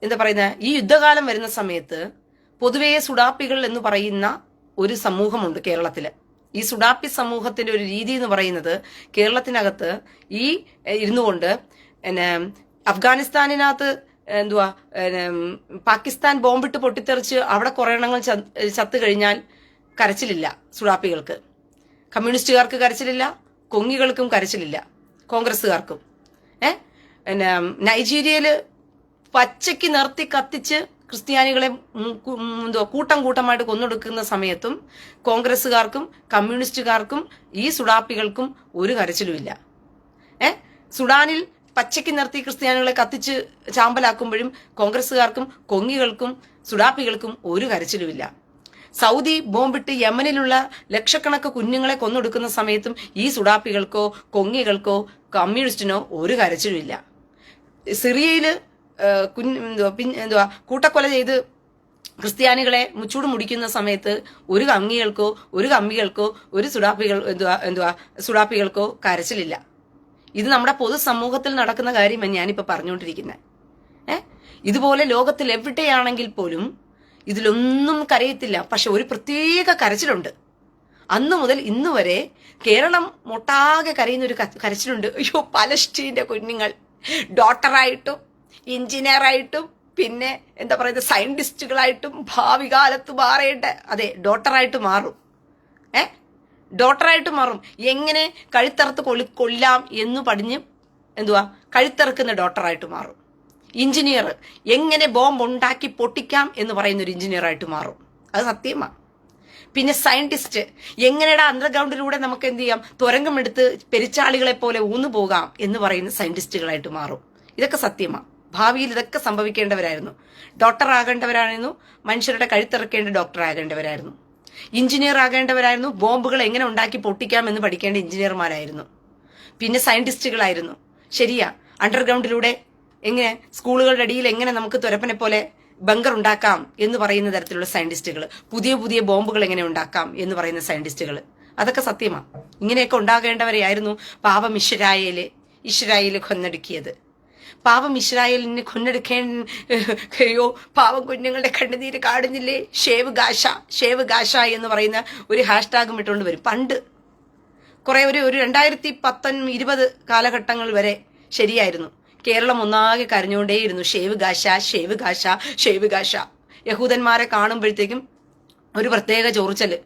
എന്താ പറയുന്ന ഈ യുദ്ധകാലം വരുന്ന സമയത്ത് പൊതുവേ സുഡാപ്പികൾ എന്ന് പറയുന്ന ഒരു സമൂഹമുണ്ട് കേരളത്തില്. ഈ സുഡാപ്പി സമൂഹത്തിന്റെ ഒരു രീതി എന്ന് പറയുന്നത് കേരളത്തിനകത്ത് ഈ ഇരുന്നു കൊണ്ട് പിന്നെ അഫ്ഗാനിസ്ഥാനിനകത്ത് എന്തുവാ പാകിസ്ഥാൻ ബോംബിട്ട് പൊട്ടിത്തെറിച്ച് അവിടെ കുറെ എണ്ണങ്ങൾ ചത്തു കഴിഞ്ഞാൽ കരച്ചിലില്ല സുഡാപ്പികൾക്ക്. കമ്മ്യൂണിസ്റ്റുകാർക്ക് കരച്ചിലില്ല, കൊങ്ങികൾക്കും കരച്ചിലില്ല, കോൺഗ്രസ്സുകാർക്കും. പിന്നെ നൈജീരിയയില് പച്ചയ്ക്ക് നിർത്തി കത്തിച്ച് ക്രിസ്ത്യാനികളെ കൂട്ടം കൂട്ടമായിട്ട് കൊന്നൊടുക്കുന്ന സമയത്തും കോൺഗ്രസ്സുകാർക്കും കമ്മ്യൂണിസ്റ്റുകാർക്കും ഈ സുഡാപ്പികൾക്കും ഒരു കരച്ചിലുമില്ല. സുഡാനിൽ പച്ചയ്ക്ക് നിർത്തി ക്രിസ്ത്യാനികളെ കത്തിച്ച് ചാമ്പലാക്കുമ്പോഴും കോൺഗ്രസ്സുകാർക്കും കൊങ്ങികൾക്കും സുഡാപ്പികൾക്കും ഒരു കരച്ചിലുമില്ല. സൗദി ബോംബിട്ട് യമനിലുള്ള ലക്ഷക്കണക്ക് കുഞ്ഞുങ്ങളെ കൊന്നൊടുക്കുന്ന സമയത്തും ഈ സുഡാപ്പികൾക്കോ കൊങ്ങികൾക്കോ കമ്മ്യൂണിസ്റ്റിനോ ഒരു കരച്ചിലുമില്ല. സിറിയയില് കൂട്ടക്കൊല ചെയ്ത് ക്രിസ്ത്യാനികളെ മുച്ചൂട് മുടിക്കുന്ന സമയത്ത് ഒരു കങ്ങികൾക്കോ ഒരു കമ്മികൾക്കോ ഒരു സുഡാപ്പികൾക്കോ കരച്ചിലില്ല. ഇത് നമ്മുടെ പൊതുസമൂഹത്തിൽ നടക്കുന്ന കാര്യമാണ് ഞാനിപ്പോ പറഞ്ഞുകൊണ്ടിരിക്കുന്നത്. ഇതുപോലെ ലോകത്തിൽ എവിടെയാണെങ്കിൽ പോലും ഇതിലൊന്നും കരയത്തില്ല. പക്ഷെ ഒരു പ്രത്യേക കരച്ചിലുണ്ട്. അന്നു മുതൽ ഇന്നു വരെ കേരളം ഒട്ടാകെ കരയുന്ന ഒരു കരച്ചിലുണ്ട്. അയ്യോ, പലസ്തീന്റെ കുഞ്ഞുങ്ങൾ ഡോക്ടറായിട്ടും എഞ്ചിനീയറായിട്ടും പിന്നെ എന്താ പറയുന്നത് സയന്റിസ്റ്റുകളായിട്ടും ഭാവി കാലത്ത് മാറേണ്ട ഡോക്ടറായിട്ട് മാറും. ഡോക്ടറായിട്ട് മാറും. എങ്ങനെ കഴുത്തറുത്ത് കൊല്ലാം എന്ന് പഠിഞ്ഞ് കഴുത്തറുക്കുന്ന ഡോക്ടറായിട്ട് മാറും. എഞ്ചിനീയർ എങ്ങനെ ബോംബ് ഉണ്ടാക്കി പൊട്ടിക്കാം എന്ന് പറയുന്ന ഒരു എഞ്ചിനീയറായിട്ട് മാറും. അത് സത്യമാണ്. പിന്നെ സയന്റിസ്റ്റ് എങ്ങനെയുടെ അണ്ടർഗ്രൗണ്ടിലൂടെ നമുക്ക് എന്ത് ചെയ്യാം, തുരങ്കമെടുത്ത് പെരിച്ചാളികളെ പോലെ ഊന്നു പോകാം എന്ന് പറയുന്ന സയന്റിസ്റ്റുകളായിട്ട് മാറും. ഇതൊക്കെ സത്യമാണ്. ഭാവിയിൽ ഇതൊക്കെ സംഭവിക്കേണ്ടവരായിരുന്നു. ഡോക്ടർ ആകേണ്ടവരായിരുന്നു, മനുഷ്യരുടെ കഴുത്തിറക്കേണ്ട ഡോക്ടർ ആകേണ്ടവരായിരുന്നു, എഞ്ചിനീയർ ആകേണ്ടവരായിരുന്നു, ബോംബുകൾ എങ്ങനെ ഉണ്ടാക്കി പൊട്ടിക്കാം എന്ന് പഠിക്കേണ്ട എഞ്ചിനീയർമാരായിരുന്നു, പിന്നെ സയന്റിസ്റ്റുകളായിരുന്നു. ശരിയാ, അണ്ടർഗ്രൗണ്ടിലൂടെ എങ്ങനെ സ്കൂളുകളുടെ അടിയിൽ എങ്ങനെ നമുക്ക് തുരപ്പനെ പോലെ ബങ്കർ ഉണ്ടാക്കാം എന്ന് പറയുന്ന തരത്തിലുള്ള സയന്റിസ്റ്റുകൾ, പുതിയ പുതിയ ബോംബുകൾ എങ്ങനെ ഉണ്ടാക്കാം എന്ന് പറയുന്ന സയന്റിസ്റ്റുകൾ, അതൊക്കെ സത്യമാണ്. ഇങ്ങനെയൊക്കെ ഉണ്ടാകേണ്ടവരെയായിരുന്നു പാവം ഇസ്രായേല് കൊന്നൊടുക്കിയത്. പാവം ഇസ്രായേലിനെ കൊന്നെടുക്കയോ പാവം കുഞ്ഞുങ്ങളുടെ കണ്ണുനീര് കാണുന്നില്ലേ? ഷേവ് ഗാഷ എന്ന് പറയുന്ന ഒരു ഹാഷ്ടാഗും ഇട്ടുകൊണ്ട് വരും. പണ്ട് കുറെ ഒരു 2019-20 കാലഘട്ടങ്ങൾ വരെ ശരിയായിരുന്നു. കേരളം ഒന്നാകെ കരഞ്ഞുകൊണ്ടേയിരുന്നു ഷേവ് ഗാഷ. യഹൂദന്മാരെ കാണുമ്പോഴത്തേക്കും ഒരു പ്രത്യേക ചൊറിച്ചല്.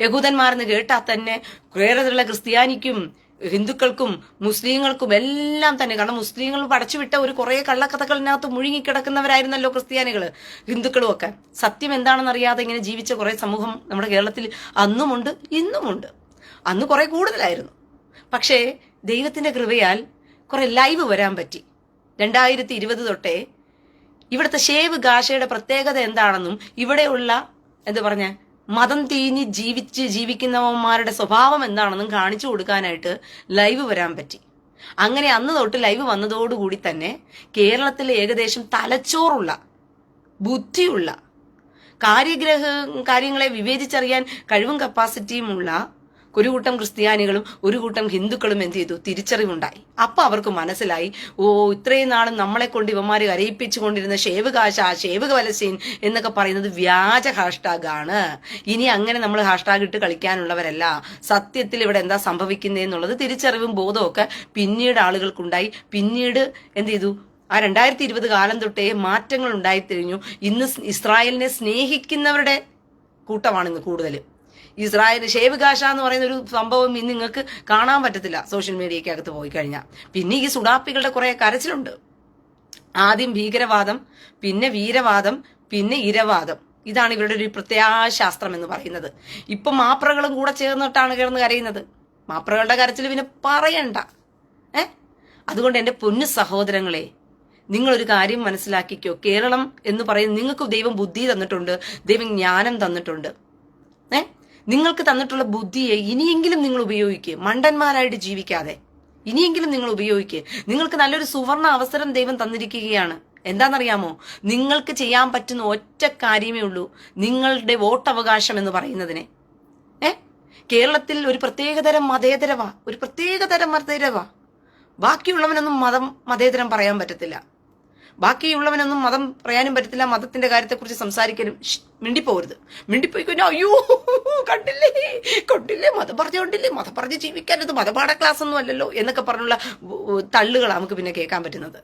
യഹൂദന്മാരെന്ന് കേട്ടാൽ തന്നെ കേരളത്തിലുള്ള ക്രിസ്ത്യാനിക്കും ഹിന്ദുക്കൾക്കും മുസ്ലിങ്ങൾക്കും എല്ലാം തന്നെ, കാരണം മുസ്ലിങ്ങൾ പടച്ചുവിട്ട ഒരു കുറെ കള്ളക്കഥകളിനകത്ത് മുഴുങ്ങിക്കിടക്കുന്നവരായിരുന്നല്ലോ ക്രിസ്ത്യാനികള്, ഹിന്ദുക്കളും ഒക്കെ. സത്യം എന്താണെന്ന് അറിയാതെ ഇങ്ങനെ ജീവിച്ച കുറെ സമൂഹം നമ്മുടെ കേരളത്തിൽ അന്നുമുണ്ട് ഇന്നുമുണ്ട്. അന്ന് കുറെ കൂടുതലായിരുന്നു. പക്ഷേ ദൈവത്തിന്റെ കൃപയാൽ കുറെ ലൈവ് വരാൻ പറ്റി. 2020 തൊട്ടേ ഇവിടുത്തെ ഷേവ് ഗാഷയുടെ പ്രത്യേകത എന്താണെന്നും ഇവിടെയുള്ള മതം തീഞ്ഞ് ജീവിക്കുന്നവന്മാരുടെ സ്വഭാവം എന്താണെന്നും കാണിച്ചു കൊടുക്കാനായിട്ട് ലൈവ് വരാൻ പറ്റി. അങ്ങനെ അന്ന് തൊട്ട് ലൈവ് വന്നതോടുകൂടി തന്നെ കേരളത്തിൽ ഏകദേശം തലച്ചോറുള്ള, ബുദ്ധിയുള്ള, കാര്യങ്ങളെ വിവേചിച്ചറിയാൻ കഴിവും കപ്പാസിറ്റിയുമുള്ള ഒരു കൂട്ടം ക്രിസ്ത്യാനികളും ഒരു കൂട്ടം ഹിന്ദുക്കളും എന്ത് ചെയ്തു, തിരിച്ചറിവുണ്ടായി. അപ്പൊ അവർക്ക് മനസ്സിലായി, ഇത്രയും നാളും നമ്മളെ കൊണ്ട് ഇവന്മാര് കരയിപ്പിച്ചുകൊണ്ടിരുന്ന ഷേവ് പലസ്തീൻ എന്നൊക്കെ പറയുന്നത് വ്യാജ ഹാഷ്ടാഗാണ്. ഇനി അങ്ങനെ നമ്മൾ ഹാഷ്ടാഗ് ഇട്ട് കളിക്കാനുള്ളവരല്ല. സത്യത്തിൽ ഇവിടെ എന്താ സംഭവിക്കുന്നതെന്നുള്ളത് തിരിച്ചറിവും ബോധമൊക്കെ പിന്നീട് ആളുകൾക്കുണ്ടായി. പിന്നീട് എന്ത് ചെയ്തു, ആ 2020 കാലം തൊട്ടേ മാറ്റങ്ങൾ ഉണ്ടായിത്തിരിഞ്ഞു. ഇന്ന് ഇസ്രായേലിനെ സ്നേഹിക്കുന്നവരുടെ കൂട്ടമാണ് ഇന്ന് കൂടുതൽ. ഇസ്രായേൽ ഷേവ് ഗാഷ എന്ന് പറയുന്ന ഒരു സംഭവം ഇന്ന് നിങ്ങൾക്ക് കാണാൻ പറ്റത്തില്ല സോഷ്യൽ മീഡിയക്കകത്ത് പോയി കഴിഞ്ഞാൽ. പിന്നെ ഈ സുഡാപ്പികളുടെ കുറെ കരച്ചിലുണ്ട്. ആദ്യം ഭീകരവാദം, പിന്നെ വീരവാദം, പിന്നെ ഇരവാദം. ഇതാണ് ഇവരുടെ ഒരു പ്രത്യാശാസ്ത്രം എന്ന് പറയുന്നത്. ഇപ്പൊ മാപ്രകളും കൂടെ ചേർന്നിട്ടാണ് കിടന്ന് കരയുന്നത്. മാപ്രകളുടെ കരച്ചിൽ പിന്നെ പറയണ്ട. അതുകൊണ്ട് എന്റെ പൊന്നു സഹോദരങ്ങളെ, നിങ്ങളൊരു കാര്യം മനസ്സിലാക്കിക്കോ. കേരളം എന്ന് പറയുന്നത് നിങ്ങൾക്ക് ദൈവം ബുദ്ധി തന്നിട്ടുണ്ട്, ദൈവം ജ്ഞാനം തന്നിട്ടുണ്ട്. നിങ്ങൾക്ക് തന്നിട്ടുള്ള ബുദ്ധിയെ ഇനിയെങ്കിലും നിങ്ങൾ ഉപയോഗിക്കുക. മണ്ടന്മാരായിട്ട് ജീവിക്കാതെ ഇനിയെങ്കിലും നിങ്ങൾ ഉപയോഗിക്കുക. നിങ്ങൾക്ക് നല്ലൊരു സുവർണ അവസരം ദൈവം തന്നിരിക്കുകയാണ്. എന്താണെന്നറിയാമോ? നിങ്ങൾക്ക് ചെയ്യാൻ പറ്റുന്ന ഒറ്റ കാര്യമേ ഉള്ളൂ, നിങ്ങളുടെ വോട്ടവകാശം എന്ന് പറയുന്നതിനെ. കേരളത്തിൽ ഒരു പ്രത്യേകതരം മതേതരവാ. ബാക്കിയുള്ളവനൊന്നും മതേതരം പറയാൻ പറ്റത്തില്ല. ബാക്കിയുള്ളവനൊന്നും മതം പറയാനും പറ്റത്തില്ല, മതത്തിന്റെ കാര്യത്തെക്കുറിച്ച് സംസാരിക്കാനും മിണ്ടിപ്പോകരുത്. മിണ്ടിപ്പോയി കഴിഞ്ഞാൽ അയ്യോ കണ്ടില്ലേ മതം പറഞ്ഞുകൊണ്ടില്ലേ, മതം പറഞ്ഞ് ജീവിക്കാനത് മതപാഠ ക്ലാസ് ഒന്നും അല്ലല്ലോ എന്നൊക്കെ പറഞ്ഞുള്ള തള്ളുകളാണ് നമുക്ക് പിന്നെ കേൾക്കാൻ പറ്റുന്നത്.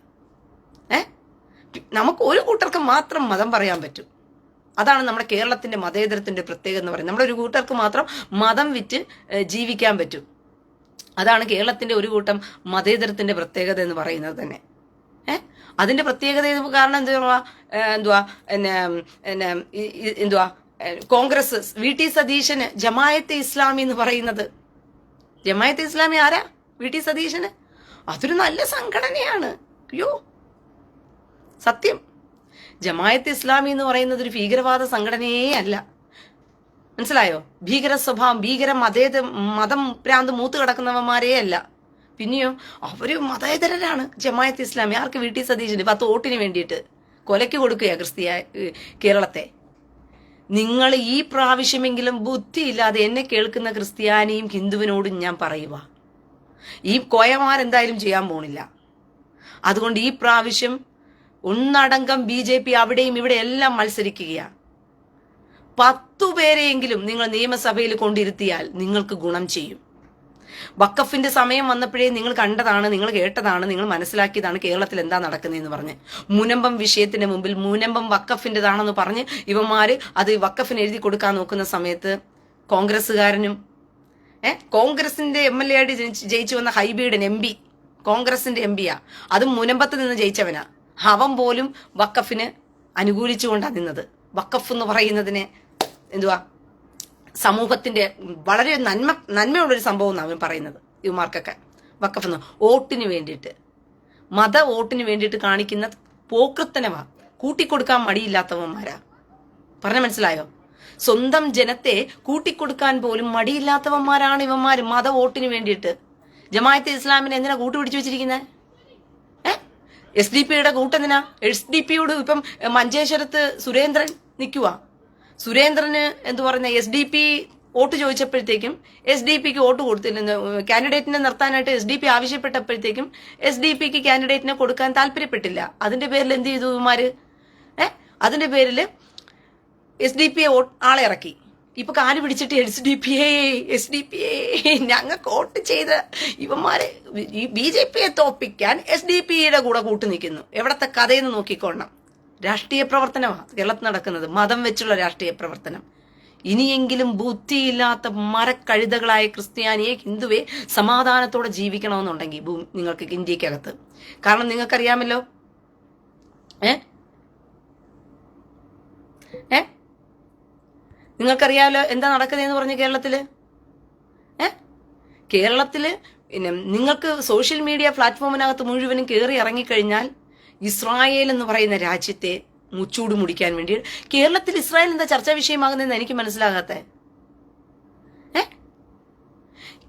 നമുക്ക് ഒരു കൂട്ടർക്ക് മാത്രം മതം പറയാൻ പറ്റും. അതാണ് നമ്മുടെ കേരളത്തിന്റെ മതേതരത്തിന്റെ പ്രത്യേകത എന്ന് പറയുന്നത്. നമ്മുടെ ഒരു കൂട്ടർക്ക് മാത്രം മതം വിറ്റ് ജീവിക്കാൻ പറ്റും. അതാണ് കേരളത്തിന്റെ ഒരു കൂട്ടം മതേതരത്തിന്റെ പ്രത്യേകത എന്ന് പറയുന്നത് തന്നെ. അതിന്റെ പ്രത്യേകത കാരണം എന്തുവാ കോൺഗ്രസ് VT സതീശന് ജമായത്തെ ഇസ്ലാമി എന്ന് പറയുന്നത്. ജമായത്തെ ഇസ്ലാമി ആരാ? VT സതീശന്. അതൊരു നല്ല സംഘടനയാണ്. അയ്യോ സത്യം, ജമായത്ത് ഇസ്ലാമി എന്ന് പറയുന്നത് ഒരു ഭീകരവാദ സംഘടനയേ അല്ല. മനസ്സിലായോ? ഭീകര സ്വഭാവം, ഭീകര മതം ഭ്രാന്ത് മൂത്ത് കിടക്കുന്നവന്മാരേ അല്ല. പിന്നെയോ അവര് മതേതരരാണ്. ജമായത്ത് ഇസ്ലാമി ആർക്ക്? VT സതീശന് 10 വോട്ടിന് വേണ്ടിയിട്ട് കൊലയ്ക്ക് കൊടുക്കുക കേരളത്തെ. നിങ്ങൾ ഈ പ്രാവശ്യമെങ്കിലും ബുദ്ധിയില്ലാതെ എന്നെ കേൾക്കുന്ന ക്രിസ്ത്യാനിയും ഹിന്ദുവിനോടും ഞാൻ പറയുക, ഈ കോയമാരെന്തായാലും ചെയ്യാൻ പോണില്ല. അതുകൊണ്ട് ഈ പ്രാവശ്യം ഒന്നടങ്കം BJP അവിടെയും ഇവിടെ എല്ലാം മത്സരിക്കുകയാണ്. 10 പേരെയെങ്കിലും നിങ്ങൾ നിയമസഭയിൽ കൊണ്ടിരുത്തിയാൽ നിങ്ങൾക്ക് ഗുണം ചെയ്യും. വഖഫിന്റെ സമയം വന്നപ്പോഴേ നിങ്ങൾ കണ്ടതാണ്, നിങ്ങൾ കേട്ടതാണ്, നിങ്ങൾ മനസ്സിലാക്കിയതാണ് കേരളത്തിൽ എന്താ നടക്കുന്നതെന്ന് പറഞ്ഞ്. മുനമ്പം വിഷയത്തിന് മുമ്പിൽ മുനമ്പം വഖഫിന്റേതാണെന്ന് പറഞ്ഞ് ഇവന്മാര് അത് വഖഫിന് എഴുതി കൊടുക്കാൻ നോക്കുന്ന സമയത്ത് കോൺഗ്രസ്സുകാരനും കോൺഗ്രസിന്റെ MLA ആയിട്ട് ജയിച്ചു വന്ന ഹൈബീഡൻ MP കോൺഗ്രസിന്റെ MPയാ, അതും മുനമ്പത്ത് നിന്ന് ജയിച്ചവനാ. അവൻ പോലും വഖഫിന് അനുകൂലിച്ചുകൊണ്ടാണ് നിന്നത്. വഖഫ് എന്ന് പറയുന്നതിനെ സമൂഹത്തിന്റെ വളരെ നന്മയുള്ളൊരു സംഭവം എന്നാണ് അവൻ പറയുന്നത്. ഇവന്മാർക്കൊക്കെ വഖഫ് എന്ന് വോട്ടിന് വേണ്ടിയിട്ട്, മത വോട്ടിന് വേണ്ടിയിട്ട് കാണിക്കുന്ന പോക്കൃത്തനവാ. കൂട്ടിക്കൊടുക്കാൻ മടിയില്ലാത്തവന്മാരാ. പറഞ്ഞ മനസ്സിലായോ? സ്വന്തം ജനത്തെ കൂട്ടിക്കൊടുക്കാൻ പോലും മടിയില്ലാത്തവന്മാരാണ് ഇവന്മാര് മത വോട്ടിന് വേണ്ടിയിട്ട്. ജമാഅത്തെ ഇസ്ലാമിനെ എന്തിനാ കൂട്ടുപിടിച്ചു വെച്ചിരിക്കുന്നത്? SDP-യുടെ കൂട്ടെന്തിനാ? SDP-യോട് ഇപ്പം മഞ്ചേശ്വരത്ത് സുരേന്ദ്രൻ നിൽക്കുക. സുരേന്ദ്രന് SDP വോട്ട് ചോദിച്ചപ്പോഴത്തേക്കും SDP-ക്ക് വോട്ട് കൊടുത്തില്ല. കാൻഡിഡേറ്റിനെ നിർത്താനായിട്ട് SDP ആവശ്യപ്പെട്ടപ്പോഴത്തേക്കും SDP-ക്ക് കാൻഡിഡേറ്റിനെ കൊടുക്കാൻ താല്പര്യപ്പെട്ടില്ല. അതിന്റെ പേരിൽ എന്ത് ചെയ്തു ഇവന്മാര്? അതിന്റെ പേരിൽ SDP ആളെ ഇറക്കി. ഇപ്പൊ കാല് പിടിച്ചിട്ട് SDP ഞങ്ങൾക്ക് വോട്ട് ചെയ്ത് ഇവന്മാരെ BJP-യെ തോപ്പിക്കാൻ SDP-യുടെ കൂടെ കൂട്ടു നിൽക്കുന്നു. എവിടത്തെ കഥയെന്ന് നോക്കിക്കൊള്ളണം. രാഷ്ട്രീയ പ്രവർത്തനമാണ് കേരളത്തിൽ നടക്കുന്നത്, മതം വെച്ചുള്ള രാഷ്ട്രീയ പ്രവർത്തനം. ഇനിയെങ്കിലും ബുദ്ധിയില്ലാത്ത മരക്കഴുതകളായ ക്രിസ്ത്യാനിയെ ഹിന്ദുവെ സമാധാനത്തോടെ ജീവിക്കണമെന്നുണ്ടെങ്കിൽ നിങ്ങൾക്ക് ഇന്ത്യക്കകത്ത്, കാരണം നിങ്ങൾക്കറിയാമല്ലോ നിങ്ങൾക്കറിയാമല്ലോ എന്താ നടക്കുന്നതെന്ന് പറഞ്ഞ് കേരളത്തില് പിന്നെ നിങ്ങൾക്ക് സോഷ്യൽ മീഡിയ പ്ലാറ്റ്ഫോമിനകത്ത് മുഴുവനും കയറി ഇറങ്ങിക്കഴിഞ്ഞാൽ ഇസ്രായേൽ എന്ന് പറയുന്ന രാജ്യത്തെ മുച്ചൂട് മുടിക്കാൻ വേണ്ടി കേരളത്തിൽ ഇസ്രായേൽ എന്താ ചർച്ചാ വിഷയമാകുന്നതെന്ന് എനിക്ക് മനസ്സിലാകാത്ത.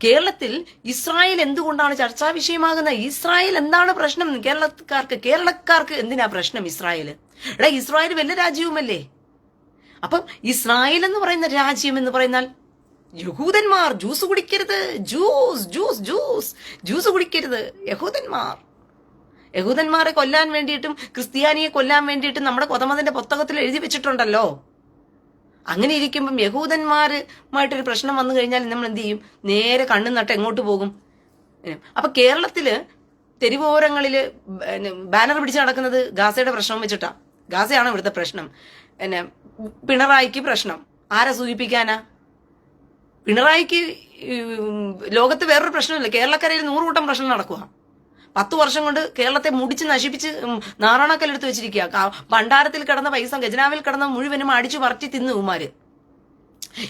കേരളത്തിൽ ഇസ്രായേൽ എന്തുകൊണ്ടാണ് ചർച്ചാ വിഷയമാകുന്നത്? ഇസ്രായേൽ എന്താണ് പ്രശ്നം? കേരളക്കാർക്ക് എന്തിനാ പ്രശ്നം ഇസ്രായേൽ? ഇസ്രായേൽ വലിയ രാജ്യവുമല്ലേ. അപ്പം ഇസ്രായേൽ എന്ന് പറയുന്ന രാജ്യം എന്ന് പറയുന്നാൽ യഹൂദന്മാർ ജ്യൂസ് കുടിക്കരുത്, ജ്യൂസ് കുടിക്കരുത്. യഹൂദന്മാരെ കൊല്ലാൻ വേണ്ടിയിട്ടും ക്രിസ്ത്യാനിയെ കൊല്ലാൻ വേണ്ടിയിട്ടും നമ്മുടെ കൊതമതിന്റെ പുസ്തകത്തിൽ എഴുതി വെച്ചിട്ടുണ്ടല്ലോ. അങ്ങനെ ഇരിക്കുമ്പം യഹൂദന്മാരുമായിട്ടൊരു പ്രശ്നം വന്നു കഴിഞ്ഞാൽ നമ്മൾ എന്ത് ചെയ്യും? നേരെ കണ്ണു നട്ട് എങ്ങോട്ട് പോകും? അപ്പൊ കേരളത്തില് തെരുവോരങ്ങളില് ബാനർ പിടിച്ച് നടക്കുന്നത് ഗാസയുടെ പ്രശ്നം വെച്ചിട്ടാ. ഗാസയാണ് ഇവിടുത്തെ പ്രശ്നം. പിണറായിക്ക് പ്രശ്നം ആരെ സൂചിപ്പിക്കാനാ? പിണറായിക്ക് ലോകത്ത് വേറൊരു പ്രശ്നമില്ല. കേരളക്കരയിൽ 100 കൂട്ടം പ്രശ്നം നടക്കുക. 10 വർഷം കൊണ്ട് കേരളത്തെ മുടിച്ച് നശിപ്പിച്ച് നാറാണക്കല്ലെടുത്ത് വെച്ചിരിക്കുക. ഭണ്ഡാരത്തിൽ കിടന്ന പൈസ, ഖജനാവിൽ കിടന്ന മുഴുവനും അടിച്ചു പറത്തി തിന്നു ഉമാര്.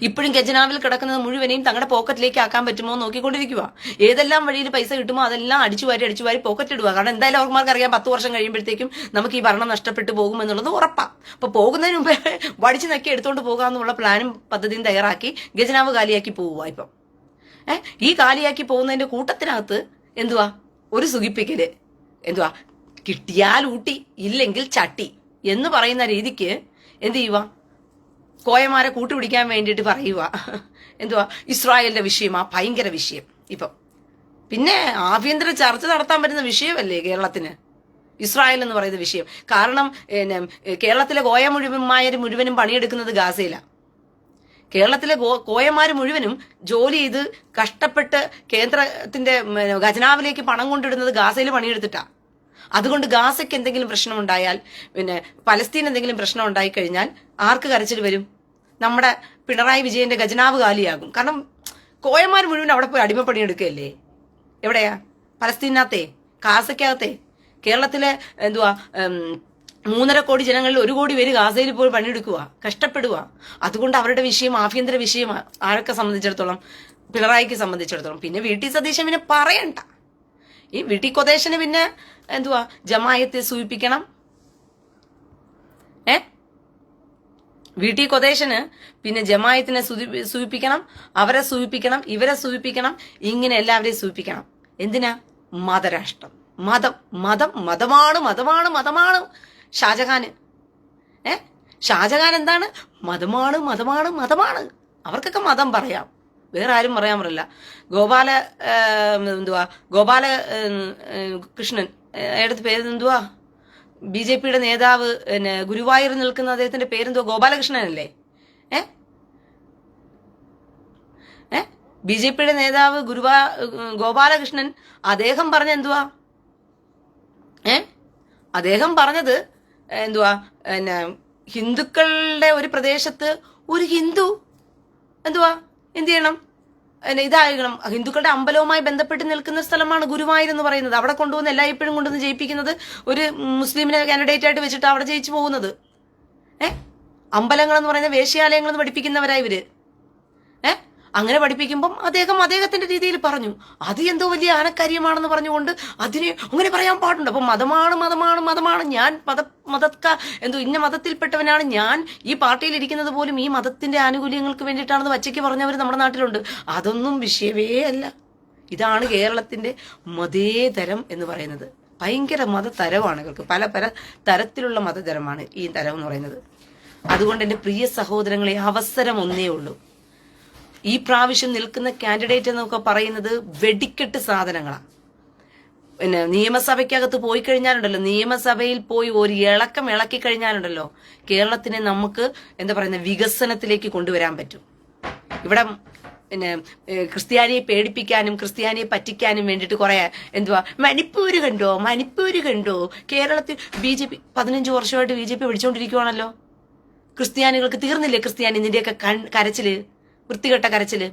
ഇപ്പോഴും ഖജനാവിൽ കിടക്കുന്നത് മുഴുവനെയും തങ്ങളുടെ പോക്കറ്റിലേക്ക് ആക്കാൻ പറ്റുമോ നോക്കിക്കൊണ്ടിരിക്കുക. ഏതെല്ലാം വഴിയിൽ പൈസ കിട്ടുമോ അതെല്ലാം അടിച്ചു വാരി പോക്കറ്റിടുക. കാരണം എന്തായാലും അവർക്ക് അറിയാം 10 വർഷം കഴിയുമ്പോഴത്തേക്കും നമുക്ക് ഈ ഭരണം നഷ്ടപ്പെട്ടു പോകുമെന്നുള്ളത് ഉറപ്പാ. അപ്പൊ പോകുന്നതിന് മുമ്പേ വടിച്ചു നക്കി എടുത്തോണ്ട് പോകാമെന്നുള്ള പ്ലാനും പദ്ധതിയും തയ്യാറാക്കി ഖജനാവ് കാലിയാക്കി പോവുക. ഇപ്പം ഈ കാലിയാക്കി പോകുന്നതിന്റെ കൂട്ടത്തിനകത്ത് ഒരു സുഖിപ്പിക്കല് കിട്ടിയാൽ ഊട്ടി ഇല്ലെങ്കിൽ ചട്ടി എന്ന് പറയുന്ന രീതിക്ക് എന്ത് ചെയ്യുക? കോയമാരെ കൂട്ടുപിടിക്കാൻ വേണ്ടിയിട്ട് പറയുക ഇസ്രായേലിന്റെ വിഷയമാ ഭയങ്കര വിഷയം. ഇപ്പം പിന്നെ ആഭ്യന്തര ചർച്ച നടത്താൻ പറ്റുന്ന വിഷയമല്ലേ കേരളത്തിന്? ഇസ്രായേൽ എന്ന് പറയുന്ന വിഷയം. കാരണം കേരളത്തിലെ മുഴുവനും പണിയെടുക്കുന്നത് ഗാസയിലാണ്. കേരളത്തിലെ കോയമാര് മുഴുവനും ജോലി ചെയ്ത് കഷ്ടപ്പെട്ട് കേന്ദ്രത്തിന്റെ ഖജനാവിലേക്ക് പണം കൊണ്ടിടുന്നത് ഗാസയിൽ പണിയെടുത്തിട്ടാ. അതുകൊണ്ട് ഗാസയ്ക്ക് എന്തെങ്കിലും പ്രശ്നമുണ്ടായാൽ, പലസ്തീൻ എന്തെങ്കിലും പ്രശ്നം ഉണ്ടായി കഴിഞ്ഞാൽ ആർക്ക് കരച്ചിൽ വരും? നമ്മുടെ പിണറായി വിജയന്റെ ഖജനാവ് കാലിയാകും. കാരണം കോയമാർ മുഴുവൻ അവിടെ പോയി അടിമപ്പണിയെടുക്കുകയല്ലേ. എവിടെയാ? പലസ്തീനകത്തെ, ഗാസയ്ക്കകത്തെ. കേരളത്തിലെ 3.5 കോടി ജനങ്ങളിൽ 1 കോടി പേര് ഗാസയിൽ പോയി പണിയെടുക്കുക, കഷ്ടപ്പെടുക. അതുകൊണ്ട് അവരുടെ വിഷയം ആഭ്യന്തര വിഷയമാണ്. ആരൊക്കെ സംബന്ധിച്ചിടത്തോളം? പിണറായിക്ക് സംബന്ധിച്ചിടത്തോളം. പിന്നെ VT സതീശൻ പിന്നെ പറയണ്ട. ഈ VT കൊതേശന് പിന്നെ ജമായത്തെ സൂചിപ്പിക്കണം. VT കൊതേശന് പിന്നെ ജമായത്തിനെ സൂചിപ്പിക്കണം, അവരെ സൂചിപ്പിക്കണം, ഇവരെ സൂചിപ്പിക്കണം, ഇങ്ങനെ എല്ലാവരെയും സൂചിപ്പിക്കണം. എന്തിനാ? മതരാഷ്ട്രം. മതമാണ് ഷാജഹാന്. ഷാജഹാൻ എന്താണ്? മതമാണ്. അവർക്കൊക്കെ മതം പറയാം, വേറെ ആരും പറയാൻ പറയില്ല. ഗോപാല കൃഷ്ണൻ, അയാളുടെ പേര് BJPയുടെ നേതാവ്, ഗുരുവായൂർ നിൽക്കുന്ന അദ്ദേഹത്തിന്റെ പേരെന്തുവാ? ഗോപാലകൃഷ്ണനല്ലേ? BJPയുടെ നേതാവ് ഗോപാലകൃഷ്ണൻ, അദ്ദേഹം പറഞ്ഞ എന്തുവാ? അദ്ദേഹം പറഞ്ഞത് ഹിന്ദുക്കളുടെ ഒരു പ്രദേശത്ത് ഒരു ഹിന്ദു എന്ത് ചെയ്യണം? ഇതാകണം. ഹിന്ദുക്കളുടെ അമ്പലവുമായി ബന്ധപ്പെട്ട് നിൽക്കുന്ന സ്ഥലമാണ് ഗുരുവായൂർ എന്ന് പറയുന്നത്. അവിടെ കൊണ്ടുവന്ന് എല്ലായ്പ്പോഴും കൊണ്ടുവന്ന് ജയിപ്പിക്കുന്നത് ഒരു മുസ്ലിമിനെ കാൻഡിഡേറ്റ് ആയിട്ട് വെച്ചിട്ട് അവിടെ ജയിച്ചു പോകുന്നത്. അമ്പലങ്ങൾ എന്ന് പറയുന്ന വേശ്യാലയങ്ങൾ എന്ന് പഠിപ്പിക്കുന്നവരാ ഇവര്. അങ്ങനെ പഠിപ്പിക്കുമ്പം അദ്ദേഹത്തിന്റെ രീതിയിൽ പറഞ്ഞു. അത് എന്തോ വലിയ ആനക്കാര്യമാണെന്ന് പറഞ്ഞുകൊണ്ട് അതിനെ അങ്ങനെ പറയാൻ പാടുണ്ട്. അപ്പൊ മതമാണ് ഞാൻ ഇന്ന മതത്തിൽപ്പെട്ടവനാണ് ഞാൻ, ഈ പാർട്ടിയിൽ ഇരിക്കുന്നത് പോലും ഈ മതത്തിന്റെ ആനുകൂല്യങ്ങൾക്ക് വേണ്ടിയിട്ടാണെന്ന് വച്ചയ്ക്ക് പറഞ്ഞവർ നമ്മുടെ നാട്ടിലുണ്ട്. അതൊന്നും വിഷയമേ അല്ല. ഇതാണ് കേരളത്തിന്റെ മതേതരം എന്ന് പറയുന്നത്. ഭയങ്കര മതതരമാണ് ഇവർക്ക്. പല തരത്തിലുള്ള മതതരമാണ് ഈ തരം എന്ന് പറയുന്നത്. അതുകൊണ്ട് എന്റെ പ്രിയ സഹോദരങ്ങളെ, അവസരം ഒന്നേ ഉള്ളൂ. ഈ പ്രാവശ്യം നിൽക്കുന്ന കാൻഡിഡേറ്റ് എന്നൊക്കെ പറയുന്നത് വെടിക്കെട്ട് സാധനങ്ങളാണ്. നിയമസഭയ്ക്കകത്ത് പോയി കഴിഞ്ഞാലുണ്ടല്ലോ, നിയമസഭയിൽ പോയി ഒരു ഇളക്കം ഇളക്കി കഴിഞ്ഞാലുണ്ടല്ലോ, കേരളത്തിനെ നമുക്ക് വികസനത്തിലേക്ക് കൊണ്ടുവരാൻ പറ്റും. ഇവിടെ ക്രിസ്ത്യാനിയെ പേടിപ്പിക്കാനും ക്രിസ്ത്യാനിയെ പറ്റിക്കാനും വേണ്ടിയിട്ട് കുറെ മണിപ്പൂര് കണ്ടോ കേരളത്തിൽ BJP 15 വർഷമായിട്ട് BJP പിടിച്ചോണ്ടിരിക്കുവാണല്ലോ. ക്രിസ്ത്യാനികൾക്ക് തീർന്നില്ലേ? ക്രിസ്ത്യാനി നിന്റെയൊക്കെ കരച്ചില്, വൃത്തികെട്ട കരച്ചില്.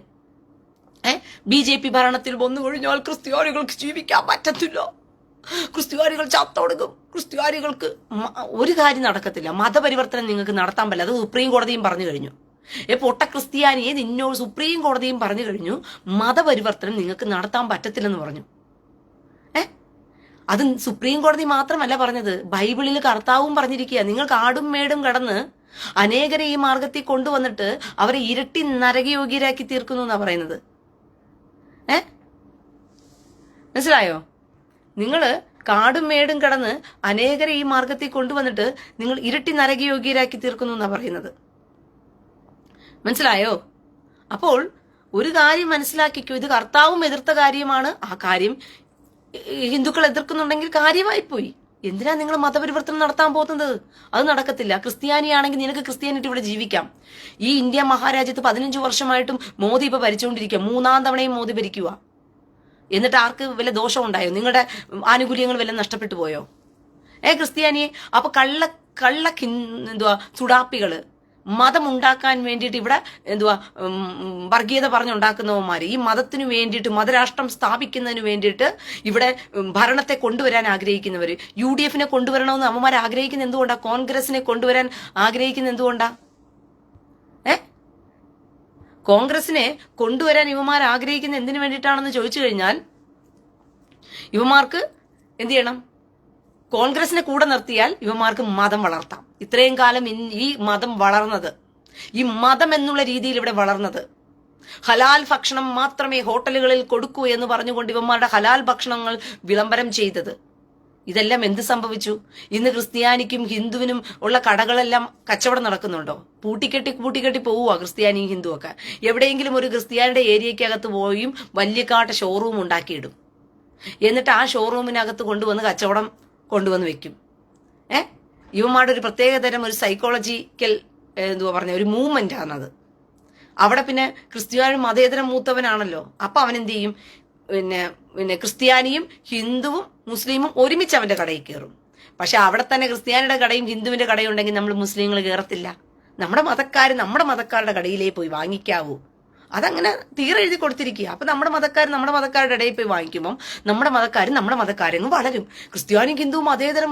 BJP ഭരണത്തിൽ വന്നു കഴിഞ്ഞാൽ ക്രിസ്ത്യാനികൾക്ക് ജീവിക്കാൻ പറ്റത്തില്ല, ക്രിസ്ത്യാനികൾ ചത്തൊടുക്കും, ക്രിസ്ത്യാനികൾക്ക് ഒരു കാര്യം നടക്കത്തില്ല. മതപരിവർത്തനം നിങ്ങൾക്ക് നടത്താൻ പറ്റില്ല. അത് സുപ്രീം കോടതിയും പറഞ്ഞു കഴിഞ്ഞു. പൊട്ട ക്രിസ്ത്യാനിയെ നിന്നോട് സുപ്രീം കോടതിയും പറഞ്ഞു കഴിഞ്ഞു, മതപരിവർത്തനം നിങ്ങൾക്ക് നടത്താൻ പറ്റത്തില്ലെന്ന് പറഞ്ഞു. അത് സുപ്രീം കോടതി മാത്രമല്ല പറഞ്ഞത്, ബൈബിളിൽ കർത്താവും പറഞ്ഞിരിക്കുക. നിങ്ങൾ കാടും മേടും കടന്ന് അനേകരെ ഈ മാർഗത്തിൽ കൊണ്ടുവന്നിട്ട് അവരെ ഇരട്ടി നരകയോഗ്യരാക്കി തീർക്കുന്നു എന്നാ പറയുന്നത്. മനസ്സിലായോ? നിങ്ങള് കാടും മേടും കടന്ന് അനേകരെ ഈ മാർഗത്തിൽ കൊണ്ടുവന്നിട്ട് നിങ്ങൾ ഇരട്ടി നരകയോഗ്യരാക്കി തീർക്കുന്നു എന്നാ പറയുന്നത്. മനസ്സിലായോ? അപ്പോൾ ഒരു കാര്യം മനസ്സിലാക്കിക്കോ, ഇത് കർത്താവും എതിർത്ത കാര്യമാണ്. ആ കാര്യം ഹിന്ദുക്കൾ എതിർക്കുന്നുണ്ടെങ്കിൽ കാര്യമായിപ്പോയി. എന്തിനാ നിങ്ങൾ മതപരിവർത്തനം നടത്താൻ പോകുന്നത്? അത് നടക്കത്തില്ല. ക്രിസ്ത്യാനിയാണെങ്കിൽ നിനക്ക് ക്രിസ്ത്യാനിട്ട് ഇവിടെ ജീവിക്കാം. ഈ ഇന്ത്യ മഹാരാജ്യത്ത് 15 വർഷമായിട്ടും മോദി ഇപ്പൊ ഭരിച്ചുകൊണ്ടിരിക്കുക. 3-ാം തവണയും മോദി ഭരിക്കുക. എന്നിട്ട് ആർക്ക് വല്ല ദോഷം ഉണ്ടായോ? നിങ്ങളുടെ ആനുകൂല്യങ്ങൾ വല്ല നഷ്ടപ്പെട്ടു പോയോ? ക്രിസ്ത്യാനിയെ അപ്പൊ കള്ള ചുടാപ്പികള് മതം ഉണ്ടാക്കാൻ വേണ്ടിയിട്ട് ഇവിടെ വർഗീയത പറഞ്ഞുണ്ടാക്കുന്നവന്മാര്, ഈ മതത്തിനു വേണ്ടിയിട്ട് മതരാഷ്ട്രം സ്ഥാപിക്കുന്നതിന് വേണ്ടിയിട്ട് ഇവിടെ ഭരണത്തെ കൊണ്ടുവരാൻ ആഗ്രഹിക്കുന്നവര്, UDF കൊണ്ടുവരണമെന്ന് അവന്മാർ ആഗ്രഹിക്കുന്ന എന്തുകൊണ്ടാ? കോൺഗ്രസിനെ കൊണ്ടുവരാൻ ആഗ്രഹിക്കുന്ന എന്തുകൊണ്ടാ? കോൺഗ്രസിനെ കൊണ്ടുവരാൻ ഇവന്മാർ ആഗ്രഹിക്കുന്ന എന്തിനു വേണ്ടിയിട്ടാണെന്ന് ചോദിച്ചു കഴിഞ്ഞാൽ, ഇവന്മാർക്ക് എന്ത് ചെയ്യണം? കോൺഗ്രസിനെ കൂടെ നിർത്തിയാൽ ഇവന്മാർക്ക് മതം വളർത്താം. ഇത്രയും കാലം ഈ മതം വളർന്നത്, ഈ മതം എന്നുള്ള രീതിയിൽ ഇവിടെ വളർന്നത്, ഹലാൽ ഭക്ഷണം മാത്രമേ ഹോട്ടലുകളിൽ കൊടുക്കൂ എന്ന് പറഞ്ഞുകൊണ്ട് ഇവന്മാരുടെ ഹലാൽ ഭക്ഷണങ്ങൾ വിളംബരം ചെയ്തത്. ഇതെല്ലാം എന്ത് സംഭവിച്ചു? ഇന്ന് ക്രിസ്ത്യാനിക്കും ഹിന്ദുവിനും ഉള്ള കടകളെല്ലാം കച്ചവടം നടക്കുന്നുണ്ടോ? പൂട്ടിക്കെട്ടി പോവുക ക്രിസ്ത്യാനിയും ഹിന്ദു ഒക്കെ. എവിടെയെങ്കിലും ഒരു ക്രിസ്ത്യാനിയുടെ ഏരിയക്കകത്ത് പോയും വലിയ കാട്ട ഷോറൂം ഉണ്ടാക്കിയിടും. എന്നിട്ട് ആ ഷോറൂമിനകത്ത് കൊണ്ടുവന്ന് കച്ചവടം കൊണ്ടുവന്ന് വെക്കും. ഇവന്മാരുടെ ഒരു പ്രത്യേകതരം ഒരു സൈക്കോളജിക്കൽ ഒരു മൂവ്മെന്റ് ആണത്. അവിടെ പിന്നെ ക്രിസ്ത്യാനി മതേതരം മൂത്തവനാണല്ലോ, അപ്പൊ അവൻ എന്ത് ചെയ്യും, പിന്നെ ക്രിസ്ത്യാനിയും ഹിന്ദുവും മുസ്ലിമും ഒരുമിച്ച് അവന്റെ കടയിൽ കയറും. പക്ഷെ അവിടെ തന്നെ ക്രിസ്ത്യാനിയുടെ കടയും ഹിന്ദുവിന്റെ കടയും ഉണ്ടെങ്കിൽ നമ്മൾ മുസ്ലിങ്ങൾ കയറത്തില്ല. നമ്മുടെ മതക്കാരുടെ കടയിലേ പോയി വാങ്ങിക്കാവൂ. അതങ്ങനെ തീരെഴുതി കൊടുത്തിരിക്കുക. അപ്പൊ നമ്മുടെ മതക്കാരുടെ ഇടയിൽ പോയി വാങ്ങിക്കുമ്പോൾ നമ്മുടെ മതക്കാരങ്ങ് വളരും. ക്രിസ്ത്യാനിയും ഹിന്ദുവും മതേതരം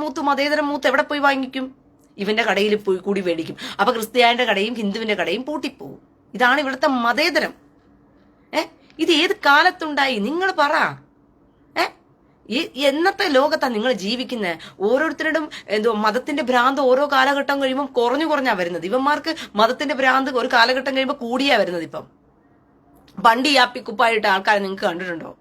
മൂത്ത് എവിടെ പോയി വാങ്ങിക്കും? ഇവന്റെ കടയിൽ പോയി കൂടി മേടിക്കും. അപ്പൊ ക്രിസ്ത്യാനിയുടെ കടയും ഹിന്ദുവിന്റെ കടയും പൂട്ടിപ്പോവും. ഇതാണ് ഇവിടുത്തെ മതേതരം. ഇത് ഏത് കാലത്തുണ്ടായി? നിങ്ങൾ പറ. എന്നത്തെ ലോകത്താണ് നിങ്ങൾ ജീവിക്കുന്നത്? ഓരോരുത്തരുടെയും മതത്തിന്റെ ഭ്രാന്ത് ഓരോ കാലഘട്ടം കഴിയുമ്പോൾ കുറഞ്ഞാ വരുന്നത്. ഇവന്മാർക്ക് മതത്തിന്റെ ഭ്രാന്ത് ഒരു കാലഘട്ടം കഴിയുമ്പോൾ കൂടിയാ വരുന്നത്. ഇപ്പം വണ്ടി അപ്പിക്കുപ്പായിട്ട് ആൾക്കാരെ നിങ്ങൾക്ക് കണ്ടിട്ടുണ്ടോ?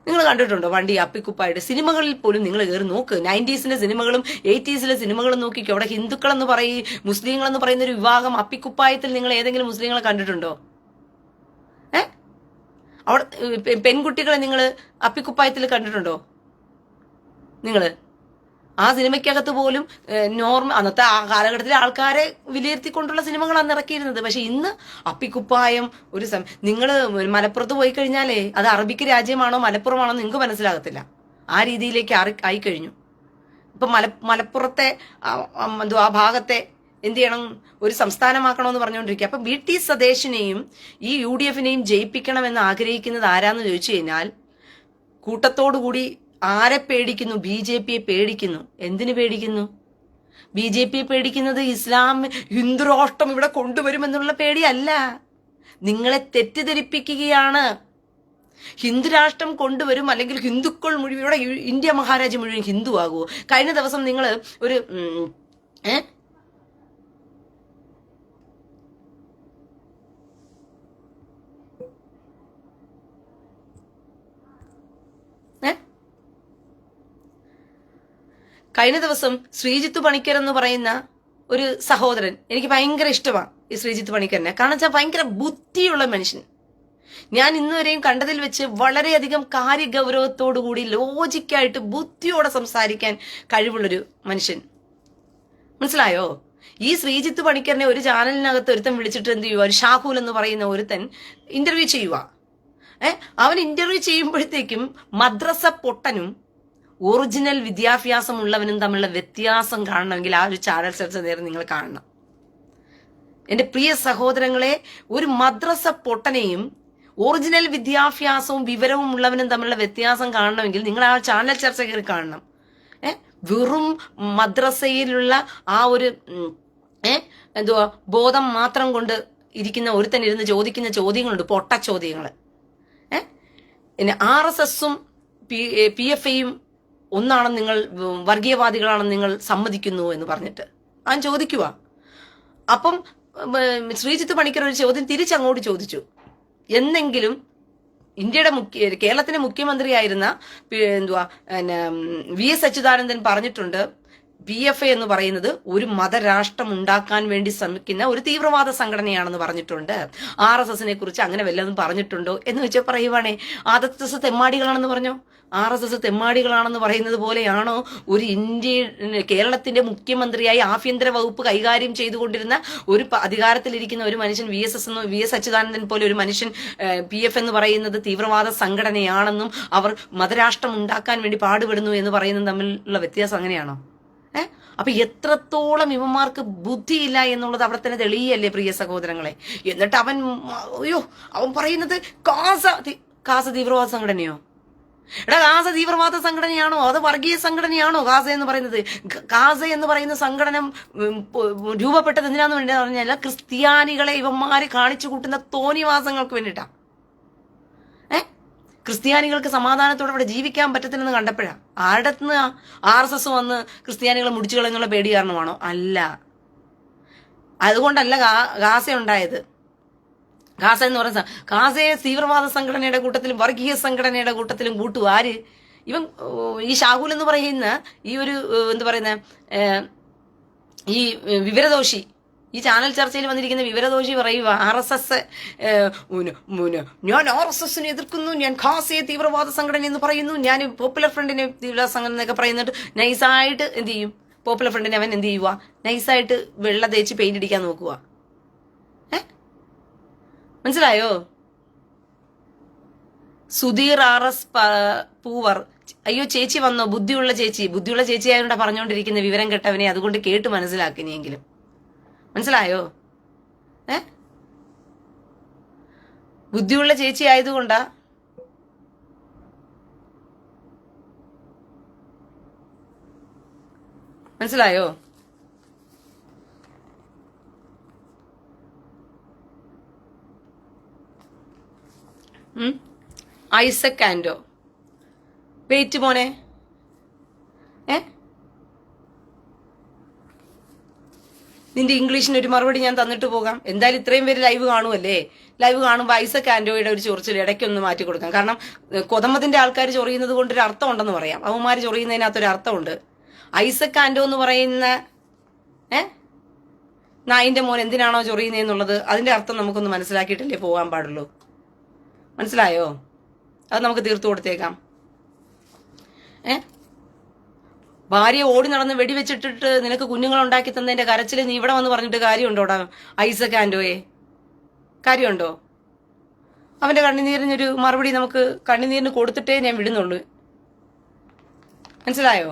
നിങ്ങൾ കണ്ടിട്ടുണ്ടോ വണ്ടി അപ്പിക്കുപ്പായിട്ട്? സിനിമകളിൽ പോലും നിങ്ങൾ കയറി നോക്ക്. 90s സിനിമകളും 80s സിനിമകളും നോക്കിക്കോ. അവിടെ ഹിന്ദുക്കളെന്ന് പറയും, മുസ്ലിങ്ങളെന്ന് പറയുന്ന ഒരു വിഭാഗം അപ്പിക്കുപ്പായത്തിൽ നിങ്ങൾ ഏതെങ്കിലും മുസ്ലിങ്ങളെ കണ്ടിട്ടുണ്ടോ? അവിടെ പെൺകുട്ടികളെ നിങ്ങൾ അപ്പിക്കുപ്പായത്തിൽ കണ്ടിട്ടുണ്ടോ? നിങ്ങള് ആ സിനിമയ്ക്കകത്ത് പോലും അന്നത്തെ ആ കാലഘട്ടത്തിലെ ആൾക്കാരെ വിലയിരുത്തിക്കൊണ്ടുള്ള സിനിമകളാണ് ഇറക്കിയിരുന്നത്. പക്ഷെ ഇന്ന് അപ്പിക്കുപ്പായം നിങ്ങൾ മലപ്പുറത്ത് പോയി കഴിഞ്ഞാലേ അത് അറബിക്ക് രാജ്യമാണോ മലപ്പുറമാണോ നിങ്ങൾക്ക് മനസ്സിലാകത്തില്ല. ആ രീതിയിലേക്ക് ആയിക്കഴിഞ്ഞു. ഇപ്പൊ മലപ്പുറത്തെ ആ ഭാഗത്തെ എന്ത് ചെയ്യണം, ഒരു സംസ്ഥാനമാക്കണമെന്ന് പറഞ്ഞുകൊണ്ടിരിക്കുക. അപ്പൊ VT സതീശനെയും ഈ UDF ജയിപ്പിക്കണമെന്ന് ആഗ്രഹിക്കുന്നത് ആരാന്ന് ചോദിച്ചു കഴിഞ്ഞാൽ കൂട്ടത്തോടുകൂടി ആരെ പേടിക്കുന്നു? BJPയെ പേടിക്കുന്നു. എന്തിനു പേടിക്കുന്നു? BJPയെ പേടിക്കുന്നത് ഹിന്ദു രാഷ്ട്രം ഇവിടെ കൊണ്ടുവരുമെന്നുള്ള പേടിയല്ല, നിങ്ങളെ തെറ്റിദ്ധരിപ്പിക്കുകയാണ്. ഹിന്ദു രാഷ്ട്രം കൊണ്ടുവരും, അല്ലെങ്കിൽ ഹിന്ദുക്കൾ മുഴുവൻ ഇവിടെ ഇന്ത്യ മഹാരാജ്യം മുഴുവൻ ഹിന്ദു ആകുമോ? കഴിഞ്ഞ ദിവസം നിങ്ങൾ ഒരു കഴിഞ്ഞ ദിവസം ശ്രീജിത്ത് പണിക്കർ എന്ന് പറയുന്ന ഒരു സഹോദരൻ, എനിക്ക് ഭയങ്കര ഇഷ്ടമാണ് ഈ ശ്രീജിത്ത് പണിക്കറിനെ. കാരണം വെച്ചാൽ ഭയങ്കര ബുദ്ധിയുള്ള മനുഷ്യൻ. ഞാൻ ഇന്നുവരെയും കണ്ടതിൽ വെച്ച് വളരെയധികം കാര്യഗൗരവത്തോടുകൂടി ലോജിക്കായിട്ട് ബുദ്ധിയോടെ സംസാരിക്കാൻ കഴിവുള്ളൊരു മനുഷ്യൻ. മനസ്സിലായോ? ഈ ശ്രീജിത്ത് പണിക്കറിനെ ഒരു ചാനലിനകത്ത് ഒരുത്തൻ വിളിച്ചിട്ട് എന്ത് ചെയ്യുക, ഒരു ഷാഹുൽ എന്ന് പറയുന്ന ഒരുത്തൻ ഇന്റർവ്യൂ ചെയ്യുക. അവൻ ഇന്റർവ്യൂ ചെയ്യുമ്പോഴത്തേക്കും മദ്രസ പൊട്ടനും ഒറിജിനൽ വിദ്യാഭ്യാസമുള്ളവനും തമ്മിലുള്ള വ്യത്യാസം കാണണമെങ്കിൽ ആ ഒരു ചാനൽ ചർച്ച നേരം നിങ്ങൾ കാണണം. എന്റെ പ്രിയ സഹോദരങ്ങളെ, ഒരു മദ്രസ പൊട്ടനെയും ഒറിജിനൽ വിദ്യാഭ്യാസവും വിവരവും ഉള്ളവനും തമ്മിലുള്ള വ്യത്യാസം കാണണമെങ്കിൽ നിങ്ങൾ ആ ചാനൽ ചർച്ച കയറി കാണണം. വെറും മദ്രസയിലുള്ള ആ ഒരു ബോധം മാത്രം കൊണ്ട് ഇരിക്കുന്ന ഒരുത്തൻ ഇരുന്ന് ചോദിക്കുന്ന ചോദ്യങ്ങളുണ്ട്, പൊട്ട ചോദ്യങ്ങൾ. പിന്നെ RSSും PFIയും ഒന്നാണെന്ന് നിങ്ങൾ, വർഗീയവാദികളാണെന്ന് നിങ്ങൾ സമ്മതിക്കുന്നു എന്ന് പറഞ്ഞിട്ട് അവൻ ചോദിക്കുക. അപ്പം ശ്രീജിത്ത് പണിക്കർ ഒരു ചോദ്യം തിരിച്ചങ്ങോട്ട് ചോദിച്ചു. എന്നെങ്കിലും കേരളത്തിന്റെ മുഖ്യമന്ത്രിയായിരുന്ന VS അച്യുതാനന്ദൻ പറഞ്ഞിട്ടുണ്ട്, PFI എന്ന് പറയുന്നത് ഒരു മതരാഷ്ട്രം ഉണ്ടാക്കാൻ വേണ്ടി ശ്രമിക്കുന്ന ഒരു തീവ്രവാദ സംഘടനയാണെന്ന് പറഞ്ഞിട്ടുണ്ട്. RSSനെ കുറിച്ച് അങ്ങനെ വല്ലതും പറഞ്ഞിട്ടുണ്ടോ എന്ന് വെച്ചാൽ പറയുവാണേ, RSS തെമ്മാടികളാണെന്ന് പറഞ്ഞോ? RSS തെമ്മാടികളാണെന്ന് പറയുന്നത് പോലെയാണോ ഒരു കേരളത്തിന്റെ മുഖ്യമന്ത്രിയായി ആഭ്യന്തര വകുപ്പ് കൈകാര്യം ചെയ്തുകൊണ്ടിരുന്ന ഒരു അധികാരത്തിലിരിക്കുന്ന ഒരു മനുഷ്യൻ VS അച്യുതാനന്ദൻ പോലെ ഒരു മനുഷ്യൻ PF എന്ന് പറയുന്നത് തീവ്രവാദ സംഘടനയാണെന്നും അവർ മതരാഷ്ട്രം ഉണ്ടാക്കാൻ വേണ്ടി പാടുപെടുന്നു എന്ന് പറയുന്നതും തമ്മിലുള്ള വ്യത്യാസം അങ്ങനെയാണോ? അപ്പൊ എത്രത്തോളം ഇവന്മാർക്ക് ബുദ്ധിയില്ല എന്നുള്ളത് അവിടെ തന്നെ തെളിയല്ലേ പ്രിയ സഹോദരങ്ങളെ. എന്നിട്ട് അവൻ പറയുന്നത് കാസ തീവ്രവാദ സംഘടനയോ? ഗാസ തീവ്രവാദ സംഘടനയാണോ അത് വർഗീയ സംഘടനയാണോ ഗാസ എന്ന് പറയുന്നത്? ഗാസ എന്ന് പറയുന്ന സംഘടന രൂപപ്പെട്ടത് എന്തിനാന്ന് വേണ്ടി പറഞ്ഞാൽ ക്രിസ്ത്യാനികളെ ഇവന്മാര് കാണിച്ചു കൂട്ടുന്ന തോന്നിവാസങ്ങൾക്ക് വേണ്ടിയിട്ടാ. ക്രിസ്ത്യാനികൾക്ക് സമാധാനത്തോടെ ഇവിടെ ജീവിക്കാൻ പറ്റത്തില്ലെന്ന് കണ്ടപ്പോഴാ. ആരുടെ അടുത്ത് RSS വന്ന് ക്രിസ്ത്യാനികളെ മുടിച്ചു കളയുന്നുള്ള പേടി കാരണമാണോ? അല്ല, അതുകൊണ്ടല്ല ഗാസ ഉണ്ടായത്. ഗാസ എന്ന് പറയുന്ന ഗാസയെ തീവ്രവാദ സംഘടനയുടെ കൂട്ടത്തിലും വർഗീയ സംഘടനയുടെ കൂട്ടത്തിലും കൂട്ടു ആര്? ഇവൻ ഈ ഷാഹുൽ എന്ന് പറയുന്ന ഈ ഒരു ഈ വിവരദോഷി ഈ ചാനൽ ചർച്ചയിൽ വന്നിരിക്കുന്ന വിവരദോഷി പറയുക RSS ഞാൻ RSSനെ എതിർക്കുന്നു, ഞാൻ ഖാസിയെ തീവ്രവാദ സംഘടന എന്ന് പറയുന്നു, ഞാൻ പോപ്പുലർ ഫ്രണ്ടിനെ തീവ്രവാദ സംഘടന എന്നൊക്കെ പറയുന്നിട്ട് നൈസായിട്ട് എന്ത് ചെയ്യും? പോപ്പുലർ ഫ്രണ്ടിനെ അവൻ എന്ത് ചെയ്യുക? നൈസായിട്ട് വെള്ള തേച്ച് പെയിന്റ് അടിക്കാൻ നോക്കുക. മനസ്സിലായോ? സുധീർ RS പൂവർ, അയ്യോ ചേച്ചി വന്നോ? ബുദ്ധിയുള്ള ചേച്ചി ആയതുകൊണ്ട് പറഞ്ഞുകൊണ്ടിരിക്കുന്ന വിവരം കെട്ടവനെ, അതുകൊണ്ട് കേട്ട് മനസ്സിലാക്കിനിയെങ്കിലും. മനസ്സിലായോ? ബുദ്ധിയുള്ള ചേച്ചി ആയതുകൊണ്ടാ. മനസ്സിലായോ? ഐസക് ആൻഡോ, വെയിറ്റ് മോനെ. നിന്റെ ഇംഗ്ലീഷിന് ഒരു മറുപടി ഞാൻ തന്നിട്ട് പോകാം. എന്തായാലും ഇത്രയും പേര് ലൈവ് കാണുമല്ലേ? ലൈവ് കാണുമ്പോൾ ഐസക് ആൻഡോയുടെ ഒരു ചൊറിച്ചിൽ ഇടയ്ക്കൊന്ന് മാറ്റി കൊടുക്കാം. കാരണം കൊതമ്പത്തിന്റെ ആൾക്കാർ ചൊറിയുന്നത് കൊണ്ടൊരു അർത്ഥം ഉണ്ടെന്ന് പറയാം. അവന്മാർ ചൊറിയുന്നതിനകത്തൊരു അർത്ഥമുണ്ട്. ഐസക് ആൻഡോ എന്ന് പറയുന്ന നായിന്റെ മോൻ എന്തിനാണോ ചൊറിയുന്നതെന്നുള്ളത് അതിന്റെ അർത്ഥം നമുക്കൊന്ന് മനസ്സിലാക്കിയിട്ടല്ലേ പോകാൻ പാടുള്ളൂ. മനസ്സിലായോ? അത് നമുക്ക് തീർത്തു കൊടുത്തേക്കാം. ഭാര്യ ഓടി നടന്ന് വെടിവെച്ചിട്ടിട്ട് നിനക്ക് കുഞ്ഞുങ്ങൾ ഉണ്ടാക്കി തന്നതിന്റെ കരച്ചിൽ നീ ഇവിടെ വന്ന് പറഞ്ഞിട്ട് കാര്യമുണ്ടോടാ ഐസക് ആൻഡോയെ? കാര്യമുണ്ടോ? അവന്റെ കണ്ണുനീരിനൊരു മറുപടി നമുക്ക് കണ്ണുനീരിന് കൊടുത്തിട്ടേ ഞാൻ വിടുന്നുള്ളൂ. മനസ്സിലായോ?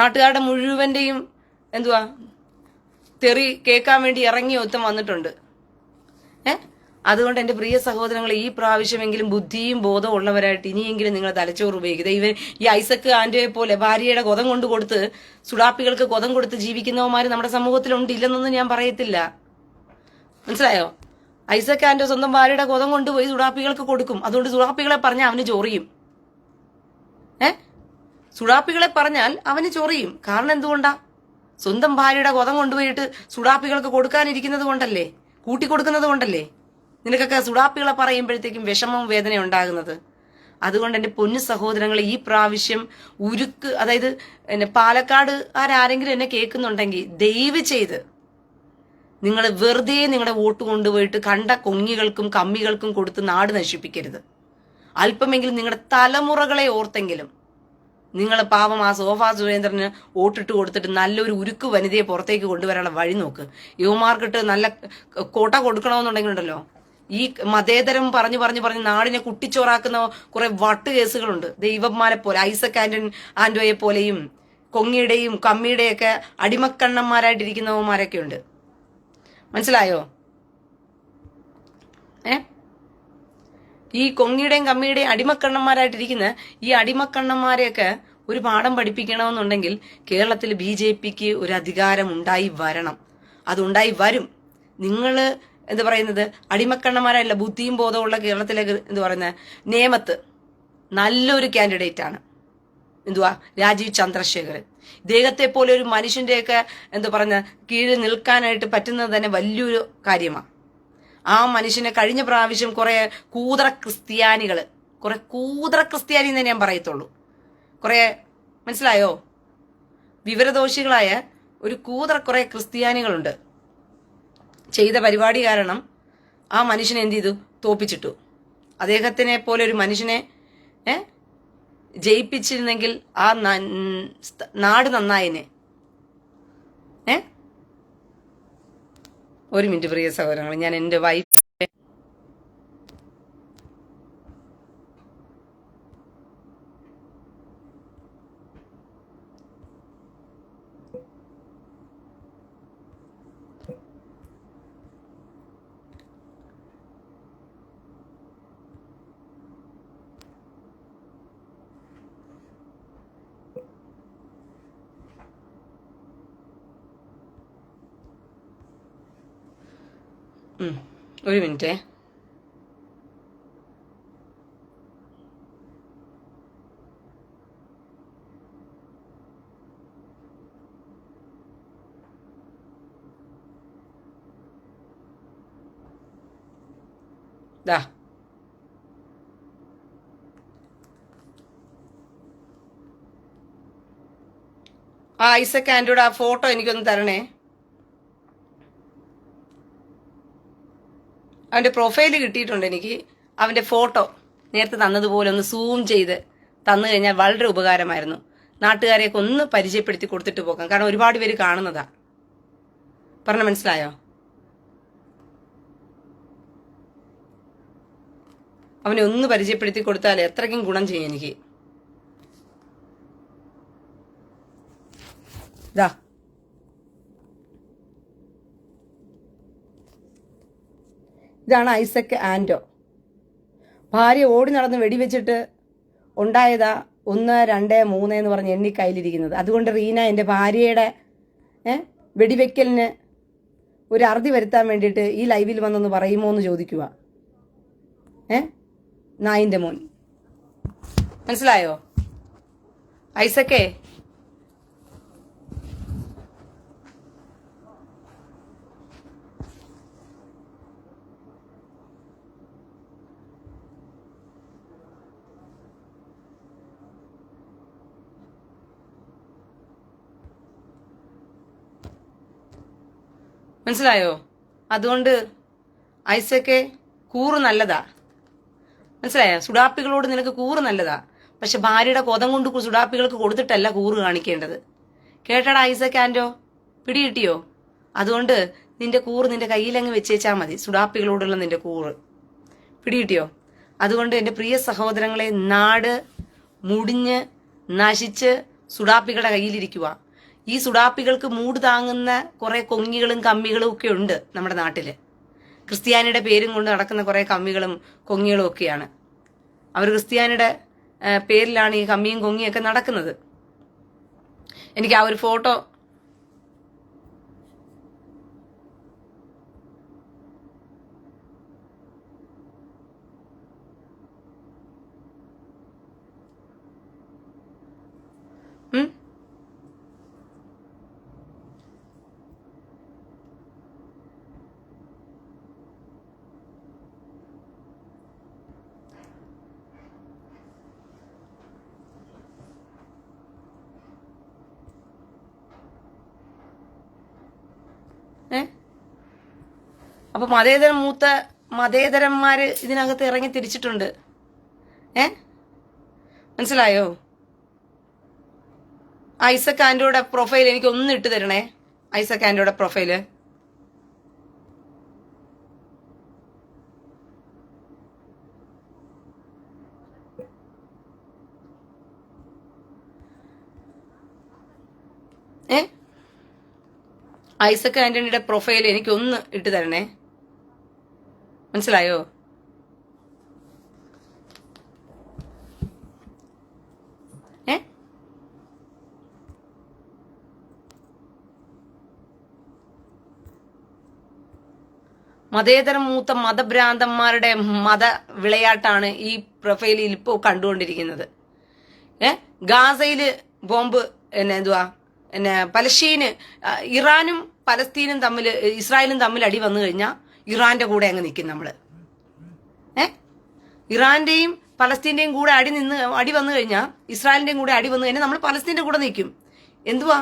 നാട്ടുകാരുടെ മുഴുവന്റെയും എന്തുവാ തെറി കേൾക്കാൻ വേണ്ടി ഇറങ്ങി ഒത്തം വന്നിട്ടുണ്ട്. അതുകൊണ്ട് എന്റെ പ്രിയ സഹോദരങ്ങൾ, ഈ പ്രാവശ്യമെങ്കിലും ബുദ്ധിയും ബോധവും ഉള്ളവരായിട്ട് ഇനിയെങ്കിലും നിങ്ങൾ തലച്ചോറ് ഉപയോഗിക്കുക. ഇവൻ ഈ ഐസക് ആൻഡോയെ പോലെ ഭാര്യയുടെ കൊതം കൊണ്ട് കൊടുത്ത് സുഡാപ്പികൾക്ക് കൊതം കൊടുത്ത് ജീവിക്കുന്നവന്മാർ നമ്മുടെ സമൂഹത്തിലുണ്ട്, ഇല്ലെന്നൊന്നും ഞാൻ പറയത്തില്ല. മനസ്സിലായോ? ഐസക് ആൻഡോ സ്വന്തം ഭാര്യയുടെ കൊതം കൊണ്ടുപോയി സുഡാപ്പികൾക്ക് കൊടുക്കും. അതുകൊണ്ട് സുഡാപ്പികളെ പറഞ്ഞാൽ അവന് ചൊറിയും. സുഡാപ്പികളെ പറഞ്ഞാൽ അവന് ചൊറിയും. കാരണം എന്തുകൊണ്ടാ? സ്വന്തം ഭാര്യയുടെ കൊതം കൊണ്ടുപോയിട്ട് സുഡാപ്പികൾക്ക് കൊടുക്കാനിരിക്കുന്നത് കൊണ്ടല്ലേ, കൂട്ടിക്കൊടുക്കുന്നത് കൊണ്ടല്ലേ നിനക്കൊക്കെ സുഡാപ്പികളെ പറയുമ്പോഴത്തേക്കും വിഷമവും വേദനയും ഉണ്ടാകുന്നത്. അതുകൊണ്ട് എന്റെ പൊന്നു സഹോദരങ്ങൾ, ഈ പ്രാവശ്യം ഉരുക്ക്, അതായത് പാലക്കാട് ആരെങ്കിലും എന്നെ കേൾക്കുന്നുണ്ടെങ്കിൽ ദയവ് ചെയ്ത് നിങ്ങൾ വെറുതെ നിങ്ങളുടെ വോട്ട് കൊണ്ടുപോയിട്ട് കണ്ട കൊങ്ങികൾക്കും കമ്മികൾക്കും കൊടുത്ത് നാട് നശിപ്പിക്കരുത്. അല്പമെങ്കിലും നിങ്ങളുടെ തലമുറകളെ ഓർത്തെങ്കിലും നിങ്ങൾ പാവം ആ സോഫാ സുരേന്ദ്രന് വോട്ടിട്ട് കൊടുത്തിട്ട് നല്ലൊരു ഉരുക്ക് വനിതയെ പുറത്തേക്ക് കൊണ്ടുവരാനുള്ള വഴി നോക്ക്. യുവമാർക്കിട്ട് നല്ല കോട്ട കൊടുക്കണമെന്നുണ്ടെങ്കിലുണ്ടല്ലോ, ഈ മതേതരം പറഞ്ഞു നാടിനെ കുട്ടിച്ചോറാക്കുന്ന കുറെ വട്ട് കേസുകളുണ്ട്. ദൈവന്മാരെ പോലെ ഐസക് ആൻഡോയെ പോലെയും കൊങ്ങിയുടെയും കമ്മിയുടെയൊക്കെ അടിമക്കണ്ണന്മാരായിട്ടിരിക്കുന്നവന്മാരൊക്കെ ഉണ്ട്. മനസ്സിലായോ? ഈ കൊങ്ങിയുടെയും കമ്മിയുടെയും അടിമക്കണ്ണന്മാരായിട്ടിരിക്കുന്ന ഈ അടിമക്കണ്ണന്മാരെയൊക്കെ ഒരു പാഠം പഠിപ്പിക്കണമെന്നുണ്ടെങ്കിൽ കേരളത്തിൽ BJPക്ക് ഒരു അധികാരം ഉണ്ടായി വരണം. അതുണ്ടായി വരും. നിങ്ങള് എന്താ പറയുന്നത്, അടിമക്കണ്ണന്മാരല്ല, ബുദ്ധിയും ബോധമുള്ള കേരളത്തിലെ എന്താ പറയുന്നത് നിയമത്ത് നല്ലൊരു കാൻഡിഡേറ്റ് ആണ് എന്തുവാ രാജീവ് ചന്ദ്രശേഖരൻ. ഇദ്ദേഹത്തെ പോലെ ഒരു മനുഷ്യന്റെയൊക്കെ എന്താ പറയുന്ന കീഴിൽ നിൽക്കാനായിട്ട് പറ്റുന്നത് തന്നെ വലിയൊരു കാര്യമാണ്. ആ മനുഷ്യനെ കഴിഞ്ഞ പ്രാവശ്യം കുറെ കൂതറ ക്രിസ്ത്യാനി എന്നേ ഞാൻ പറയത്തുള്ളൂ. കുറെ മനസ്സിലായോ? വിവരദോഷികളായ ഒരു കുറെ ക്രിസ്ത്യാനികളുണ്ട്. ചെയ്ത പരിപാടി കാരണം ആ മനുഷ്യനെ എന്ത് ചെയ്തു? തോപ്പിച്ചിട്ടു. അദ്ദേഹത്തിനെ പോലെ ഒരു മനുഷ്യനെ ജയിപ്പിച്ചിരുന്നെങ്കിൽ ആ നാട് നന്നായിനെ. ഒരു മിനിറ്റ് പ്രിയ സഹോദരങ്ങൾ, ഞാൻ എൻ്റെ വൈഫ് ഒരു മിനിറ്റേ. ദാ ആ ഐസക് ആന്റോയുടെ ആ ഫോട്ടോ എനിക്കൊന്ന് തരണേ. അവന്റെ പ്രൊഫൈല് കിട്ടിയിട്ടുണ്ട് എനിക്ക്. അവന്റെ ഫോട്ടോ നേരത്തെ തന്നതുപോലെ ഒന്ന് സൂം ചെയ്ത് തന്നു കഴിഞ്ഞാൽ വളരെ ഉപകാരമായിരുന്നു. നാട്ടുകാരെയൊക്കെ ഒന്ന് പരിചയപ്പെടുത്തി കൊടുത്തിട്ട് പോകാം. കാരണം ഒരുപാട് പേര് കാണുന്നതാ. പറഞ്ഞ മനസ്സിലായോ? അവനെ ഒന്ന് പരിചയപ്പെടുത്തി കൊടുത്താൽ എത്രയ്ക്കും ഗുണം ചെയ്യും എനിക്ക്. ഇതാ ഇതാണ് ഐസക് ആന്റോ. ഭാര്യ ഓടി നടന്ന് വെടിവെച്ചിട്ട് ഉണ്ടായതാ 1, 2, 3 എന്ന് പറഞ്ഞ് എണ്ണി കയ്യിലിരിക്കുന്നത്. അതുകൊണ്ട് റീന എൻ്റെ ഭാര്യയുടെ വെടിവെക്കലിന് ഒരു അറുതി വരുത്താൻ വേണ്ടിയിട്ട് ഈ ലൈവിൽ വന്നൊന്ന് പറയുമോ എന്ന് ചോദിക്കുക. നായിൻ്റെ മോൻ. മനസ്സിലായോ ഐസക്കേ? മനസ്സിലായോ? അതുകൊണ്ട് ഐസക്കെ കൂറ് നല്ലതാ. മനസ്സിലായോ? സുഡാപ്പികളോട് നിനക്ക് കൂറ് നല്ലതാ. പക്ഷെ ഭാര്യയുടെ കൊതം കൊണ്ട് സുഡാപ്പികൾക്ക് കൊടുത്തിട്ടല്ല കൂറ് കാണിക്കേണ്ടത്. കേട്ടടാ ഐസക് ആന്റോ? പിടികിട്ടിയോ? അതുകൊണ്ട് നിന്റെ കൂറ് നിന്റെ കയ്യിലങ്ങ് വെച്ചേച്ചാ മതി. സുഡാപ്പികളോടുള്ള നിന്റെ കൂറ് പിടികിട്ടിയോ? അതുകൊണ്ട് എൻ്റെ പ്രിയ സഹോദരങ്ങളെ, നാട് മുടിഞ്ഞ് നശിച്ച് സുഡാപ്പികളുടെ കയ്യിലിരിക്കുക. ഈ സുഡാപ്പികൾക്ക് മൂട് താങ്ങുന്ന കുറെ കൊങ്ങികളും കമ്മികളും ഒക്കെ ഉണ്ട് നമ്മുടെ നാട്ടില്. ക്രിസ്ത്യാനിയുടെ പേരും കൊണ്ട് നടക്കുന്ന കുറെ കമ്മികളും കൊങ്ങികളും ഒക്കെയാണ്. അവർ ക്രിസ്ത്യാനിയുടെ പേരിലാണ് ഈ കമ്മിയും കൊങ്ങിയൊക്കെ നടക്കുന്നത്. എനിക്ക് ആ ഒരു ഫോട്ടോ അപ്പൊ മതേതരന്മാര് ഇതിനകത്ത് ഇറങ്ങി തിരിച്ചിട്ടുണ്ട്. മനസ്സിലായോ? ഐസക് ആന്റോയുടെ പ്രൊഫൈൽ എനിക്ക് ഒന്ന് ഇട്ട് തരണേ. ഐസക് ആന്റോയുടെ പ്രൊഫൈല് ഐസക് ആന്റണിയുടെ പ്രൊഫൈൽ എനിക്ക് ഒന്ന് ഇട്ട് തരണേ. മനസ്സിലായോ? മതേതരം മൂത്ത മതഭ്രാന്തന്മാരുടെ മത വിളയാട്ടാണ് ഈ പ്രൊഫൈലിൽ ഇപ്പോൾ കണ്ടുകൊണ്ടിരിക്കുന്നത്. ഗാസയില് ബോംബ് പലസ്തീന് ഇറാനും പലസ്തീനും തമ്മിൽ ഇസ്രായേലും തമ്മിൽ അടി വന്നു കഴിഞ്ഞാൽ ഇറാന്റെ കൂടെ അങ്ങ് നിൽക്കും നമ്മള്. ഇറാന്റെയും പലസ്തീന്റെയും കൂടെ അടി വന്നു കഴിഞ്ഞാൽ ഇസ്രായേലിന്റെയും കൂടെ അടി വന്നു കഴിഞ്ഞാൽ നമ്മൾ പലസ്തീന്റെ കൂടെ നിൽക്കും. എന്തുവാ?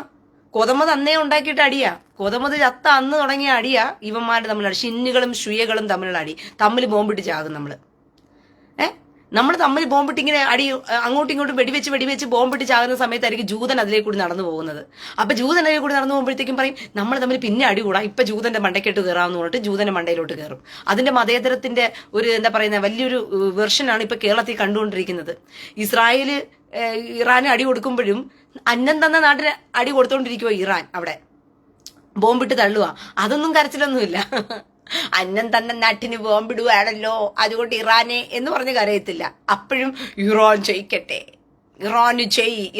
കൊതമത് അന്നേ ഉണ്ടാക്കിയിട്ട് അടിയാ. കൊതമത് ചത്ത അന്ന് തുടങ്ങിയ അടിയാ ഇവന്മാരുടെ തമ്മിലുള്ള ഷിന്നുകളും ഷുയകളും തമ്മിലുള്ള അടി. തമ്മിൽ ബോംബിട്ട് ചാകും നമ്മള്. നമ്മൾ തമ്മിൽ ബോംബിട്ട് ഇങ്ങനെ അടി അങ്ങോട്ടും ഇങ്ങോട്ടും വെടിവെച്ച് ബോംബിട്ട് ചാകുന്ന സമയത്തായിരിക്കും ജൂതൻ അതിലേക്ക് കൂടി നടന്നു പോകുന്നത്. അപ്പൊ ജൂതൻ അതിലേക്ക് കൂടി നടന്നു പോകുമ്പോഴത്തേക്കും പറയും നമ്മൾ തമ്മിൽ പിന്നെ അടി കൂടാ, ഇപ്പൊ ജൂതന്റെ മണ്ടയ്ക്കെട്ട് കയറാമെന്ന് പറഞ്ഞിട്ട് ജൂതന്റെ മണ്ടയിലോട്ട് കയറും. അതിന്റെ മതേതരത്തിന്റെ ഒരു വലിയൊരു വെർഷനാണ് ഇപ്പൊ കേരളത്തിൽ കണ്ടുകൊണ്ടിരിക്കുന്നത്. ഇസ്രായേല് ഇറാന് അടി കൊടുക്കുമ്പോഴും അന്നം തന്ന നാട്ടിന് അടി കൊടുത്തോണ്ടിരിക്കുവോ ഇറാൻ അവിടെ ബോംബിട്ട് തള്ളുക. അതൊന്നും കരച്ചിലൊന്നുമില്ല. അന്നം തന്ന നാട്ടിന് ബോംബിടുവാണല്ലോ അതുകൊണ്ട് ഇറാനെ എന്ന് പറഞ്ഞ് കരയത്തില്ല. അപ്പോഴും ഇറാൻ ജയിക്കട്ടെ,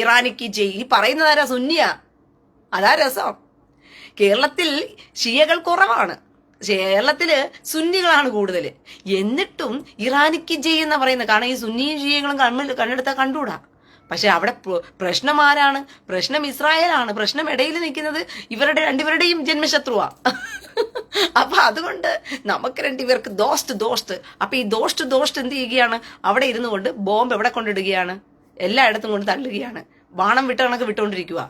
ഇറാനിക്ക് ജയ്. ഈ പറയുന്നതാരാ? സുന്നിയാ. അതാ രസം. കേരളത്തിൽ ഷിയകൾ കുറവാണ്, കേരളത്തില് സുന്നികളാണ് കൂടുതൽ. എന്നിട്ടും ഇറാനിക്ക് ജയ് എന്ന് പറയുന്നത്. കാരണം ഈ സുന്നിയും ഷിയകളും കണ്ണെടുത്താൽ കണ്ടുകൂടാ. പക്ഷെ അവിടെ പ്രശ്നം ആരാണ്? പ്രശ്നം ഇസ്രായേലാണ്. പ്രശ്നം ഇടയിൽ നിൽക്കുന്നത് രണ്ടുപേരുടെയും ജന്മശത്രുവാ. അപ്പൊ അതുകൊണ്ട് നമുക്ക് രണ്ടുപേർക്ക് ദോസ്റ്റ്. അപ്പൊ ഈ ദോസ്റ്റ് എന്ത് ചെയ്യുകയാണ്? അവിടെ ഇരുന്നു കൊണ്ട് ബോംബ് എവിടെ കൊണ്ടിടുകയാണ്? എല്ലായിടത്തും കൊണ്ട് തള്ളുകയാണ്. ബാണം വിട്ട കണക്ക് വിട്ടോണ്ടിരിക്കുക.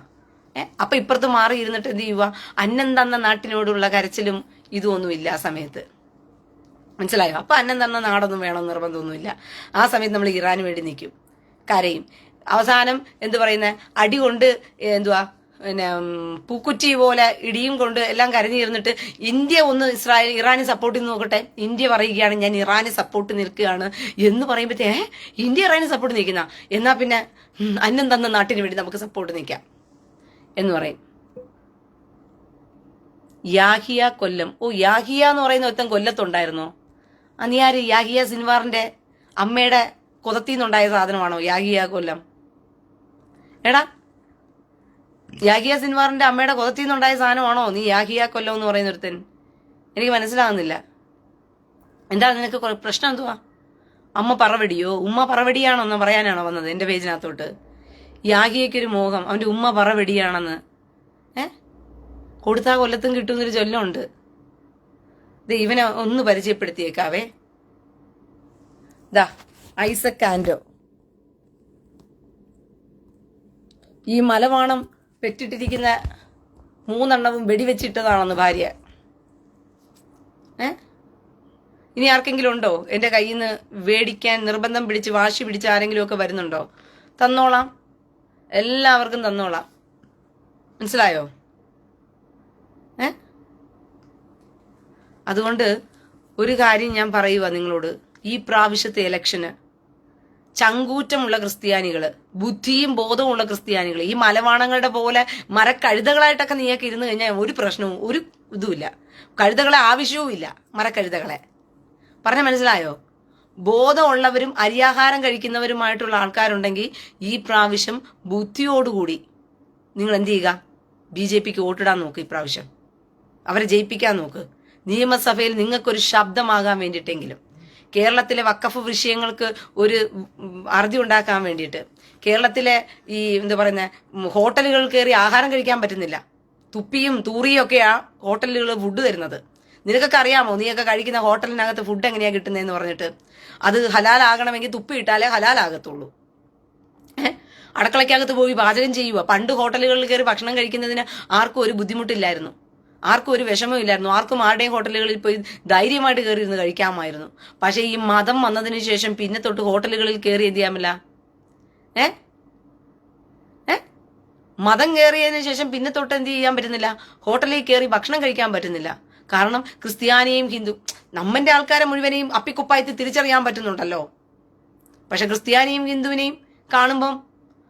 അപ്പൊ ഇപ്പുറത്ത് മാറി ഇരുന്നിട്ട് എന്ത് ചെയ്യുക, അന്നം തന്ന നാട്ടിനോടുള്ള കരച്ചിലും ഇതൊന്നുമില്ല ആ സമയത്ത്. മനസ്സിലായോ? അപ്പൊ അന്നം തന്ന നാടൊന്നും വേണമെന്ന് നിർബന്ധമൊന്നുമില്ല. ആ സമയത്ത് നമ്മൾ ഇറാന് വേണ്ടി നിൽക്കും, കരയും. അവസാനം എന്ത് പറയുന്ന അടി കൊണ്ട് എന്തുവാ പിന്നെ പൂക്കുറ്റി പോലെ ഇടിയും കൊണ്ട് എല്ലാം കരഞ്ഞിരുന്നിട്ട് ഇന്ത്യ ഒന്ന് ഇറാന് സപ്പോർട്ട് ചെയ്ത് നോക്കട്ടെ, ഇന്ത്യ പറയുകയാണ് ഞാൻ ഇറാന് സപ്പോർട്ട് നിൽക്കുകയാണ് എന്ന് പറയുമ്പോഴത്തേ ഇന്ത്യ ഇറാന് സപ്പോർട്ട് നിൽക്കുന്ന, എന്നാ പിന്നെ അന്നം തന്ന നാട്ടിന് വേണ്ടി നമുക്ക് സപ്പോർട്ട് നിൽക്കാം എന്ന് പറയും. യാഹിയ കൊല്ലം. യാഹിയ എന്ന് പറയുന്ന ഒരുത്തൻ കൊല്ലത്തുണ്ടായിരുന്നോ? നീ ആര്? യാഹിയ സിൻവാറിന്റെ അമ്മയുടെ കൊതത്തിന്നുണ്ടായ സാധനമാണോ യാഹിയ കൊല്ലം? എടാ, യാഹിയ സിൻവാറിന്റെ അമ്മയുടെ കൊതത്തിന്നുണ്ടായ സാധനമാണോ നീ യാഹിയ കൊല്ലം എന്ന് പറയുന്ന ഒരുത്തൻ? എനിക്ക് മനസ്സിലാകുന്നില്ല. എന്താ നിനക്ക് പ്രശ്നം? എന്തുവാ? അമ്മ പറവടിയോ ഉമ്മ പറവടിയാണോ എന്ന് പറയാനാണോ വന്നത് എന്റെ പേജിനകത്തോട്ട്? യാഹിയക്കൊരു മോഹം അവന്റെ ഉമ്മ പറവടിയാണെന്ന്. കൊടുത്താ കൊല്ലത്തും കിട്ടുന്നൊരു ചൊല്ലുണ്ട്. ഇവനെ ഒന്ന് പരിചയപ്പെടുത്തിയേക്കാവേ. ദാ ഐസക് ആൻഡോ, ഈ മലവാണം പെറ്റിട്ടിരിക്കുന്ന 3 വെടിവെച്ചിട്ടതാണെന്ന് ഭാര്യ. ഇനി ആർക്കെങ്കിലും ഉണ്ടോ എന്റെ കയ്യിൽ നിന്ന് വേടിക്കാൻ നിർബന്ധം പിടിച്ച് വാശി പിടിച്ച് ആരെങ്കിലും ഒക്കെ വരുന്നുണ്ടോ? തന്നോളാം, എല്ലാവർക്കും തന്നോളാം. മനസ്സിലായോ? അതുകൊണ്ട് ഒരു കാര്യം ഞാൻ പറയുക നിങ്ങളോട്, ഈ പ്രാവശ്യത്തെ ഇലക്ഷന് ചങ്കൂറ്റമുള്ള ക്രിസ്ത്യാനികള്, ബുദ്ധിയും ബോധവുമുള്ള ക്രിസ്ത്യാനികൾ, ഈ മലവാണങ്ങളുടെ പോലെ മരക്കഴുതകളായിട്ടൊക്കെ നീയൊക്കെ ഇരുന്ന് കഴിഞ്ഞാൽ ഒരു പ്രശ്നവും ഒരു ഇതുമില്ല. കഴുതകളെ ആവശ്യവും ഇല്ല, മരക്കഴുതകളെ. പറഞ്ഞ മനസ്സിലായോ? ബോധമുള്ളവരും അരിയാഹാരം കഴിക്കുന്നവരുമായിട്ടുള്ള ആൾക്കാരുണ്ടെങ്കിൽ ഈ പ്രാവശ്യം ബുദ്ധിയോടുകൂടി നിങ്ങൾ എന്ത് ചെയ്യുക? BJPക്ക് വോട്ടിടാൻ നോക്ക്. ഈ പ്രാവശ്യം അവരെ ജയിപ്പിക്കാൻ നോക്ക്. നിയമസഭയിൽ നിങ്ങൾക്കൊരു ശബ്ദമാകാൻ വേണ്ടിയിട്ടെങ്കിലും, കേരളത്തിലെ വഖഫ് വിഷയങ്ങൾക്ക് ഒരു അറുതി ഉണ്ടാക്കാൻ വേണ്ടിയിട്ട്, കേരളത്തിലെ ഈ എന്താ പറയുന്ന ഹോട്ടലുകൾ കയറി ആഹാരം കഴിക്കാൻ പറ്റുന്നില്ല, തുപ്പിയും തൂറിയും ഒക്കെയാ ഹോട്ടലുകൾ ഫുഡ് തരുന്നത്. നിനക്കൊക്കെ അറിയാമോ? നീയൊക്കെ കഴിക്കുന്ന ഹോട്ടലിനകത്ത് ഫുഡ് എങ്ങനെയാ കിട്ടുന്നതെന്ന് പറഞ്ഞിട്ട്? അത് ഹലാലാകണമെങ്കിൽ തുപ്പി ഇട്ടാലേ ഹലാലാകത്തുള്ളൂ. അടുക്കളയ്ക്കകത്ത് പോയി പാചകം ചെയ്യുക. പണ്ട് ഹോട്ടലുകളിൽ കയറി ഭക്ഷണം കഴിക്കുന്നതിന് ആർക്കും ഒരു ബുദ്ധിമുട്ടില്ലായിരുന്നു, ആർക്കും ഒരു വിഷമമില്ലായിരുന്നു, ആർക്കും ആരുടെയും ഹോട്ടലുകളിൽ പോയി ധൈര്യമായിട്ട് കയറി ഇരുന്ന് കഴിക്കാമായിരുന്നു. പക്ഷെ ഈ മതം വന്നതിന് ശേഷം പിന്നെ തൊട്ട് ഹോട്ടലുകളിൽ കയറി എന്ത് ചെയ്യാമില്ല. മതം കയറിയതിനു ശേഷം പിന്നെ തൊട്ട് എന്ത് ചെയ്യാൻ പറ്റുന്നില്ല? ഹോട്ടലിൽ കയറി ഭക്ഷണം കഴിക്കാൻ പറ്റുന്നില്ല. കാരണം ക്രിസ്ത്യാനിയും ഹിന്ദു, നമ്മന്റെ ആൾക്കാരെ മുഴുവനെയും അപ്പിക്കുപ്പായത്തിൽ തിരിച്ചറിയാൻ പറ്റുന്നുണ്ടല്ലോ. പക്ഷെ ക്രിസ്ത്യാനിയും ഹിന്ദുവിനെയും കാണുമ്പം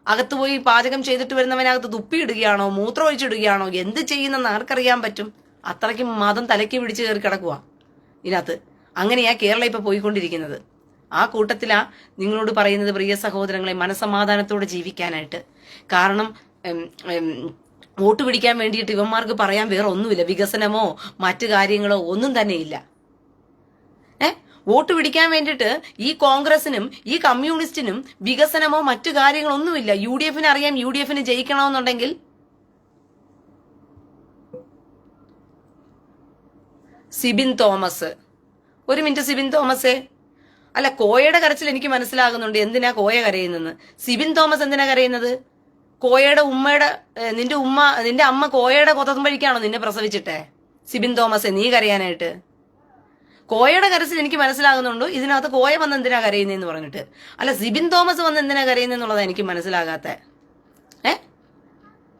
അകത്തുപോയി പാചകം ചെയ്തിട്ട് വരുന്നവനകത്ത് തുപ്പിയിടുകയാണോ മൂത്രം ഒഴിച്ചിടുകയാണോ എന്ത് ചെയ്യുന്നെന്ന് ആർക്കറിയാൻ പറ്റും? അത്രയ്ക്കും മതം തലയ്ക്ക് പിടിച്ച് കയറി കിടക്കുക ഇതിനകത്ത്. അങ്ങനെയാ കേരളം ഇപ്പൊ പോയിക്കൊണ്ടിരിക്കുന്നത്. ആ കൂട്ടത്തിലാ നിങ്ങളോട് പറയുന്നത്, പ്രിയ സഹോദരങ്ങളെ, മനസമാധാനത്തോടെ ജീവിക്കാനായിട്ട്. കാരണം വോട്ട് പിടിക്കാൻ വേണ്ടിയിട്ട് ഇവന്മാർക്ക് പറയാൻ വേറെ ഒന്നുമില്ല. വികസനമോ മറ്റു കാര്യങ്ങളോ ഒന്നും തന്നെ ഇല്ല. വോട്ട് പിടിക്കാൻ വേണ്ടിയിട്ട് ഈ കോൺഗ്രസിനും ഈ കമ്മ്യൂണിസ്റ്റിനും വികസനമോ മറ്റു കാര്യങ്ങളോ ഒന്നുമില്ല. UDF അറിയാം, UDF ജയിക്കണമെന്നുണ്ടെങ്കിൽ സിബിൻ തോമസ്, ഒരു മിനിറ്റ്, സിബിൻ തോമസേ, അല്ല, കോയയുടെ കരച്ചിൽ എനിക്ക് മനസ്സിലാകുന്നുണ്ട്. എന്തിനാ കോയ കരയുന്നെന്ന്. സിബിൻ തോമസ് എന്തിനാ കരയുന്നത്? കോയയുടെ ഉമ്മയുടെ, നിന്റെ അമ്മ കോയയുടെ കൊതമ്പഴിക്കാണോ നിന്നെ പ്രസവിച്ചിട്ടെ? സിബിൻ തോമസേ, നീ കരയാനായിട്ട്? കോയയുടെ കരച്ചിൽ എനിക്ക് മനസ്സിലാകുന്നുണ്ട്. ഇതിനകത്ത് കോയ വന്ന് എന്തിനാ കരയുന്നതെന്ന് പറഞ്ഞിട്ട്. അല്ല, സിബിൻ തോമസ് വന്ന് എന്തിനാ കരയുന്നെന്നുള്ളതാണ് എനിക്ക് മനസ്സിലാകാത്ത.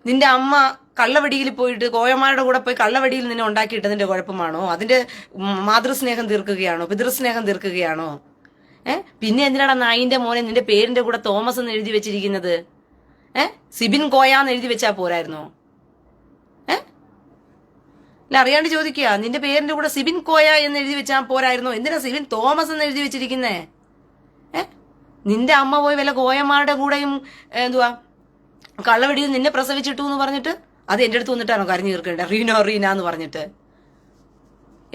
നിന്റെ അമ്മ കള്ളവടിയിൽ പോയിട്ട് കോയമാരുടെ കൂടെ പോയി കള്ളവടിയിൽ നിന്നെ ഉണ്ടാക്കിയിട്ടതിന്റെ കുഴപ്പമാണോ? അതിന്റെ മാതൃസ്നേഹം തീർക്കുകയാണോ? പിതൃസ്നേഹം തീർക്കുകയാണോ? പിന്നെ എന്തിനാടാ നായിന്റെ മോനെ നിന്റെ പേരിന്റെ കൂടെ തോമസ് എന്ന് എഴുതി വെച്ചിരിക്കുന്നത്? സിബിൻ കോയാന്ന് എഴുതി വെച്ചാ പോരായിരുന്നോ? അല്ല, അറിയാണ്ട് ചോദിക്കുക, നിന്റെ പേരിന്റെ കൂടെ സിബിൻ കോയ എന്ന് എഴുതി വെച്ചാ പോരായിരുന്നോ? എന്തിനാ സിബിൻ തോമസ് എന്ന് എഴുതി വെച്ചിരിക്കുന്നേ? നിന്റെ അമ്മ പോയി വല്ല കോയന്മാരുടെ കൂടെയും എന്തുവാ കള്ളവെടിയിൽ നിന്നെ പ്രസവിച്ചിട്ടു എന്ന് പറഞ്ഞിട്ട് അത് എന്റെ അടുത്ത് വന്നിട്ടാണോ കരഞ്ഞു തീർക്കേണ്ടത്? റീന എന്ന് പറഞ്ഞിട്ട്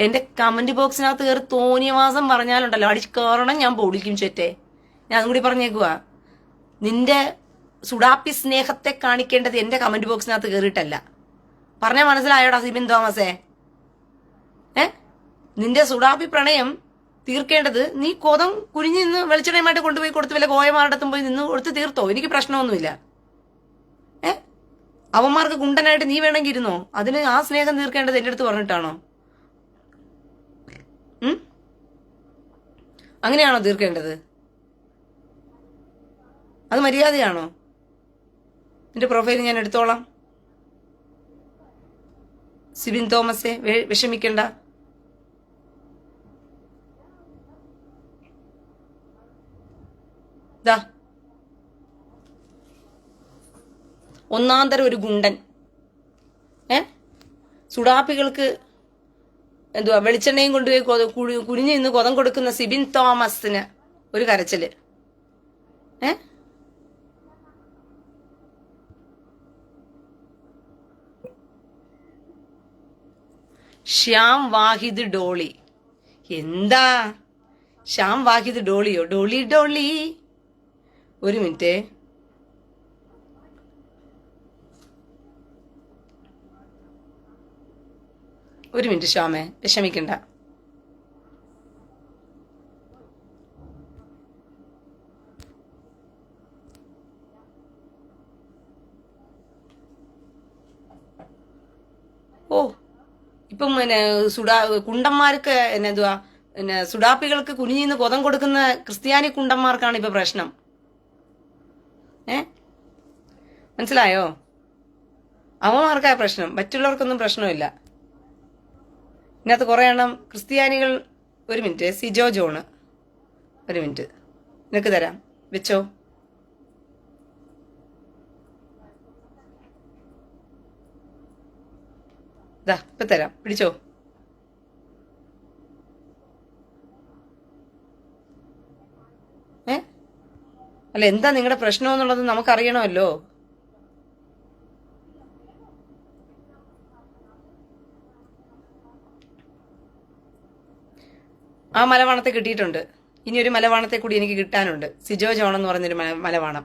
എന്റെ കമന്റ് ബോക്സിനകത്ത് കയറി തോന്നിയ മാസം പറഞ്ഞാലുണ്ടല്ലോ, അടിച്ച് കയറണം, ഞാൻ പൊളിക്കും ചേറ്റേ. ഞാൻ അതും കൂടി പറഞ്ഞേക്കുവാ. നിന്റെ സുഡാപ്പി സ്നേഹത്തെ കാണിക്കേണ്ടത് എന്റെ കമന്റ് ബോക്സിനകത്ത് കയറിയിട്ടല്ല. പറഞ്ഞാൽ മനസ്സിലായോടാ സിബിൻ തോമസേ? നിന്റെ സുഡാപ്പി പ്രണയം തീർക്കേണ്ടത് നീ കോതം കുനിഞ്ഞു നിന്ന് വെളിച്ചെണ്ണയുമായിട്ട് കൊണ്ടുപോയി കൊടുത്ത് വല്ല കോയമാരുടെ അടുത്തും പോയി നിന്ന് കൊടുത്ത് തീർത്തോ? എനിക്ക് പ്രശ്നമൊന്നുമില്ല. അവന്മാർക്ക് കുണ്ടനായിട്ട് നീ വേണമെങ്കിൽ ഇരുന്നോ. അതിന് ആ സ്നേഹം തീർക്കേണ്ടത് എൻ്റെ അടുത്ത് പറഞ്ഞിട്ടാണോ? അങ്ങനെയാണോ തീർക്കേണ്ടത്? അത് മര്യാദയാണോ? നിന്റെ പ്രൊഫൈൽ ഞാൻ എടുത്തോളാം. സിബിൻ തോമസേ, വിഷമിക്കണ്ട. ഒന്നാന്തരം ഒരു ഗുണ്ടൻ. സുഡാപ്പികൾക്ക് എന്തുവാ വെളിച്ചെണ്ണയും കൊണ്ടുപോയി കുനിഞ്ഞു നിന്ന് കൊതം കൊടുക്കുന്ന സിബിൻ തോമസിന് ഒരു കരച്ചില്. ശ്യാം വാഹിദ് ഡോളി. എന്താ ശ്യാം വാഹിദ് ഡോളിയോ? ഡോളി ഡോളി. ഒരു മിനിറ്റ്. ഒരു മിനിറ്റ് ശ്യാമേ, വിഷമിക്കണ്ട. ഓ, ഇപ്പം കുണ്ടന്മാർക്ക് എന്തുവാ സുഡാപ്പികൾക്ക് കുനിഞ്ഞിന്ന് കൊതം കൊടുക്കുന്ന ക്രിസ്ത്യാനി കുണ്ടന്മാർക്കാണ് ഇപ്പൊ പ്രശ്നം. മനസ്സിലായോ? അവന്മാർക്കാ പ്രശ്നം, മറ്റുള്ളവർക്കൊന്നും പ്രശ്നമില്ല. ഇതിനകത്ത് കുറെ എണ്ണം ക്രിസ്ത്യാനികൾ. ഒരു മിനിറ്റ്. സിജോ ജോണ്, ഒരു മിനിറ്റ്, നിനക്ക് തരാം, വെച്ചോ. ഇപ്പൊ തരാം, പിടിച്ചോ. അല്ല, എന്താ നിങ്ങളുടെ പ്രശ്നം എന്നുള്ളത് നമുക്കറിയണമല്ലോ. ആ മലവാണത്തെ കിട്ടിയിട്ടുണ്ട്. ഇനി ഒരു മലവാണത്തെ കൂടി എനിക്ക് കിട്ടാനുണ്ട്. സിജോ ജോൺ എന്ന് പറഞ്ഞൊരു മലവാണം.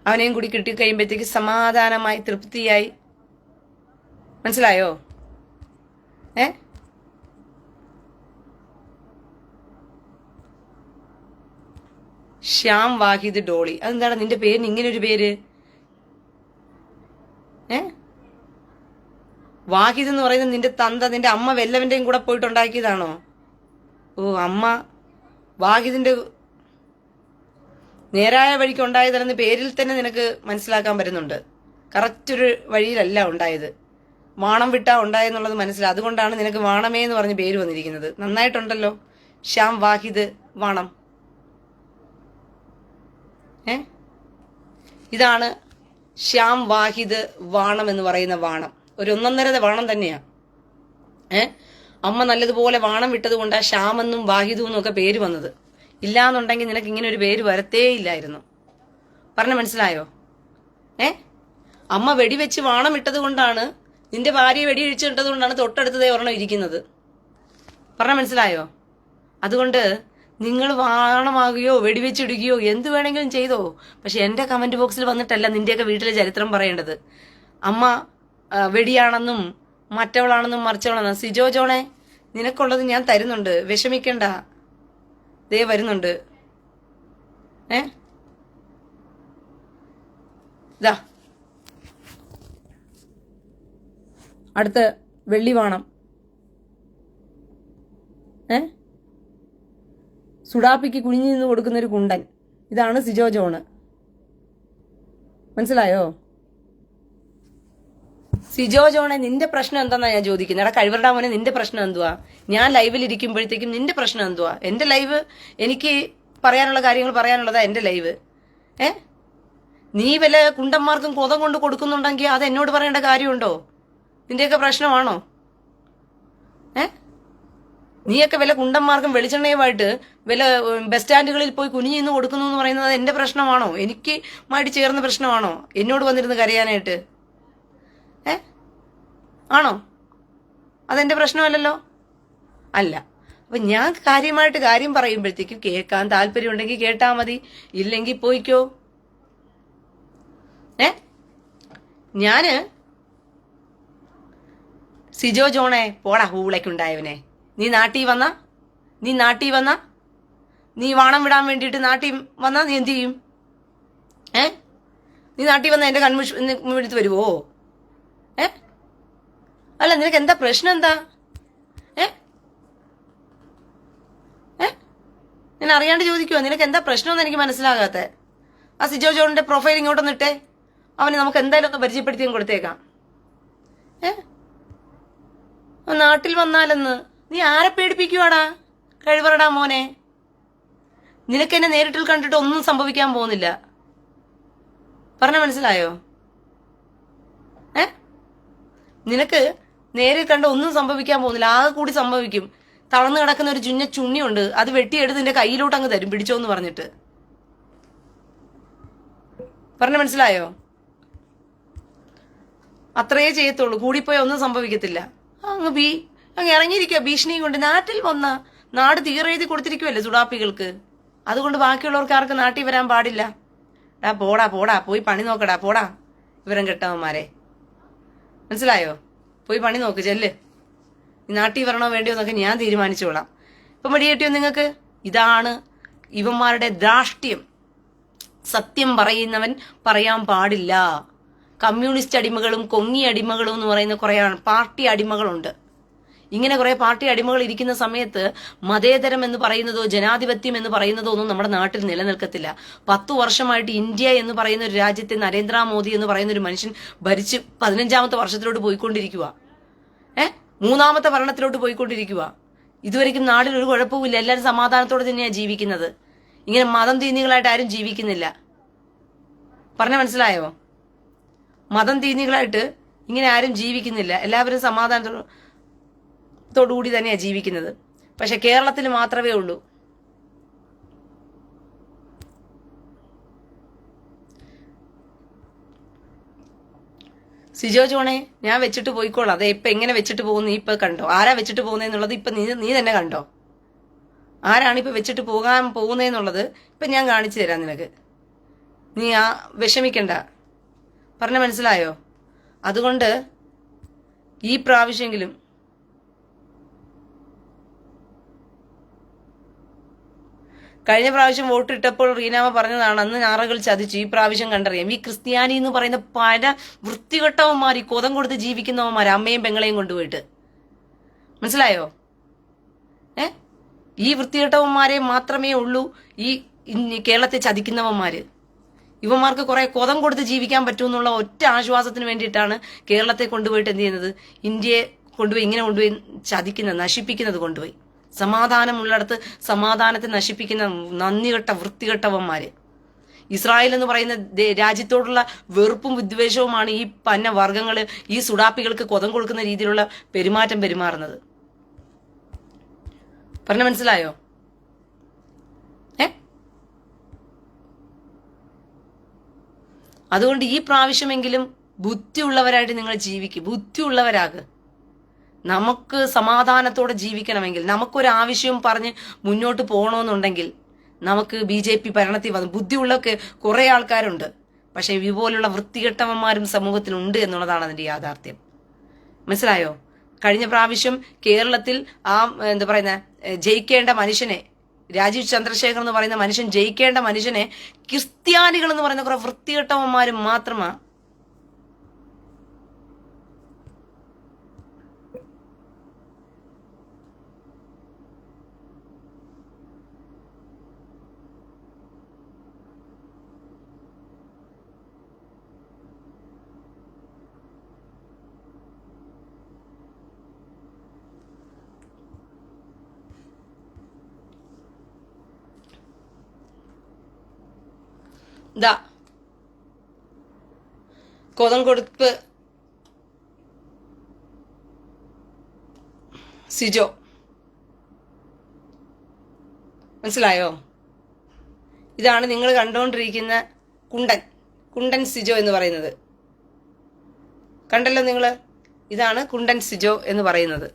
അവനെയും കൂടി കിട്ടിക്കഴിയുമ്പോഴത്തേക്ക് സമാധാനമായി തൃപ്തിയായി. മനസ്സിലായോ? ശ്യാം വാഹിദ് ഡോളി. അതെന്താണ് നിന്റെ പേരിന് ഇങ്ങനെ ഒരു പേര്? വാഹിദ് എന്ന് പറയുന്നത് നിന്റെ തന്ത, നിന്റെ അമ്മ വെല്ലവന്റെയും കൂടെ പോയിട്ടുണ്ടാക്കിയതാണോ? ഓ, അമ്മ വാഹിദിന്റെ നേരായ വഴിക്ക് ഉണ്ടായതല്ലെന്ന് പേരിൽ തന്നെ നിനക്ക് മനസ്സിലാക്കാൻ പറ്റുന്നുണ്ട്. കറക്റ്റ് ഒരു വഴിയിലല്ല ഉണ്ടായത്. വാണം വിട്ടാ ഉണ്ടായെന്നുള്ളത് മനസ്സിലായി. അതുകൊണ്ടാണ് നിനക്ക് വാണമേ എന്ന് പറഞ്ഞ് പേര് വന്നിരിക്കുന്നത്. നന്നായിട്ടുണ്ടല്ലോ, ശ്യാം വാഹിദ് വാണം. ഇതാണ് ശ്യാം വാഹിദ് വാണം എന്ന് പറയുന്ന വാണം. ഒരു ഒന്നൊന്നര വാണം തന്നെയാ. അമ്മ നല്ലതുപോലെ വാണം വിട്ടത് കൊണ്ടാ ശ്യാമെന്നും വാഹിദും എന്നും ഒക്കെ പേര് വന്നത്. ഇല്ലാന്നുണ്ടെങ്കിൽ നിനക്ക് ഇങ്ങനെ ഒരു പേര് വരത്തേ ഇല്ലായിരുന്നു. പറഞ്ഞ മനസ്സിലായോ? അമ്മ വെടിവെച്ച് വാണം ഇട്ടത് കൊണ്ടാണ്, നിന്റെ ഭാര്യയെ വെടിവെച്ചിട്ടത് കൊണ്ടാണ് തൊട്ടടുത്തതേ ഒരെണ്ണം ഇരിക്കുന്നത്. പറഞ്ഞ മനസ്സിലായോ? അതുകൊണ്ട് നിങ്ങൾ വാണമാകുകയോ വെടിവെച്ചിടുകയോ എന്ത് വേണമെങ്കിലും ചെയ്തോ. പക്ഷെ എന്റെ കമന്റ് ബോക്സിൽ വന്നിട്ടല്ല നിന്റെയൊക്കെ വീട്ടിലെ ചരിത്രം പറയേണ്ടത്. അമ്മ വെടിയാണെന്നും മറ്റവളാണെന്നും മറിച്ചവളാണെന്നും. സിജോ ജോണെ, നിനക്കുള്ളത് ഞാൻ തരുന്നുണ്ട്, വിഷമിക്കണ്ട. ദേ വരുന്നുണ്ട്. ഇതാ അടുത്ത വെള്ളി വാണം. സുഡാപ്പിക്ക് കുനിഞ്ഞു നിന്ന് കൊടുക്കുന്ന ഒരു കുണ്ടൻ. ഇതാണ് സിജോ ജോണ്. മനസ്സിലായോ? സിജോ ജോണെ, നിന്റെ പ്രശ്നം എന്താന്നാ ഞാൻ ചോദിക്കുന്നത്. എടാ കഴിവറടാ മോനെ, നിന്റെ പ്രശ്നം എന്തുവാ? ഞാൻ ലൈവിൽ ഇരിക്കുമ്പോഴത്തേക്കും നിന്റെ പ്രശ്നം എന്തുവാ? എന്റെ ലൈവ്, എനിക്ക് പറയാനുള്ള കാര്യങ്ങൾ പറയാനുള്ളതാ എന്റെ ലൈവ്. നീ വല്ല കുണ്ടന്മാർക്കും കൊതം കൊണ്ട് കൊടുക്കുന്നുണ്ടെങ്കിൽ അത് എന്നോട് പറയേണ്ട കാര്യമുണ്ടോ? നിന്റെയൊക്കെ പ്രശ്നമാണോ? നീയൊക്കെ വല്ല കുണ്ടന്മാർക്കും വെളിച്ചെണ്ണയുമായിട്ട് വല്ല ബസ് സ്റ്റാൻഡുകളിൽ പോയി കുനിഞ്ഞു നിന്ന് കൊടുക്കുന്നു എന്ന് പറയുന്നത് എന്റെ പ്രശ്നമാണോ? എനിക്ക് മായിട്ട് ചേർന്ന പ്രശ്നമാണോ എന്നോട് വന്നിരുന്ന് കരയാനായിട്ട്? ആണോ? അതെന്റെ പ്രശ്നമല്ലല്ലോ. അല്ല. അപ്പൊ ഞാൻ കാര്യമായിട്ട് കാര്യം പറയുമ്പോഴത്തേക്കും കേൾക്കാൻ താല്പര്യം ഉണ്ടെങ്കിൽ കേട്ടാ മതി, ഇല്ലെങ്കിൽ പോയിക്കോ. ഞാന് സിജോ ജോണെ, പോടാ ഊളയ്ക്കുണ്ടായവനെ. നീ നാട്ടിൽ വന്ന നീ വാണം വിടാൻ വേണ്ടിയിട്ട് നാട്ടിൽ വന്നാ നീ എന്ത് ചെയ്യും? നീ നാട്ടിൽ വന്ന എന്റെ കൺമുഴുത്ത് വരുവോ? അല്ല, നിനക്ക് എന്താ പ്രശ്നം? എന്താ ഞാൻ അറിയാണ്ട് ചോദിക്കുവോ, നിനക്ക് എന്താ പ്രശ്നമെന്ന് എനിക്ക് മനസ്സിലാകാത്ത? ആ സിജോ ജോണിന്റെ പ്രൊഫൈൽ ഇങ്ങോട്ടൊന്നിട്ടെ, അവന് നമുക്ക് എന്തായാലും ഒന്ന് പരിചയപ്പെടുത്തിയും കൊടുത്തേക്കാം. നാട്ടിൽ വന്നാലെന്ന് നീ ആരെ പേടിപ്പിക്കുവാടാ? കഴിവറടാ മോനെ. നിനക്ക് എന്നെ നേരിട്ടിൽ കണ്ടിട്ട് ഒന്നും സംഭവിക്കാൻ പോകുന്നില്ല. പറഞ്ഞ മനസ്സിലായോ? നിനക്ക് നേരിൽ കണ്ട ഒന്നും സംഭവിക്കാൻ പോകുന്നില്ല. ആകെ കൂടി സംഭവിക്കും, തളർന്നു കിടക്കുന്ന ഒരു ചുണ്ണിയുണ്ട്, അത് വെട്ടിയെടുത്ത് നിന്റെ കയ്യിലോട്ട് അങ്ങ് തരും, പിടിച്ചോന്ന് പറഞ്ഞിട്ട്. പറഞ്ഞ മനസ്സിലായോ? അത്രയേ ചെയ്യത്തുള്ളൂ, കൂടിപ്പോയ ഒന്നും സംഭവിക്കത്തില്ല. അങ്ങ് ഇറങ്ങിയിരിക്കുക ഭീഷണിയും കൊണ്ട്. നാട്ടിൽ വന്ന നാട് തീരെഴുതി കൊടുത്തിരിക്കുവല്ലേ സുഡാപ്പികൾക്ക്. അതുകൊണ്ട് ബാക്കിയുള്ളവർക്ക് ആർക്ക് നാട്ടിൽ വരാൻ പാടില്ല. പോടാ പോടാ, പോയി പണി നോക്കടാ, പോടാ വിവരം കെട്ടവന്മാരെ. മനസ്സിലായോ? പോയി പണി നോക്ക്, ചെല്ല്. നാട്ടിൽ വരണോ വേണ്ടിയോ എന്നൊക്കെ ഞാൻ തീരുമാനിച്ചോളാം. ഇപ്പം മടി കിട്ടിയോ നിങ്ങൾക്ക്? ഇതാണ് ഇവന്മാരുടെ ധാർഷ്ട്യം. സത്യം പറയുന്നവൻ പറയാൻ പാടില്ല. കമ്മ്യൂണിസ്റ്റ് അടിമകളും കൊങ്ങി അടിമകളും എന്ന് പറയുന്ന കുറെ പാർട്ടി അടിമകളുണ്ട്. ഇങ്ങനെ കുറെ പാർട്ടി അടിമകൾ ഇരിക്കുന്ന സമയത്ത് മതേതരം എന്ന് പറയുന്നതോ ജനാധിപത്യം എന്ന് പറയുന്നതോ ഒന്നും നമ്മുടെ നാട്ടിൽ നിലനിൽക്കത്തില്ല. 10 വർഷമായിട്ട് ഇന്ത്യ എന്ന് പറയുന്ന ഒരു രാജ്യത്തെ നരേന്ദ്രമോദി എന്ന് പറയുന്ന ഒരു മനുഷ്യൻ ഭരിച്ച് 15ാമത്തെ വർഷത്തിലോട്ട് പോയിക്കൊണ്ടിരിക്കുക. 3ാമത്തെ ഭരണത്തിലോട്ട് പോയിക്കൊണ്ടിരിക്കുക. ഇതുവരെയ്ക്കും നാടിൽ ഒരു കുഴപ്പമില്ല. എല്ലാവരും സമാധാനത്തോടെ തന്നെയാണ് ജീവിക്കുന്നത്. ഇങ്ങനെ മതം തീന്നികളായിട്ട് ആരും ജീവിക്കുന്നില്ല. പറഞ്ഞ മനസ്സിലായോ? മതം തീന്നികളായിട്ട് ഇങ്ങനെ ആരും ജീവിക്കുന്നില്ല. എല്ലാവരും സമാധാനത്തോടുകൂടി തന്നെയാണ് ജീവിക്കുന്നത്. പക്ഷെ കേരളത്തിൽ മാത്രമേ ഉള്ളൂ. സിജോ ജോണെ, ഞാൻ വെച്ചിട്ട് പോയിക്കോളാം. അതെ, ഇപ്പൊ എങ്ങനെ വെച്ചിട്ട് പോകുന്നു നീ ഇപ്പൊ കണ്ടോ? ആരാ വെച്ചിട്ട് പോകുന്നതെന്നുള്ളത് ഇപ്പൊ നീ തന്നെ കണ്ടോ? ആരാണ് ഇപ്പൊ വെച്ചിട്ട് പോകാൻ പോകുന്നതെന്നുള്ളത് ഇപ്പൊ ഞാൻ കാണിച്ചു തരാം നിനക്ക്. നീ വിഷമിക്കണ്ട. പറഞ്ഞ മനസ്സിലായോ? അതുകൊണ്ട് ഈ പ്രാവശ്യമെങ്കിലും കഴിഞ്ഞ പ്രാവശ്യം വോട്ടിട്ടപ്പോൾ റീനാമ പറഞ്ഞതാണ്, അന്ന് ഞാറകൾ ചതിച്ചു, ഈ പ്രാവശ്യം കണ്ടറിയാം. ഈ ക്രിസ്ത്യാനി എന്ന് പറയുന്ന പല വൃത്തികെട്ടവന്മാർ, ഈ കൊതം കൊടുത്ത് ജീവിക്കുന്നവന്മാർ, അമ്മയും പെങ്ങളെയും കൊണ്ടുപോയിട്ട്. മനസ്സിലായോ? ഈ വൃത്തികെട്ടവന്മാരെ മാത്രമേ ഉള്ളൂ ഈ കേരളത്തെ ചതിക്കുന്നവന്മാര്. ഇവന്മാർക്ക് കുറെ കൊതം കൊടുത്ത് ജീവിക്കാൻ പറ്റുമെന്നുള്ള ഒറ്റ ആശ്വാസത്തിന് വേണ്ടിയിട്ടാണ് കേരളത്തെ കൊണ്ടുപോയിട്ട് എന്ത് ചെയ്യുന്നത്, ഇന്ത്യയെ കൊണ്ടുപോയി ഇങ്ങനെ കൊണ്ടുപോയി ചതിക്കുന്നത്, നശിപ്പിക്കുന്നത്. കൊണ്ടുപോയി സമാധാനമുള്ളിടത്ത് സമാധാനത്തെ നശിപ്പിക്കുന്ന നന്ദികെട്ട വൃത്തികെട്ടവന്മാര്. ഇസ്രായേൽ എന്ന് പറയുന്ന രാജ്യത്തോടുള്ള വെറുപ്പും വിദ്വേഷവുമാണ് ഈ പന്ന വർഗങ്ങള് ഈ സുഡാപ്പികൾക്ക് കൊതം കൊടുക്കുന്ന രീതിയിലുള്ള പെരുമാറ്റം പെരുമാറുന്നത്. പറഞ്ഞ മനസ്സിലായോ? അതുകൊണ്ട് ഈ പ്രാവശ്യമെങ്കിലും ബുദ്ധിയുള്ളവരായിട്ട് നിങ്ങൾ ജീവിക്കും. ബുദ്ധിയുള്ളവരാകുക. നമുക്ക് സമാധാനത്തോടെ ജീവിക്കണമെങ്കിൽ, നമുക്കൊരാവശ്യവും പറഞ്ഞ് മുന്നോട്ട് പോകണമെന്നുണ്ടെങ്കിൽ നമുക്ക് BJP ഭരണത്തിൽ വന്നു. ബുദ്ധിയുള്ള കുറെ ആൾക്കാരുണ്ട്. പക്ഷെ ഇതുപോലുള്ള വൃത്തികെട്ടവന്മാരും സമൂഹത്തിലുണ്ട് എന്നുള്ളതാണ് അതിന്റെ യാഥാർത്ഥ്യം. മനസ്സിലായോ? കഴിഞ്ഞ പ്രാവശ്യം കേരളത്തിൽ എന്താ പറയുന്ന ജയിക്കേണ്ട മനുഷ്യനെ, രാജീവ് ചന്ദ്രശേഖർ എന്ന് പറയുന്ന മനുഷ്യൻ ജയിക്കേണ്ട മനുഷ്യനെ ക്രിസ്ത്യാനികൾ എന്ന് പറയുന്ന കുറെ വൃത്തികെട്ടവന്മാരും മാത്രമാണ് കൊതം കൊടുപ്പ് സിജോ. മനസ്സിലായോ? ഇതാണ് നിങ്ങൾ കണ്ടുകൊണ്ടിരിക്കുന്ന കുണ്ടൻ സിജോ എന്ന് പറയുന്നത്. കണ്ടല്ലോ നിങ്ങള്? ഇതാണ് കുണ്ടൻ സിജോ എന്ന് പറയുന്നത്.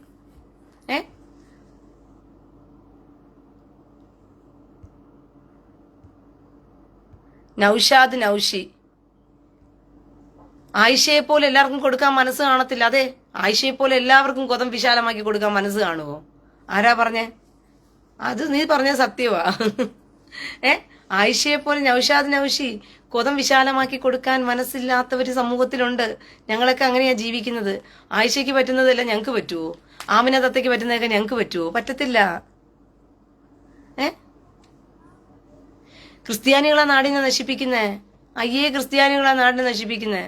നൗഷാദ് നൗഷി. ആയിഷയെ പോലെ എല്ലാവർക്കും കൊടുക്കാൻ മനസ്സ് കാണത്തില്ല. അതെ, ആയിഷയെ പോലെ എല്ലാവർക്കും കൊതം വിശാലമാക്കി കൊടുക്കാൻ മനസ്സ് കാണുമോ? ആരാ പറഞ്ഞേ? അത് നീ പറഞ്ഞ സത്യവാ. ആയിഷയെ പോലെ നൗഷാദ് നൗഷി കൊതം വിശാലമാക്കി കൊടുക്കാൻ മനസ്സില്ലാത്തവർ സമൂഹത്തിലുണ്ട്. ഞങ്ങളൊക്കെ അങ്ങനെയാ ജീവിക്കുന്നത്. ആയിഷയ്ക്ക് പറ്റുന്നതല്ല ഞങ്ങൾക്ക് പറ്റുമോ? ആമിന തത്തയ്ക്ക് പറ്റുന്നതൊക്കെ ഞങ്ങൾക്ക് പറ്റുമോ? പറ്റത്തില്ല. ക്രിസ്ത്യാനികളാ നാടിനെ നശിപ്പിക്കുന്നേ. അയ്യേ, ക്രിസ്ത്യാനികളാ നാടിനെ നശിപ്പിക്കുന്നേ.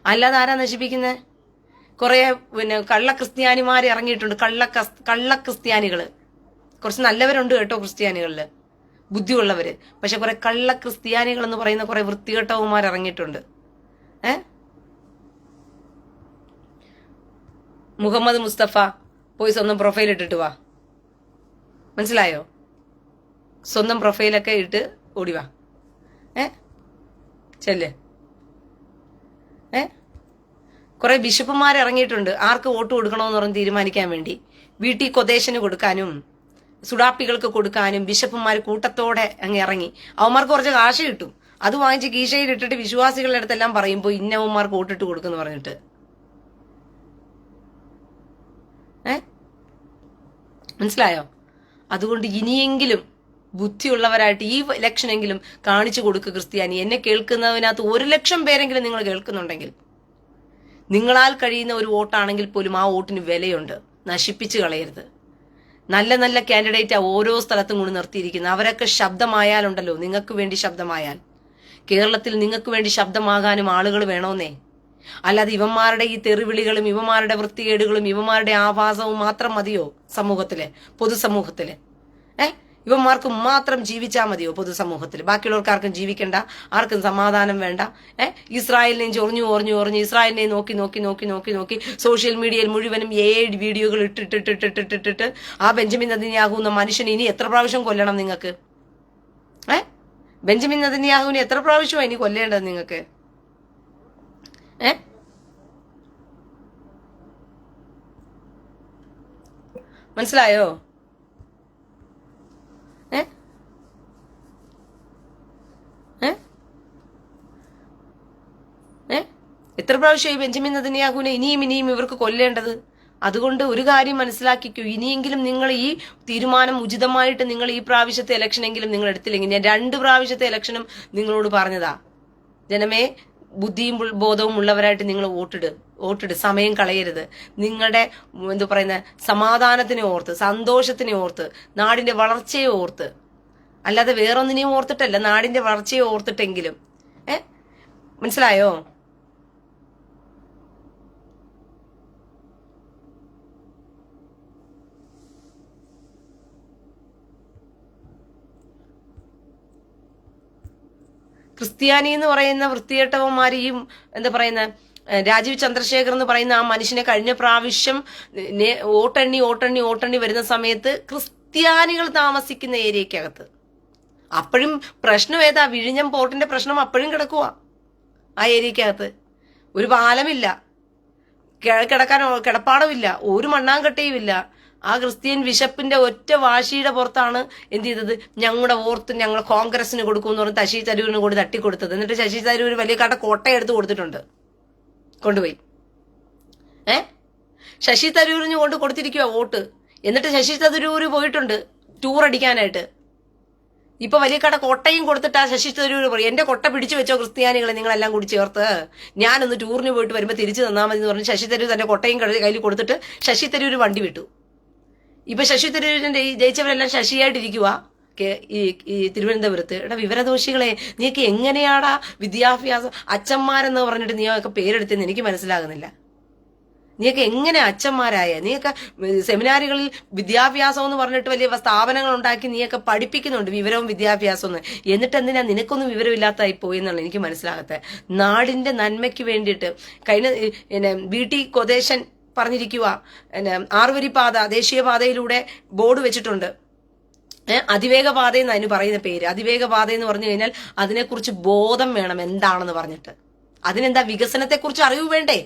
അല്ലാതെ ആരാ നശിപ്പിക്കുന്നേ? കുറെ കള്ള ക്രിസ്ത്യാനിമാർ ഇറങ്ങിയിട്ടുണ്ട്. കള്ള ക്രിസ്ത്യാനികള്. കുറച്ച് നല്ലവരുണ്ട് കേട്ടോ ക്രിസ്ത്യാനികളില്, ബുദ്ധിയുള്ളവര്. പക്ഷെ കുറെ കള്ള ക്രിസ്ത്യാനികൾ എന്ന് പറയുന്ന കുറെ വൃത്തികെട്ടവന്മാർ ഇറങ്ങിയിട്ടുണ്ട്. മുഹമ്മദ് മുസ്തഫ പോയി സ്വന്തം പ്രൊഫൈൽ ഇട്ടിട്ട് വാ. മനസ്സിലായോ? സ്വന്തം പ്രൊഫൈലൊക്കെ ഇട്ട് ഓടിവാ. ചെല്ല്. കുറെ ബിഷപ്പുമാർ ഇറങ്ങിയിട്ടുണ്ട് ആർക്ക് വോട്ട് കൊടുക്കണമെന്ന് പറഞ്ഞ് തീരുമാനിക്കാൻ വേണ്ടി. വീട്ടിൽ കൊതേശന് കൊടുക്കാനും സുഡാപ്പികൾക്ക് കൊടുക്കാനും ബിഷപ്പുമാർ കൂട്ടത്തോടെ അങ്ങ് ഇറങ്ങി. അവന്മാർക്ക് കുറച്ച് കാശ് കിട്ടും. അത് വാങ്ങിച്ച് കീശയിൽ ഇട്ടിട്ട് വിശ്വാസികളുടെ അടുത്തെല്ലാം പറയുമ്പോ ഇന്നവന്മാർക്ക് വോട്ടിട്ട് കൊടുക്കുന്നു പറഞ്ഞിട്ട്. മനസ്സിലായോ? അതുകൊണ്ട് ഇനിയെങ്കിലും ബുദ്ധിയുള്ളവരായിട്ട് ഈ ഇലക്ഷനെങ്കിലും കാണിച്ചു കൊടുക്കുക ക്രിസ്ത്യാനി. എന്നെ കേൾക്കുന്നതിനകത്ത് 1,00,000 പേരെങ്കിലും നിങ്ങൾ കേൾക്കുന്നുണ്ടെങ്കിൽ, നിങ്ങളാൽ കഴിയുന്ന ഒരു വോട്ടാണെങ്കിൽ പോലും ആ വോട്ടിന് വിലയുണ്ട്. നശിപ്പിച്ചു കളയരുത്. നല്ല നല്ല കാൻഡിഡേറ്റ് ഓരോ സ്ഥലത്തും കൊണ്ട് നിർത്തിയിരിക്കുന്നത്. അവരൊക്കെ ശബ്ദമായാലുണ്ടല്ലോ, നിങ്ങൾക്ക് വേണ്ടി ശബ്ദമായാൽ. കേരളത്തിൽ നിങ്ങൾക്ക് വേണ്ടി ശബ്ദമാകാനും ആളുകൾ വേണമെന്നേ. അല്ലാതെ ഇവന്മാരുടെ ഈ തെറിവിളികളും ഇവന്മാരുടെ വൃത്തികേടുകളും ഇവന്മാരുടെ ആഭാസവും മാത്രം മതിയോ സമൂഹത്തില്, പൊതുസമൂഹത്തില്? ഇവന്മാർക്ക് മാത്രം ജീവിച്ചാൽ മതിയോ പൊതുസമൂഹത്തിൽ? ബാക്കിയുള്ളവർക്ക് ആർക്കും ജീവിക്കണ്ട, ആർക്കും സമാധാനം വേണ്ട. ഇസ്രായേലിനെയും ചൊറിഞ്ഞു ഇസ്രായേലിനെയും നോക്കി സോഷ്യൽ മീഡിയയിൽ മുഴുവനും 7 വീഡിയോകൾ ഇട്ടിട്ട് ആ ബെഞ്ചമിൻ നെതന്യാഹു എന്ന മനുഷ്യനെ ഇനി എത്ര പ്രാവശ്യം കൊല്ലണം നിങ്ങൾക്ക്? ബെഞ്ചമിൻ നെതന്യാഹുവിനെ എത്ര പ്രാവശ്യമാണ് ഇനി കൊല്ലേണ്ടത് നിങ്ങൾക്ക്? മനസ്സിലായോ? എത്ര പ്രാവശ്യമായി ബെഞ്ചമിൻ നെതന്യാഹുവിനെ ഇനിയും ഇവർക്ക് കൊല്ലേണ്ടത്? അതുകൊണ്ട് ഒരു കാര്യം മനസ്സിലാക്കിക്കൂ, ഇനിയെങ്കിലും നിങ്ങൾ ഈ തീരുമാനം ഉചിതമായിട്ട് നിങ്ങൾ ഈ പ്രാവശ്യത്തെ ഇലക്ഷനെങ്കിലും നിങ്ങൾ എടുത്തില്ലെങ്കിൽ, ഞാൻ 2 പ്രാവശ്യത്തെ ഇലക്ഷനും നിങ്ങളോട് പറഞ്ഞതാ, ജനമേ ബുദ്ധിയും ബോധവും ഉള്ളവരായിട്ട് നിങ്ങൾ വോട്ടിട്, സമയം കളയരുത്. നിങ്ങളുടെ എന്താ പറയുന്ന സമാധാനത്തിനെ ഓർത്ത്, സന്തോഷത്തിനെ ഓർത്ത്, നാടിന്റെ വളർച്ചയെ ഓർത്ത്, അല്ലാതെ വേറൊന്നിനെയും ഓർത്തിട്ടല്ല, നാടിന്റെ വളർച്ചയെ ഓർത്തിട്ടെങ്കിലും. മനസ്സിലായോ? ക്രിസ്ത്യാനി എന്ന് പറയുന്ന വൃത്തികെട്ടവന്മാരെയും എന്താ പറയുന്ന രാജീവ് ചന്ദ്രശേഖർ എന്ന് പറയുന്ന ആ മനുഷ്യനെ കഴിഞ്ഞ പ്രാവശ്യം ഓട്ടെണ്ണി വരുന്ന സമയത്ത് ക്രിസ്ത്യാനികൾ താമസിക്കുന്ന ഏരിയക്കകത്ത് അപ്പോഴും പ്രശ്നം ഏതാ? വിഴിഞ്ഞം പോർട്ടിന്റെ പ്രശ്നം അപ്പോഴും കിടക്കുക ആ ഏരിയക്കകത്ത്. ഒരു പാലമില്ല, കിടപ്പാടമില്ല, ഒരു മണ്ണാങ്കട്ടയും ഇല്ല. ആ ക്രിസ്ത്യൻ ബിഷപ്പിന്റെ ഒറ്റ വാശിയുടെ പുറത്താണ് എന്ത് ചെയ്തത്? ഞങ്ങളുടെ ഓർത്ത് ഞങ്ങൾ കോൺഗ്രസിന് കൊടുക്കുമെന്ന് പറഞ്ഞ് ശശി തരൂരിന് കൂടി തട്ടിക്കൊടുത്തത്. എന്നിട്ട് ശശി തരൂർ വലിയ കോട്ട എടുത്ത് കൊടുത്തിട്ടുണ്ട്, കൊണ്ടുപോയി. ശശി തരൂരിന് കൊണ്ട് കൊടുത്തിരിക്കുക വോട്ട്. എന്നിട്ട് ശശി തരൂര് പോയിട്ടുണ്ട് ടൂർ അടിക്കാനായിട്ട്. ഇപ്പൊ വലിയ കോട്ടയും കൊടുത്തിട്ട് ആ ശശി തരൂർ പറയും, എന്റെ കൊട്ട പിടിച്ചു വെച്ചോ ക്രിസ്ത്യാനികളെ നിങ്ങളെല്ലാം കൂടി ചേർത്ത്, ഞാനൊന്ന് ടൂറിന് പോയിട്ട് വരുമ്പോ തിരിച്ചു തന്നാൽ മതി എന്ന് പറഞ്ഞ് ശശി തരൂർ തന്റെ കൊട്ടയും കയ്യിൽ കൊടുത്തിട്ട് ശശി തരൂർ വണ്ടി വിട്ടു. ഇപ്പൊ ശശി തരൂരിന്റെ ജയിച്ചവരെല്ലാം ശശിയായിട്ടിരിക്കുക ഈ തിരുവനന്തപുരത്ത്. വിവരദോഷികളെ, നീക്ക് എങ്ങനെയാടാ വിദ്യാഭ്യാസം അച്ഛന്മാരെന്ന് പറഞ്ഞിട്ട് നീയൊക്കെ പേരെടുത്തെന്ന് എനിക്ക് മനസ്സിലാകുന്നില്ല. നീയൊക്കെ എങ്ങനെ അച്ഛന്മാരായ? നീയൊക്കെ സെമിനാറുകളിൽ വിദ്യാഭ്യാസം എന്ന് പറഞ്ഞിട്ട് വലിയ സ്ഥാപനങ്ങൾ ഉണ്ടാക്കി നീയൊക്കെ പഠിപ്പിക്കുന്നുണ്ട് വിവരവും വിദ്യാഭ്യാസം എന്ന്. എന്നിട്ട് എന്തിനാ നിനക്കൊന്നും വിവരമില്ലാത്തായി പോയി എന്നുള്ള എനിക്ക് മനസ്സിലാകത്തെ. നാടിന്റെ നന്മയ്ക്ക് വേണ്ടിയിട്ട് കഴിഞ്ഞ വീട്ടി കൊതേശൻ പറഞ്ഞിരിക്കുക, ആറുവരി പാത ദേശീയപാതയിലൂടെ ബോർഡ് വെച്ചിട്ടുണ്ട്. അതിവേഗ പാത എന്ന് അതിന് പറയുന്ന പേര്. അതിവേഗ പാത എന്ന് പറഞ്ഞു കഴിഞ്ഞാൽ അതിനെക്കുറിച്ച് ബോധം വേണം എന്താണെന്ന് പറഞ്ഞിട്ട്. അതിനെന്താ വികസനത്തെക്കുറിച്ച് അറിവ് വേണ്ടേ?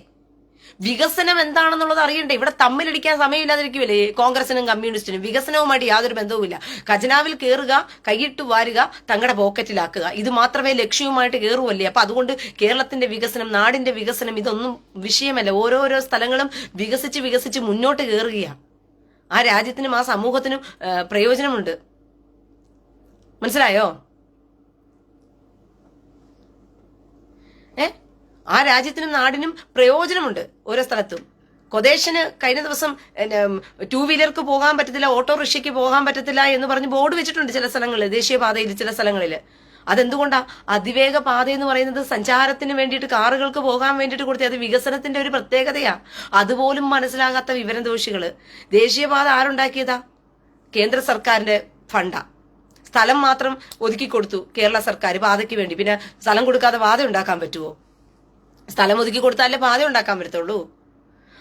വികസനം എന്താണെന്നുള്ളത് അറിയണ്ടേ? ഇവിടെ തമ്മിലടിക്കാൻ സമയമില്ലാതിരിക്കുമല്ലേ കോൺഗ്രസിനും കമ്മ്യൂണിസ്റ്റിനും? വികസനവുമായിട്ട് യാതൊരു ബന്ധവുമില്ല. ഖജനാവിൽ കയറുക, കൈയിട്ട് വാരുക, തങ്ങളുടെ പോക്കറ്റിലാക്കുക, ഇത് മാത്രമേ ലക്ഷ്യവുമായിട്ട് കയറുമല്ലേ. അപ്പൊ അതുകൊണ്ട് കേരളത്തിന്റെ വികസനം, നാടിന്റെ വികസനം ഇതൊന്നും വിഷയമല്ല. ഓരോരോ സ്ഥലങ്ങളും വികസിച്ച് മുന്നോട്ട് കയറുകയാണ്. ആ രാജ്യത്തിനും ആ സമൂഹത്തിനും പ്രയോജനമുണ്ട്. മനസ്സിലായോ? ആ രാജ്യത്തിനും നാടിനും പ്രയോജനമുണ്ട് ഓരോ സ്ഥലത്തും. കൊദേശന് കഴിഞ്ഞ ദിവസം 2 വീലർക്ക് പോകാൻ പറ്റത്തില്ല, ഓട്ടോറിക്ഷയ്ക്ക് പോകാൻ പറ്റത്തില്ല എന്ന് പറഞ്ഞ് ബോർഡ് വെച്ചിട്ടുണ്ട് ചില സ്ഥലങ്ങളിൽ, ദേശീയപാതയിൽ ചില സ്ഥലങ്ങളിൽ. അതെന്തുകൊണ്ടാ? അതിവേഗ പാത എന്ന് പറയുന്നത് സഞ്ചാരത്തിന് വേണ്ടിയിട്ട്, കാറുകൾക്ക് പോകാൻ വേണ്ടിയിട്ട് കൊടുത്തത്, അത് വികസനത്തിന്റെ ഒരു പ്രത്യേകതയാ. അതുപോലും മനസ്സിലാകാത്ത വിവരദോഷികള്. ദേശീയപാത ആരുണ്ടാക്കിയതാ? കേന്ദ്ര സർക്കാരിന്റെ ഫണ്ടാ. സ്ഥലം മാത്രം ഒതുക്കി കൊടുത്തു കേരള സർക്കാർ പാതയ്ക്ക് വേണ്ടി. പിന്നെ സ്ഥലം കൊടുക്കാതെ പാത ഉണ്ടാക്കാൻ പറ്റുമോ? സ്ഥലം ഒതുക്കി കൊടുത്താലേ പാത ഉണ്ടാക്കാൻ പറ്റത്തുള്ളൂ.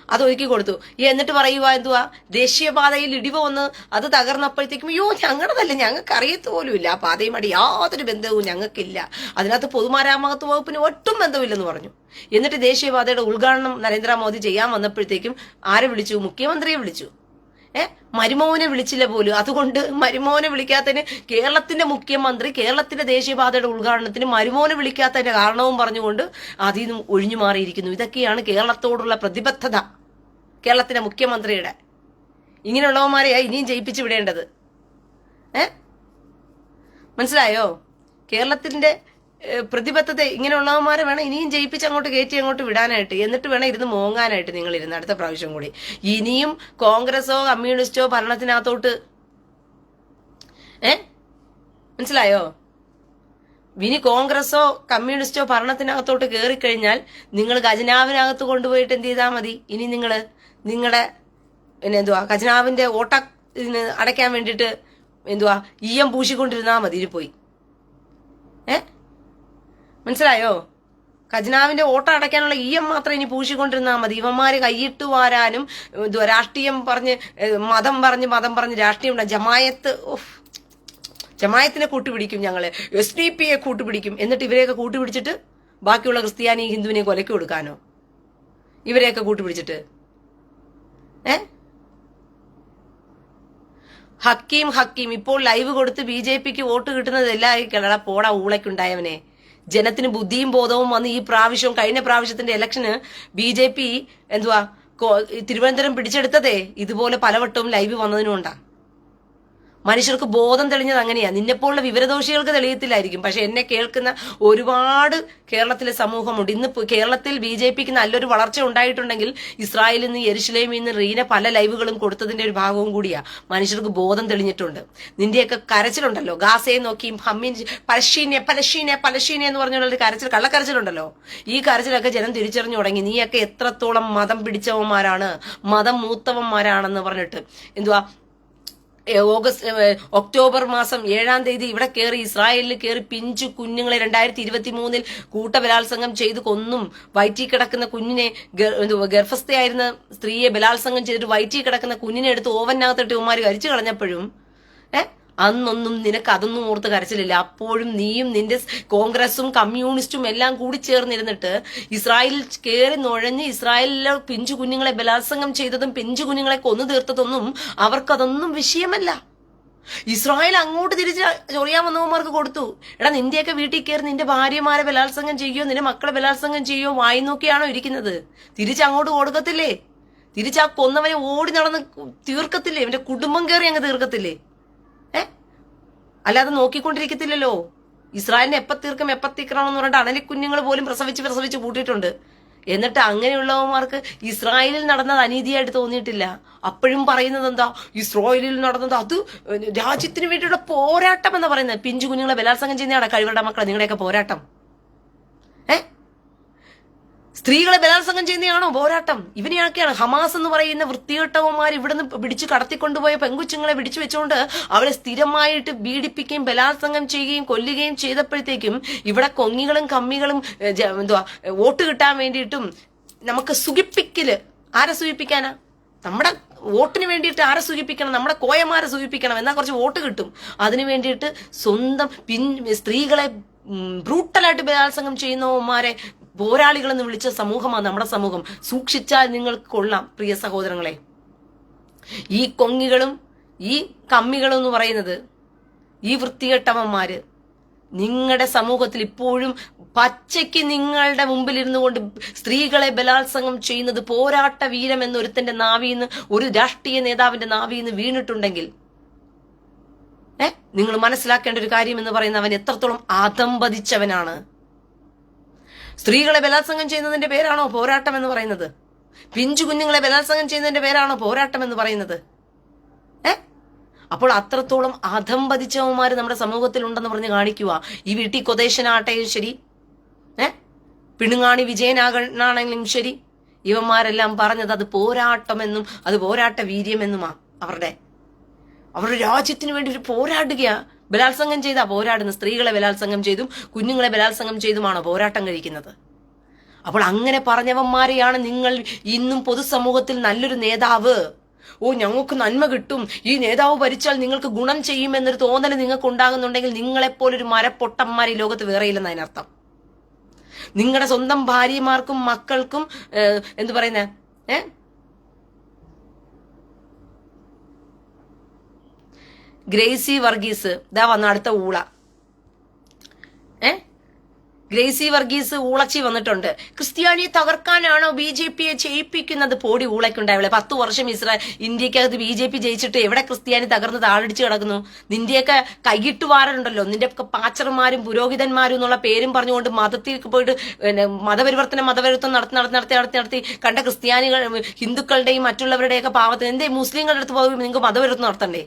അത് ഒതുക്കി കൊടുത്തു. എന്നിട്ട് പറയുക എന്തുവാ? ദേശീയപാതയിൽ ഇടിവ് വന്ന് അത് തകർന്നപ്പോഴത്തേക്കും അയ്യോ ഞങ്ങളതല്ല, ഞങ്ങൾക്ക് അറിയത്ത് പോലും ഇല്ല, ആ പാതയുമായിട്ട് യാതൊരു ബന്ധവും ഞങ്ങൾക്കില്ല, അതിനകത്ത് പൊതുമരാമത്ത് വകുപ്പിന് ഒട്ടും ബന്ധമില്ലെന്ന് പറഞ്ഞു. എന്നിട്ട് ദേശീയപാതയുടെ ഉദ്ഘാടനം നരേന്ദ്രമോദി ചെയ്യാൻ വന്നപ്പോഴത്തേക്കും ആരെ വിളിച്ചു? മുഖ്യമന്ത്രിയെ വിളിച്ചു. മരുമോനെ വിളിച്ചില്ല പോലും. അതുകൊണ്ട് മരുമോനെ വിളിക്കാത്തതിന് കേരളത്തിന്റെ മുഖ്യമന്ത്രി കേരളത്തിന്റെ ദേശീയപാതയുടെ ഉദ്ഘാടനത്തിന് മരുമോനെ വിളിക്കാത്തതിന്റെ കാരണവും പറഞ്ഞുകൊണ്ട് അതിൽ നിന്നും ഒഴിഞ്ഞു മാറിയിരിക്കുന്നു. ഇതൊക്കെയാണ് കേരളത്തോടുള്ള പ്രതിബദ്ധത കേരളത്തിന്റെ മുഖ്യമന്ത്രിയുടെ. ഇങ്ങനെയുള്ളവന്മാരെയാ ഇനിയും ജയിപ്പിച്ചു വിടേണ്ടത്. മനസ്സിലായോ? കേരളത്തിന്റെ പ്രതിബദ്ധത ഇങ്ങനെയുള്ളവന്മാരെ വേണം ഇനിയും ജയിപ്പിച്ച് അങ്ങോട്ട് കയറ്റി അങ്ങോട്ട് വിടാനായിട്ട്. എന്നിട്ട് വേണം ഇരുന്ന് മോങ്ങാനായിട്ട് നിങ്ങൾ ഇരുന്ന് അടുത്ത പ്രാവശ്യം കൂടി. ഇനിയും കോൺഗ്രസോ കമ്മ്യൂണിസ്റ്റോ ഭരണത്തിനകത്തോട്ട് മനസ്സിലായോ? ഇനി കോൺഗ്രസോ കമ്മ്യൂണിസ്റ്റോ ഭരണത്തിനകത്തോട്ട് കയറിക്കഴിഞ്ഞാൽ നിങ്ങൾ ഖജനാവിനകത്ത് കൊണ്ടുപോയിട്ട് എന്ത് ചെയ്താൽ മതി? ഇനി നിങ്ങളുടെ ഖജനാവിന്റെ ഓട്ട അടയ്ക്കാൻ വേണ്ടിയിട്ട് ഈയം പൂശിക്കൊണ്ടിരുന്നാ മതി. ഇത് പോയി മനസ്സിലായോ? ഖജനാവിന്റെ ഓട്ടം അടയ്ക്കാനുള്ള ഈയം മാത്രം ഇനി പൂശിക്കൊണ്ടിരുന്നാ മതി. ഇവന്മാര് കൈയിട്ട് വാരാനും രാഷ്ട്രീയം പറഞ്ഞ് മതം പറഞ്ഞ് രാഷ്ട്രീയം ജമായത്തിനെ കൂട്ടുപിടിക്കും, ഞങ്ങള് SDP കൂട്ടുപിടിക്കും. എന്നിട്ട് ഇവരെയൊക്കെ കൂട്ടുപിടിച്ചിട്ട് ബാക്കിയുള്ള ക്രിസ്ത്യാനി ഹിന്ദുവിനെ കൊലയ്ക്ക് കൊടുക്കാനോ? ഇവരെയൊക്കെ കൂട്ടുപിടിച്ചിട്ട് ഹക്കീം ഇപ്പോൾ ലൈവ് കൊടുത്ത് BJPക്ക് വോട്ട് കിട്ടുന്നത് എല്ലാവരും പോടാ ഊളയ്ക്കുണ്ടായവനെ. ജനത്തിന് ബുദ്ധിയും ബോധവും വന്ന് ഈ പ്രാവശ്യം, കഴിഞ്ഞ പ്രാവശ്യത്തിന്റെ ഇലക്ഷന് BJP തിരുവനന്തപുരം പിടിച്ചെടുത്തതേ ഇതുപോലെ പലവട്ടവും ലൈവ് വന്നതിനുകൊണ്ടാ. മനുഷ്യർക്ക് ബോധം തെളിഞ്ഞത് അങ്ങനെയാ. നിന്നെപ്പോലുള്ള വിവരദോഷികൾക്ക് തെളിയത്തില്ലായിരിക്കും, പക്ഷെ എന്നെ കേൾക്കുന്ന ഒരുപാട് കേരളത്തിലെ സമൂഹമുണ്ട്. ഇന്ന് കേരളത്തിൽ BJPക്ക് നല്ലൊരു വളർച്ച ഉണ്ടായിട്ടുണ്ടെങ്കിൽ ഇസ്രായേലിൽ നിന്ന്, യെരുശലേമിൽ നിന്ന് റീന പല ലൈവുകളും കൊടുത്തതിന്റെ ഒരു ഭാഗവും കൂടിയാ. മനുഷ്യർക്ക് ബോധം തെളിഞ്ഞിട്ടുണ്ട്. നിന്റെയൊക്കെ കരച്ചിലുണ്ടല്ലോ, ഗാസയെ നോക്കി പലശീനെ എന്ന് പറഞ്ഞുള്ള ഒരു കരച്ചിൽ, കള്ളക്കരച്ചിലുണ്ടല്ലോ. ഈ കരച്ചിലൊക്കെ ജനം തിരിച്ചറിഞ്ഞു തുടങ്ങി. നീയൊക്കെ എത്രത്തോളം മതം പിടിച്ചവന്മാരാണ്, മതം മൂത്തവന്മാരാണെന്ന് പറഞ്ഞിട്ട് ഒക്ടോബർ മാസം 7-ാം തീയതി ഇവിടെ കയറി, ഇസ്രായേലിൽ കയറി പിഞ്ചു കുഞ്ഞുങ്ങളെ 2023 കൂട്ടബലാത്സംഗം ചെയ്ത് കൊന്നും, വയറ്റിൽ കിടക്കുന്ന കുഞ്ഞിനെ, ഗർഭസ്ഥയായിരുന്ന സ്ത്രീയെ ബലാത്സംഗം ചെയ്തിട്ട് വയറ്റിൽ കിടക്കുന്ന കുഞ്ഞിനെ എടുത്ത് ഓവനകത്തിട്ട് ഉമ്മാര് കരിച്ചു കളഞ്ഞപ്പോഴും അന്നൊന്നും നിനക്ക് അതൊന്നും ഓർത്ത് കരച്ചിലില്ല. അപ്പോഴും നീയും നിന്റെ കോൺഗ്രസും കമ്മ്യൂണിസ്റ്റും എല്ലാം കൂടി ചേർന്നിരുന്നിട്ട് ഇസ്രായേലിൽ കയറി നുഴഞ്ഞ് ഇസ്രായേലിലെ പിഞ്ചു കുഞ്ഞുങ്ങളെ ബലാത്സംഗം ചെയ്തതും പിഞ്ചു കുഞ്ഞുങ്ങളെ കൊന്നു തീർത്തതൊന്നും അവർക്കതൊന്നും വിഷയമല്ല. ഇസ്രായേൽ അങ്ങോട്ട് തിരിച്ച് ചൊറിയാൻ വന്നവന്മാർക്ക് കൊടുത്തു. എടാ, നിന്റെയൊക്കെ വീട്ടിൽ കയറി നിന്റെ ഭാര്യമാരെ ബലാത്സംഗം ചെയ്യോ, നിന്റെ മക്കളെ ബലാത്സംഗം ചെയ്യോ, വായി നോക്കിയാണോ ഇരിക്കുന്നത്? തിരിച്ചങ്ങോട്ട് കൊടുക്കത്തില്ലേ? തിരിച്ചാ കൊന്നവനെ ഓടി നടന്ന് തീർക്കത്തില്ലേ? ഇവന്റെ കുടുംബം കയറി അങ്ങ് തീർക്കത്തില്ലേ? അല്ലാതെ നോക്കിക്കൊണ്ടിരിക്കത്തില്ലല്ലോ. ഇസ്രായേലിനെ എപ്പ തീർക്കണം എന്ന് പറഞ്ഞിട്ട് അണലിക്കുഞ്ഞുങ്ങൾ പോലും പ്രസവിച്ച് കൂട്ടിയിട്ടുണ്ട്. എന്നിട്ട് അങ്ങനെയുള്ളവന്മാർക്ക് ഇസ്രായേലിൽ നടന്നത് അനീതിയായിട്ട് തോന്നിയിട്ടില്ല. അപ്പോഴും പറയുന്നത് എന്താ? ഇസ്രായേലിൽ നടന്നത് അത് രാജ്യത്തിന് വേണ്ടിയുള്ള പോരാട്ടം എന്ന് പറയുന്നത്. പിഞ്ചു കുഞ്ഞുങ്ങളെ ബലാത്സംഗം ചെയ്യുന്നതാണ് കഴിവരുടെ മക്കളെ നിങ്ങളുടെയൊക്കെ പോരാട്ടം. സ്ത്രീകളെ ബലാത്സംഗം ചെയ്യുന്നതാണോ പോരാട്ടം? ഇവനെയാക്കിയാണ് ഹമാസ് എന്ന് പറയുന്ന വൃത്തികെട്ടവന്മാർ ഇവിടുന്ന് പിടിച്ചു കടത്തിക്കൊണ്ടുപോയ പെങ്കുച്ചുങ്ങളെ പിടിച്ചു വെച്ചുകൊണ്ട് അവളെ സ്ഥിരമായിട്ട് പീഡിപ്പിക്കുകയും ബലാത്സംഗം ചെയ്യുകയും കൊല്ലുകയും ചെയ്തപ്പോഴത്തേക്കും ഇവിടെ കൊങ്ങികളും കമ്മികളും വോട്ട് കിട്ടാൻ വേണ്ടിയിട്ടും നമുക്ക് സുഖിപ്പിക്കല്. ആരെ സൂചിപ്പിക്കാനാ? നമ്മുടെ വോട്ടിന് വേണ്ടിയിട്ട് ആരെ സൂചിപ്പിക്കണം? നമ്മുടെ കോയമാരെ സൂചിപ്പിക്കണം. എന്നാൽ കുറച്ച് വോട്ട് കിട്ടും. അതിനു വേണ്ടിയിട്ട് സ്വന്തം സ്ത്രീകളെ ബ്രൂട്ടലായിട്ട് ബലാത്സംഗം ചെയ്യുന്നവന്മാരെ പോരാളികളെന്ന് വിളിച്ച സമൂഹമാണ് നമ്മുടെ സമൂഹം. സൂക്ഷിച്ചാൽ നിങ്ങൾക്ക് കൊള്ളാം പ്രിയ സഹോദരങ്ങളെ. ഈ കൊങ്ങികളും ഈ കമ്മികളും എന്ന് പറയുന്നത്, ഈ വൃത്തികെട്ടവന്മാര് നിങ്ങളുടെ സമൂഹത്തിൽ ഇപ്പോഴും പച്ചയ്ക്ക് നിങ്ങളുടെ മുമ്പിൽ ഇരുന്നു കൊണ്ട് സ്ത്രീകളെ ബലാത്സംഗം ചെയ്യുന്നത് പോരാട്ട വീരം എന്നൊരുത്തന്റെ നാവിന്ന്, ഒരു രാഷ്ട്രീയ നേതാവിന്റെ നാവിന്ന് വീണിട്ടുണ്ടെങ്കിൽ നിങ്ങൾ മനസ്സിലാക്കേണ്ട ഒരു കാര്യം എന്ന് പറയുന്നത് അവൻ എത്രത്തോളം ആദംബതിച്ചവനാണ്. സ്ത്രീകളെ ബലാത്സംഗം ചെയ്യുന്നതിന്റെ പേരാണോ പോരാട്ടം എന്ന് പറയുന്നത്? പിഞ്ചു കുഞ്ഞുങ്ങളെ ബലാത്സംഗം ചെയ്യുന്നതിന്റെ പേരാണോ പോരാട്ടം എന്ന് പറയുന്നത്? അപ്പോൾ അത്രത്തോളം അധംപതിച്ചവന്മാര് നമ്മുടെ സമൂഹത്തിൽ ഉണ്ടെന്ന് പറഞ്ഞ് കാണിക്കുക. ഈ വീട്ടിൽ കൊതേശനാട്ടെയും ശരി, പിണുങ്ങാണി വിജയനാണെങ്കിലും ശരി, ഇവന്മാരെല്ലാം പറഞ്ഞത് അത് പോരാട്ടമെന്നും അത് പോരാട്ട വീര്യമെന്നുമാ. അവരുടെ രാജ്യത്തിന് വേണ്ടി ഒരു പോരാടുകയാ. ബലാത്സംഗം ചെയ്താ പോരാടുന്നു. സ്ത്രീകളെ ബലാത്സംഗം ചെയ്തും കുഞ്ഞുങ്ങളെ ബലാത്സംഗം ചെയ്തുമാണോ പോരാട്ടം കഴിക്കുന്നത്? അപ്പോൾ അങ്ങനെ പറഞ്ഞവന്മാരെയാണ് നിങ്ങൾ ഇന്നും പൊതുസമൂഹത്തിൽ നല്ലൊരു നേതാവ്, ഞങ്ങൾക്ക് നന്മ കിട്ടും, ഈ നേതാവ് ഭരിച്ചാൽ നിങ്ങൾക്ക് ഗുണം ചെയ്യുമെന്നൊരു തോന്നൽ നിങ്ങൾക്ക് ഉണ്ടാകുന്നുണ്ടെങ്കിൽ നിങ്ങളെപ്പോലൊരു മരപ്പൊട്ടന്മാർ ഈ ലോകത്ത് വേറെയില്ലെന്ന് അതിനർത്ഥം. നിങ്ങളുടെ സ്വന്തം ഭാര്യമാർക്കും മക്കൾക്കും എന്തു പറയുന്ന ഗ്രേസി വർഗീസ് ഇതാ വന്ന അടുത്ത ഊള. ഗ്രേസി വർഗീസ് ഊളച്ചി വന്നിട്ടുണ്ട്. ക്രിസ്ത്യാനിയെ തകർക്കാനാണോ BJP ചെയ്യിപ്പിക്കുന്നത്? പോടി ഊളയ്ക്കുണ്ടാവില്ല. 10 വർഷം ഇന്ത്യക്കകത്ത് BJP ജയിച്ചിട്ട് എവിടെ ക്രിസ്ത്യാനി തകർന്ന് താഴടിച്ച് കിടക്കുന്നു? നിന്റെയൊക്കെ കൈയിട്ടുവാറുണ്ടല്ലോ, നിന്റെയൊക്കെ പാച്ചർമാരും പുരോഹിതന്മാരും എന്നുള്ള പേരും പറഞ്ഞുകൊണ്ട് മതത്തിൽ പോയിട്ട് മതപരിവർത്തനം നടത്തി കണ്ട ക്രിസ്ത്യാനികൾ ഹിന്ദുക്കളുടെയും മറ്റുള്ളവരുടെയൊക്കെ പാവത്തിന് എന്തേ മുസ്ലിങ്ങളുടെ അടുത്ത് പോയി നിങ്ങൾക്ക് മതപരിവർത്തനം നടത്തണ്ടേ?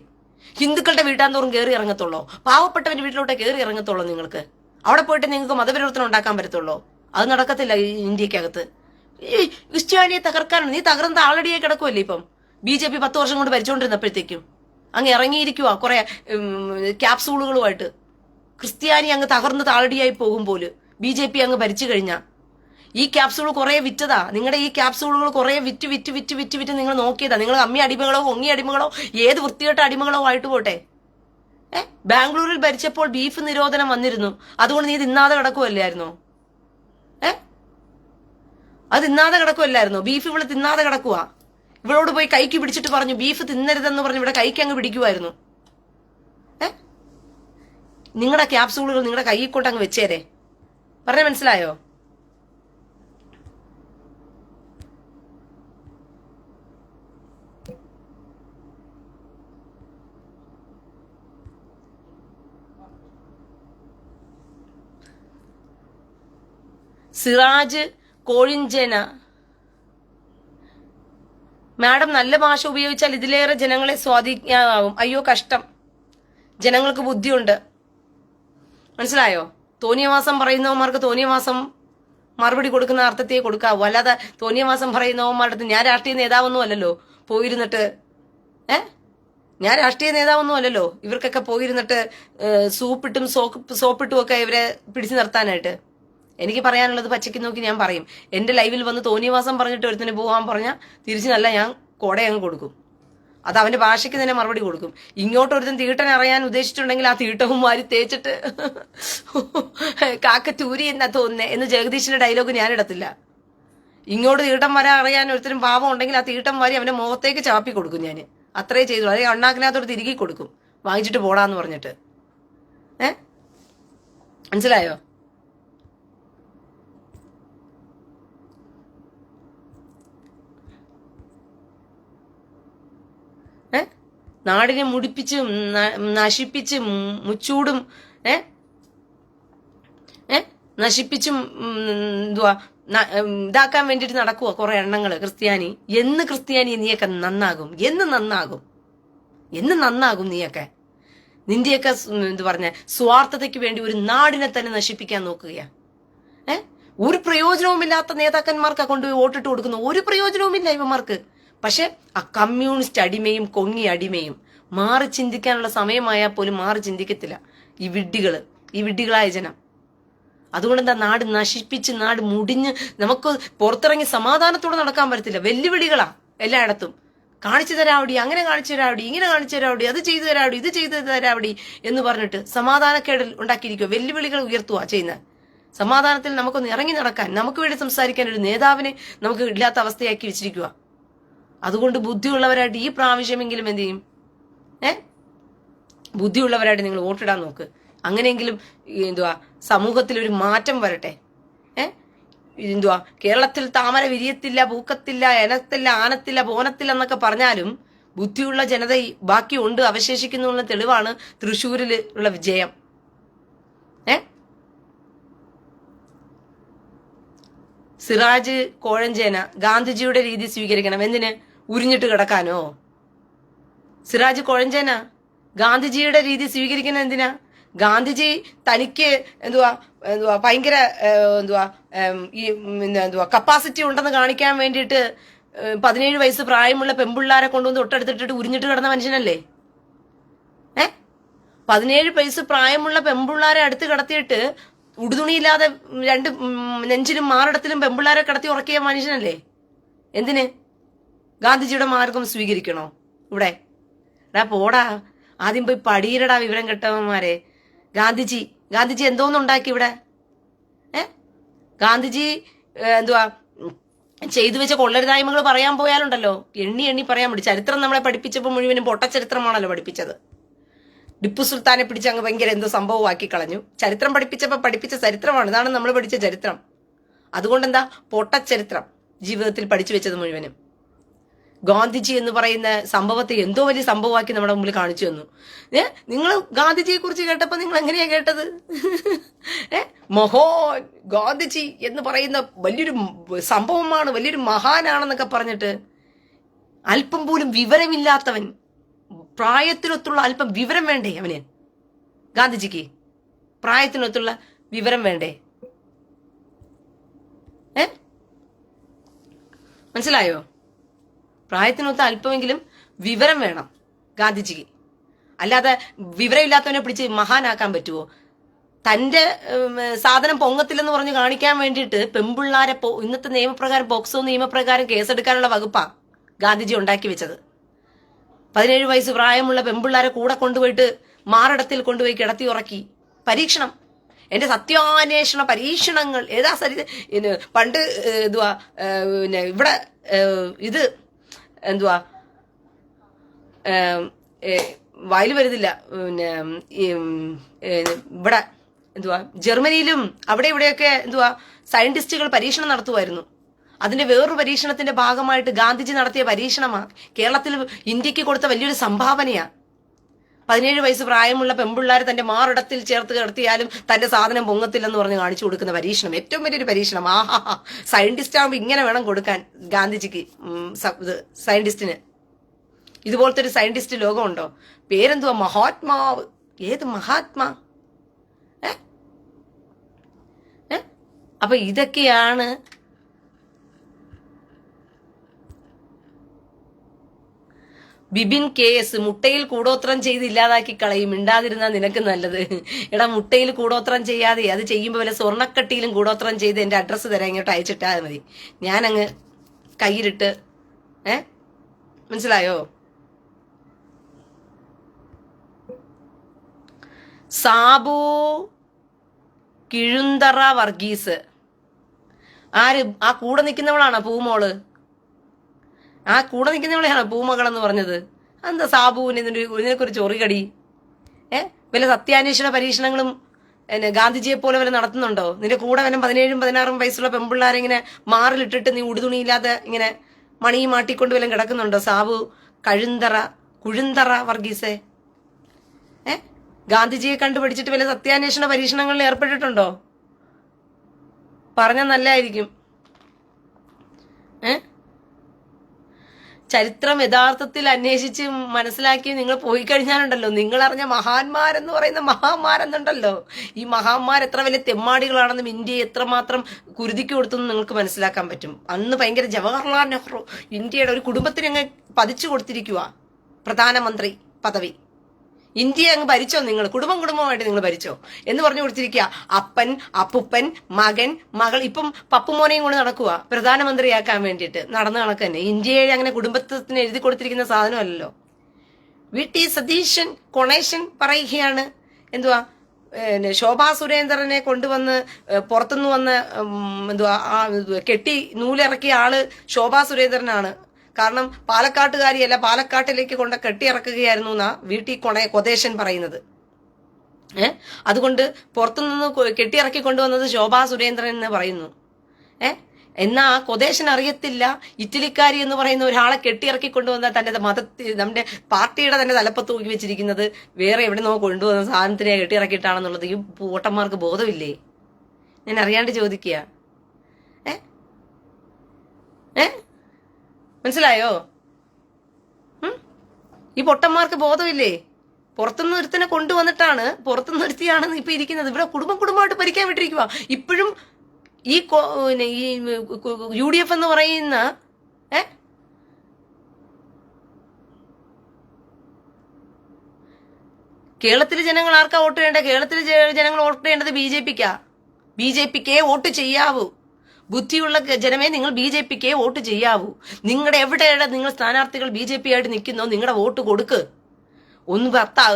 ഹിന്ദുക്കളുടെ വീട്ടാന്തോറും കയറി ഇറങ്ങത്തുള്ളൂ, പാവപ്പെട്ടവന്റെ വീട്ടിലോട്ട് കയറി ഇറങ്ങത്തുള്ളൂ. നിങ്ങൾക്ക് അവിടെ പോയിട്ട് നിങ്ങൾക്ക് മതപരിവർത്തനം ഉണ്ടാക്കാൻ പറ്റത്തുള്ളൂ. അത് നടക്കത്തില്ല ഇന്ത്യക്കകത്ത്. ക്രിസ്ത്യാനിയെ തകർക്കാനാണ്. നീ തകർന്ന ആൾറെഡിയെ കിടക്കുമല്ലേ ഇപ്പം. BJP 10 വർഷം കൊണ്ട് ഭരിച്ചുകൊണ്ടിരുന്നപ്പോഴത്തേക്കും അങ്ങ് ഇറങ്ങിയിരിക്കുക കുറെ ക്യാപ്സൂളുകളുമായിട്ട്. ക്രിസ്ത്യാനി അങ്ങ് തകർന്ന് താളടിയായി പോകുമ്പോൾ BJP അങ്ങ് ഭരിച്ചു കഴിഞ്ഞാൽ ഈ ക്യാപ്സൂൾ കുറെ വിറ്റതാ. നിങ്ങളുടെ ഈ ക്യാപ്സൂളുകൾ കുറെ വിറ്റ് നിങ്ങൾ നോക്കിയതാ. നിങ്ങൾ അമ്മി അടിമകളോ ഒങ്ങി അടിമകളോ ഏത് വൃത്തികെട്ട അടിമകളോ ആയിട്ട് പോട്ടെ. ബാംഗ്ലൂരിൽ ഭരിച്ചപ്പോൾ ബീഫ് നിരോധനം വന്നിരുന്നു. അതുകൊണ്ട് നീ തിന്നാതെ കിടക്കുമല്ലായിരുന്നോ? അത് തിന്നാതെ കിടക്കുമല്ലായിരുന്നോ? ബീഫ് ഇവിടെ തിന്നാതെ കിടക്കുക. ഇവളോട് പോയി കൈക്ക് പിടിച്ചിട്ട് പറഞ്ഞു ബീഫ് തിന്നരുതെന്ന് പറഞ്ഞു ഇവിടെ കൈക്ക് അങ്ങ് പിടിക്കുമായിരുന്നു. നിങ്ങളുടെ ക്യാപ്സൂളുകൾ നിങ്ങളുടെ കൈ കൊണ്ട് അങ്ങ് വെച്ചേരെ. പറഞ്ഞ മനസ്സിലായോ? സിറാജ് കോഴിഞ്ചന, മാഡം നല്ല ഭാഷ ഉപയോഗിച്ചാൽ ഇതിലേറെ ജനങ്ങളെ സ്വാധീനിക്കാനാവും. അയ്യോ കഷ്ടം, ജനങ്ങൾക്ക് ബുദ്ധിയുണ്ട്. മനസ്സിലായോ? തോന്നിയവാസം പറയുന്നവന്മാർക്ക് തോന്നിയവാസം മറുപടി കൊടുക്കുന്ന അർത്ഥത്തെ കൊടുക്കാവൂ. അല്ലാതെ തോന്നിയവാസം പറയുന്നവന്മാരുടെ അടുത്ത് ഞാൻ രാഷ്ട്രീയ നേതാവൊന്നും അല്ലല്ലോ പോയിരുന്നിട്ട് ഞാൻ രാഷ്ട്രീയ നേതാവൊന്നും അല്ലല്ലോ ഇവർക്കൊക്കെ പോയിരുന്നിട്ട് സൂപ്പിട്ടും സോപ്പിട്ടും ഒക്കെ ഇവരെ പിടിച്ചു നിർത്താനായിട്ട്. എനിക്ക് പറയാനുള്ളത് പച്ചയ്ക്ക് നോക്കി ഞാൻ പറയും. എന്റെ ലൈവിൽ വന്ന് തോന്നിയവാസം പറഞ്ഞിട്ട് ഒരുത്തിന് പോകാൻ പറഞ്ഞാൽ തിരിച്ചു നല്ല ഞാൻ കോടയങ്ങ് കൊടുക്കും. അത് അവന്റെ ഭാഷയ്ക്ക് തന്നെ മറുപടി കൊടുക്കും. ഇങ്ങോട്ട് ഒരുത്തൻ തീട്ടൻ അറിയാൻ ഉദ്ദേശിച്ചിട്ടുണ്ടെങ്കിൽ ആ തീട്ടവും വാരി തേച്ചിട്ട് കാക്കറ്റൂരി എന്നാ തോന്നുന്നേ എന്ന് ജഗദീഷിന്റെ ഡയലോഗ് ഞാൻ ഇടത്തില്ല. ഇങ്ങോട്ട് തീട്ടം വരാൻ അറിയാൻ ഒരുത്തരും പാവം ഉണ്ടെങ്കിൽ ആ തീട്ടം വാരി അവന്റെ മുഖത്തേക്ക് ചാപ്പി കൊടുക്കും. ഞാൻ അത്രേ ചെയ്തു. അല്ലെങ്കിൽ അണ്ണാക്കിനകത്തോട് തിരികെ കൊടുക്കും, വാങ്ങിച്ചിട്ട് പോടാന്ന് പറഞ്ഞിട്ട്. മനസ്സിലായോ? നാടിനെ മുടിപ്പിച്ചും നശിപ്പിച്ചും മുച്ചൂടും നശിപ്പിച്ചും ഇതാക്കാൻ വേണ്ടിട്ട് നടക്കുക കുറെ എണ്ണങ്ങള്. ക്രിസ്ത്യാനി നീയൊക്കെ നന്നാകും? എന്ന് നന്നാകും നീയൊക്കെ? നിന്റെയൊക്കെ സ്വാർത്ഥതയ്ക്ക് വേണ്ടി ഒരു നാടിനെ തന്നെ നശിപ്പിക്കാൻ നോക്കുകയാ. ഒരു പ്രയോജനവുമില്ലാത്ത നേതാക്കന്മാർക്കാ കൊണ്ടുപോയി വോട്ടിട്ട് കൊടുക്കുന്നു. ഒരു പ്രയോജനവുമില്ല ഇവന്മാർക്ക്. പക്ഷെ ആ കമ്മ്യൂണിസ്റ്റ് അടിമയും കൊങ്ങി അടിമയും മാറി ചിന്തിക്കാനുള്ള സമയമായാൽ പോലും മാറി ചിന്തിക്കത്തില്ല ഈ വിഡ്ഢികളായ ജനം. അതുകൊണ്ട് എന്താ, നാട് നശിപ്പിച്ച് നാട് മുടിഞ്ഞ് നമുക്ക് പുറത്തിറങ്ങി സമാധാനത്തോടെ നടക്കാൻ പറ്റത്തില്ല. വെല്ലുവിളികളാ എല്ലായിടത്തും. കാണിച്ചു തരാവടി, അങ്ങനെ കാണിച്ചു തരാവടി, ഇങ്ങനെ കാണിച്ചു തരാവടി, അത് ചെയ്തു തരാവടി, ഇത് ചെയ്തു തരാവടി എന്ന് പറഞ്ഞിട്ട് സമാധാനക്കേട് ഉണ്ടാക്കിയിരിക്കുക. വെല്ലുവിളികൾ ഉയർത്തുക ചെയ്യുന്നത്. സമാധാനത്തിൽ നമുക്കൊന്ന് ഇറങ്ങി നടക്കാൻ, നമുക്ക് വേണ്ടി സംസാരിക്കാൻ ഒരു നേതാവിനെ നമുക്ക് ഇല്ലാത്ത അവസ്ഥയാക്കി വെച്ചിരിക്കുക. അതുകൊണ്ട് ബുദ്ധിയുള്ളവരായിട്ട് ഈ പ്രാവശ്യമെങ്കിലും എന്ത് ചെയ്യും? ബുദ്ധിയുള്ളവരായിട്ട് നിങ്ങൾ വോട്ടിടാൻ നോക്ക്. അങ്ങനെയെങ്കിലും സമൂഹത്തിൽ ഒരു മാറ്റം വരട്ടെ. കേരളത്തിൽ താമര വിരിയത്തില്ല, പൂക്കത്തില്ല, എനത്തില്ല, ആനത്തില്ല, പോനത്തില്ല എന്നൊക്കെ പറഞ്ഞാലും ബുദ്ധിയുള്ള ജനത ബാക്കിയുണ്ട്, അവശേഷിക്കുന്നുള്ള തെളിവാണ് തൃശ്ശൂരിൽ ഉള്ള വിജയം. സിറാജ് കോഴഞ്ചേന ഗാന്ധിജിയുടെ രീതി സ്വീകരിക്കണം. എന്തിന്? ഉരിഞ്ഞിട്ട് കിടക്കാനോ? സിറാജ് കോഴഞ്ചേന ഗാന്ധിജിയുടെ രീതി സ്വീകരിക്കുന്നത് എന്തിനാ? ഗാന്ധിജി തനിക്ക് ഭയങ്കര കപ്പാസിറ്റി ഉണ്ടെന്ന് കാണിക്കാൻ വേണ്ടിയിട്ട് 17 വയസ്സ് പ്രായമുള്ള പെമ്പിള്ളാരെ കൊണ്ടുവന്ന് തൊട്ടടുത്തിട്ടിട്ട് ഉരിഞ്ഞിട്ട് കിടന്ന മനുഷ്യനല്ലേ? 17 വയസ്സ് പ്രായമുള്ള പെമ്പിള്ളാരെ അടുത്ത് കിടത്തിയിട്ട് ഉടുതുണിയില്ലാതെ 2 നെഞ്ചിലും മാറിടത്തിലും പെമ്പിള്ളാരെ കിടത്തി ഉറക്കിയ മനുഷ്യനല്ലേ? എന്തിന്? ഗാന്ധിജിയുടെ മാർഗം സ്വീകരിക്കണോ ഇവിടെ? പോടാ, ആദ്യം പോയി പടിയിലടാ വിവരം കെട്ടവന്മാരെ. ഗാന്ധിജി എന്തോന്നുണ്ടാക്കി ഇവിടെ? ഗാന്ധിജി ചെയ്തു വെച്ച കൊള്ളരുതായ്മകൾ പറയാൻ പോയാലുണ്ടല്ലോ എണ്ണി എണ്ണി പറയാൻ പറ്റും. ചരിത്രം നമ്മളെ പഠിപ്പിച്ചപ്പോൾ മുഴുവനും പൊട്ടച്ചരിത്രമാണല്ലോ പഠിപ്പിച്ചത്. ടിപ്പു സുൽത്താനെ പിടിച്ച് അങ്ങ് ഭയങ്കര എന്തോ സംഭവമാക്കി കളഞ്ഞു. ചരിത്രം പഠിപ്പിച്ച ചരിത്രമാണ്. ഇതാണ് നമ്മൾ പഠിച്ച ചരിത്രം. അതുകൊണ്ടെന്താ? പൊട്ടച്ചരിത്രം ജീവിതത്തിൽ പഠിച്ചു വെച്ചത് മുഴുവനും. ഗാന്ധിജി എന്ന് പറയുന്ന സംഭവത്തെ എന്തോ വലിയ സംഭവമാക്കി നമ്മുടെ മുമ്പിൽ കാണിച്ചു തന്നു. നിങ്ങൾ ഗാന്ധിജിയെ കുറിച്ച് കേട്ടപ്പോ നിങ്ങൾ എങ്ങനെയാ കേട്ടത്? മഹാൻ ഗാന്ധിജി എന്ന് പറയുന്ന വലിയൊരു സംഭവമാണ്, വലിയൊരു മഹാനാണെന്നൊക്കെ പറഞ്ഞിട്ട് അല്പം പോലും വിവരമില്ലാത്തവൻ, പ്രായത്തിനൊത്തുള്ള അല്പം വിവരം വേണ്ടേ അവന്? ഗാന്ധിജിക്ക് പ്രായത്തിനൊത്തുള്ള വിവരം വേണ്ടേ? മനസ്സിലായോ? പ്രായത്തിനൊത്ത് അല്പമെങ്കിലും വിവരം വേണം ഗാന്ധിജിക്ക്. അല്ലാതെ വിവരമില്ലാത്തവനെ പിടിച്ച് മഹാനാക്കാൻ പറ്റുമോ? തന്റെ സാധനം പൊങ്ങത്തില്ലെന്ന് പറഞ്ഞ് കാണിക്കാൻ വേണ്ടിയിട്ട് പെമ്പിള്ളാരെ ഇന്നത്തെ നിയമപ്രകാരം, പോക്സോ നിയമപ്രകാരം കേസെടുക്കാനുള്ള വകുപ്പാ ഗാന്ധിജി ഉണ്ടാക്കി വെച്ചത്. 17 വയസ്സ് പ്രായമുള്ള പെമ്പിള്ളാരെ കൂടെ കൊണ്ടുപോയിട്ട് മാറിടത്തിൽ കൊണ്ടുപോയി കിടത്തി ഉറക്കി. പരീക്ഷണം, എന്റെ സത്യാന്വേഷണ പരീക്ഷണങ്ങൾ ഏതാ പണ്ട് ഇവിടെ ഇത് വായിൽ വരുന്നില്ല. ഇവിടെ ജർമ്മനിയിലും അവിടെ ഇവിടെയൊക്കെ സയന്റിസ്റ്റുകൾ പരീക്ഷണം നടത്തുമായിരുന്നു. അതിന്റെ വേറൊരു പരീക്ഷണത്തിന്റെ ഭാഗമായിട്ട് ഗാന്ധിജി നടത്തിയ പരീക്ഷണമാണ് കേരളത്തിൽ ഇന്ത്യക്ക് കൊടുത്ത വലിയൊരു സംഭാവനയാ. 17 വയസ്സ് പ്രായമുള്ള പെമ്പിള്ളാർ തന്റെ മാറിടത്തിൽ ചേർത്ത് കിടത്തിയാലും തന്റെ സാധനം പൊങ്ങത്തില്ലെന്ന് പറഞ്ഞ് കാണിച്ചു കൊടുക്കുന്ന പരീക്ഷണം ഏറ്റവും വലിയൊരു പരീക്ഷണം. സയന്റിസ്റ്റ് ആകുമ്പോൾ ഇങ്ങനെ വേണം കൊടുക്കാൻ ഗാന്ധിജിക്ക്. സയന്റിസ്റ്റിന് ഇതുപോലത്തെ ഒരു സയന്റിസ്റ്റ് ലോകമുണ്ടോ? പേരെന്തുവാ? മഹാത്മാവ്. ഏത് മഹാത്മാ? അപ്പൊ ഇതൊക്കെയാണ് ബിബിൻ KS. മുട്ടയിൽ കൂടോത്രം ചെയ്ത് ഇല്ലാതാക്കി കളയും. മിണ്ടാതിരുന്നാ നിനക്ക് നല്ലത്. എടാ, മുട്ടയിൽ കൂടോത്രം ചെയ്യാതെ അത് ചെയ്യുമ്പോൾ വല്ല സ്വർണ്ണക്കട്ടിയിലും കൂടോത്രം ചെയ്ത് എന്റെ അഡ്രസ്സ് തരാൻ ഇങ്ങോട്ട് അയച്ചിട്ടാൽ മതി. ഞാനങ്ങ് കയ്യിലിട്ട് മനസ്സിലായോ? സാബു കിഴുന്തറ വർഗീസ് ആര്? ആ കൂടെ നിൽക്കുന്നവളാണോ പൂമോള്? ആ കൂടെ നിൽക്കുന്നവളെയാണോ പൂമകളെന്ന് പറഞ്ഞത്? എന്താ സാബുവിന് ഇതിനെക്കുറിച്ച് ചൊറികടി? വല്ല സത്യാന്വേഷണ പരീക്ഷണങ്ങളും ഗാന്ധിജിയെ പോലെ വല്ല നടത്തുന്നുണ്ടോ? നിന്റെ കൂടെ വല്ല 17 16 വയസ്സുള്ള പെമ്പിള്ളാരെ ഇങ്ങനെ മാറിലിട്ടിട്ട് നീ ഉടുതുണിയില്ലാതെ ഇങ്ങനെ മണിയും മാട്ടിക്കൊണ്ട് വല്ലതും കിടക്കുന്നുണ്ടോ? സാബു കുഴുന്തറ വർഗീസേ, ഗാന്ധിജിയെ കണ്ടുപിടിച്ചിട്ട് വല്ല സത്യാന്വേഷണ പരീക്ഷണങ്ങളിൽ ഏർപ്പെട്ടിട്ടുണ്ടോ? പറഞ്ഞാൽ നല്ലതായിരിക്കും. ചരിത്രം യഥാർത്ഥത്തിൽ അന്വേഷിച്ച് മനസ്സിലാക്കി നിങ്ങൾ പോയി കഴിഞ്ഞാലുണ്ടല്ലോ, നിങ്ങൾ അറിഞ്ഞ മഹാന്മാരെന്ന് പറയുന്ന മഹാന്മാരെന്നുണ്ടല്ലോ, ഈ മഹാന്മാർ എത്ര വലിയ തെമ്മാടികളാണെന്നും ഇന്ത്യയെ എത്രമാത്രം കുരുതിക്ക് കൊടുത്തെന്ന് നിങ്ങൾക്ക് മനസ്സിലാക്കാൻ പറ്റും. അന്ന് ഭയങ്കര ജവഹർലാൽ നെഹ്റു ഇന്ത്യയുടെ ഒരു കുടുംബത്തിന് അങ്ങ് പതിച്ചു കൊടുത്തിരിക്കുക പ്രധാനമന്ത്രി പദവി. ഇന്ത്യ അങ്ങ് ഭരിച്ചോ നിങ്ങൾ? കുടുംബമായിട്ട് നിങ്ങൾ ഭരിച്ചോ എന്ന് പറഞ്ഞു കൊടുത്തിരിക്കുക. അപ്പൻ, അപ്പുപ്പൻ, മകൻ, മകൾ, ഇപ്പം പപ്പുമോനെയും കൊണ്ട് നടക്കുക പ്രധാനമന്ത്രിയാക്കാൻ വേണ്ടിയിട്ട്. നടന്ന കണക്ക് തന്നെ ഇന്ത്യയെ അങ്ങനെ കുടുംബത്തിന് എഴുതി കൊടുത്തിരിക്കുന്ന സാധനമല്ലല്ലോ. VT സതീശൻ കൊണേശൻ പറയുകയാണ് ശോഭാ സുരേന്ദ്രനെ കൊണ്ടുവന്ന് പുറത്തുനിന്ന് വന്ന് കെട്ടി നൂലിറക്കിയ ആള് ശോഭാ സുരേന്ദ്രനാണ്. കാരണം പാലക്കാട്ടുകാരിയല്ല, പാലക്കാട്ടിലേക്ക് കൊണ്ട് കെട്ടിയിറക്കുകയായിരുന്നു എന്നാ VT കൊതേശൻ പറയുന്നത്. അതുകൊണ്ട് പുറത്തുനിന്ന് കെട്ടിയിറക്കി കൊണ്ടുവന്നത് ശോഭാ സുരേന്ദ്രൻ എന്ന് പറയുന്നു. എന്നാ ആ കൊതേശൻ അറിയത്തില്ല ഇറ്റലിക്കാരി എന്ന് പറയുന്ന ഒരാളെ കെട്ടിയിറക്കി കൊണ്ടുവന്ന തന്റെ നമ്മുടെ പാർട്ടിയുടെ തന്നെ തലപ്പത്ത് തൂക്കി വെച്ചിരിക്കുന്നത് വേറെ എവിടെ നിന്നോ കൊണ്ടുവന്ന സാധനത്തിനെ കെട്ടിയിറക്കിയിട്ടാണെന്നുള്ളത് ഈ പൂട്ടന്മാർക്ക് ബോധമില്ലേ? ഞാൻ അറിയാണ്ട് ചോദിക്കുക. മനസ്സിലായോ? ഈ പൊട്ടന്മാർക്ക് ബോധമില്ലേ? പുറത്തുനിന്ന് ഒരുത്തിനെ കൊണ്ടുവന്നിട്ടാണ്, പുറത്തുനിന്ന് ഒരുത്തിയാണ് ഇപ്പൊ ഇരിക്കുന്നത്. ഇവിടെ കുടുംബമായിട്ട് ഭരിക്കാൻ വിട്ടിരിക്കുക. ഇപ്പോഴും ഈ UDF എന്ന് പറയുന്ന കേരളത്തിലെ ജനങ്ങൾ ആർക്കാ വോട്ട് ചെയ്യേണ്ടത്? കേരളത്തിലെ ജനങ്ങൾ വോട്ട് ചെയ്യേണ്ടത് BJPക്കാ. BJPക്കേ വോട്ട് ചെയ്യാവൂ. ബുദ്ധിയുള്ള ജനമേ, നിങ്ങൾ BJPക്കേ വോട്ട് ചെയ്യാവൂ. നിങ്ങളുടെ എവിടെയാണ് നിങ്ങൾ സ്ഥാനാർത്ഥികൾ BJP ആയിട്ട് നിൽക്കുന്നോ, നിങ്ങളുടെ വോട്ട് കൊടുക്ക്. ഒന്ന്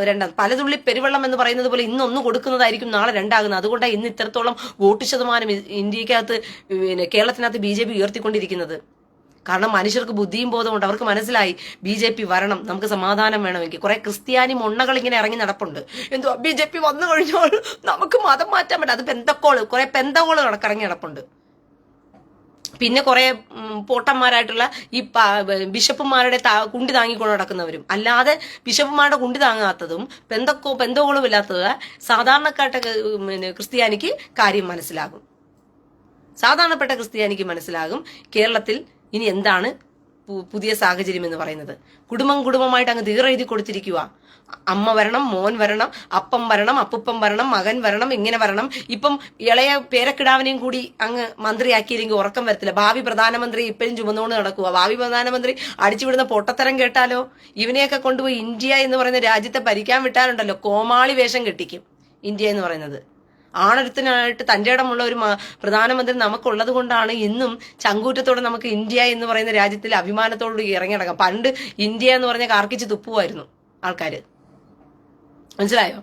രണ്ടാം പലതുള്ളി പെരുവെള്ളം എന്ന് പറയുന്നത് പോലെ ഇന്ന് കൊടുക്കുന്നതായിരിക്കും നാളെ രണ്ടാകുന്നത്. അതുകൊണ്ടാണ് ഇന്ന് ഇത്രത്തോളം വോട്ട് ശതമാനം ഇന്ത്യക്കകത്ത് കേരളത്തിനകത്ത് BJP ഉയർത്തിക്കൊണ്ടിരിക്കുന്നത്. കാരണം മനുഷ്യർക്ക് ബുദ്ധിയും ബോധമുണ്ട്. അവർക്ക് മനസ്സിലായി BJP വരണം, നമുക്ക് സമാധാനം വേണമെങ്കിൽ. കുറെ ക്രിസ്ത്യാനി മൊണ്ണകൾ ഇങ്ങനെ ഇറങ്ങി നടപ്പുണ്ട്. എന്തോ BJP വന്നു കഴിഞ്ഞാൽ നമുക്ക് മതം മാറ്റാൻ പറ്റും. അത് കുറെ പെന്തകോള് കണക്കിറങ്ങി നടപ്പുണ്ട്. പിന്നെ കുറെ പോട്ടന്മാരായിട്ടുള്ള ഈ ബിഷപ്പുമാരുടെ കുണ്ടി താങ്ങിക്കൊണ്ട് നടക്കുന്നവരും. അല്ലാതെ ബിഷപ്പുമാരുടെ കുണ്ടി താങ്ങാത്തതും പെന്തകോളും ഇല്ലാത്തത് സാധാരണക്കാട്ട ക്രിസ്ത്യാനിക്ക് കാര്യം മനസ്സിലാകും. സാധാരണപ്പെട്ട ക്രിസ്ത്യാനിക്ക് മനസ്സിലാകും കേരളത്തിൽ ഇനി എന്താണ് പുതിയ സാഹചര്യം എന്ന് പറയുന്നത്. കുടുംബമായിട്ട് അങ്ങ് തീറെഴുതി കൊടുത്തിരിക്കുക. അമ്മ വരണം, മോൻ വരണം, അപ്പം വരണം, അപ്പുപ്പം വരണം, മകൻ വരണം, ഇങ്ങനെ വരണം. ഇപ്പം ഇളയ പേരക്കിടാവിനെയും കൂടി അങ്ങ് മന്ത്രിയാക്കിയില്ലെങ്കിൽ ഉറക്കം വരത്തില്ല. ഭാവി പ്രധാനമന്ത്രി ഇപ്പോഴും ചുമന്നുകൊണ്ട് നടക്കുക. ഭാവി പ്രധാനമന്ത്രി അടിച്ചുവിടുന്ന പൊട്ടത്തരം കേട്ടാലോ, ഇവനെയൊക്കെ കൊണ്ടുപോയി ഇന്ത്യ എന്ന് പറയുന്ന രാജ്യത്തെ ഭരിക്കാൻ വിട്ടാലുണ്ടല്ലോ, കോമാളി വേഷം കെട്ടിക്കും. ഇന്ത്യ എന്ന് പറയുന്നത് ആണൊരുത്തനായിട്ട് തൻ്റെ ഇടമുള്ള ഒരു പ്രധാനമന്ത്രി നമുക്കുള്ളത് കൊണ്ടാണ് ഇന്നും ചങ്കൂറ്റത്തോടെ നമുക്ക് ഇന്ത്യ എന്ന് പറയുന്ന രാജ്യത്തിൽ അഭിമാനത്തോട് ഇറങ്ങി നടക്കാം. പണ്ട് ഇന്ത്യ എന്ന് പറഞ്ഞാൽ കാർക്കിച്ച് തുപ്പുമായിരുന്നു ആൾക്കാര്. മനസ്സിലായോ?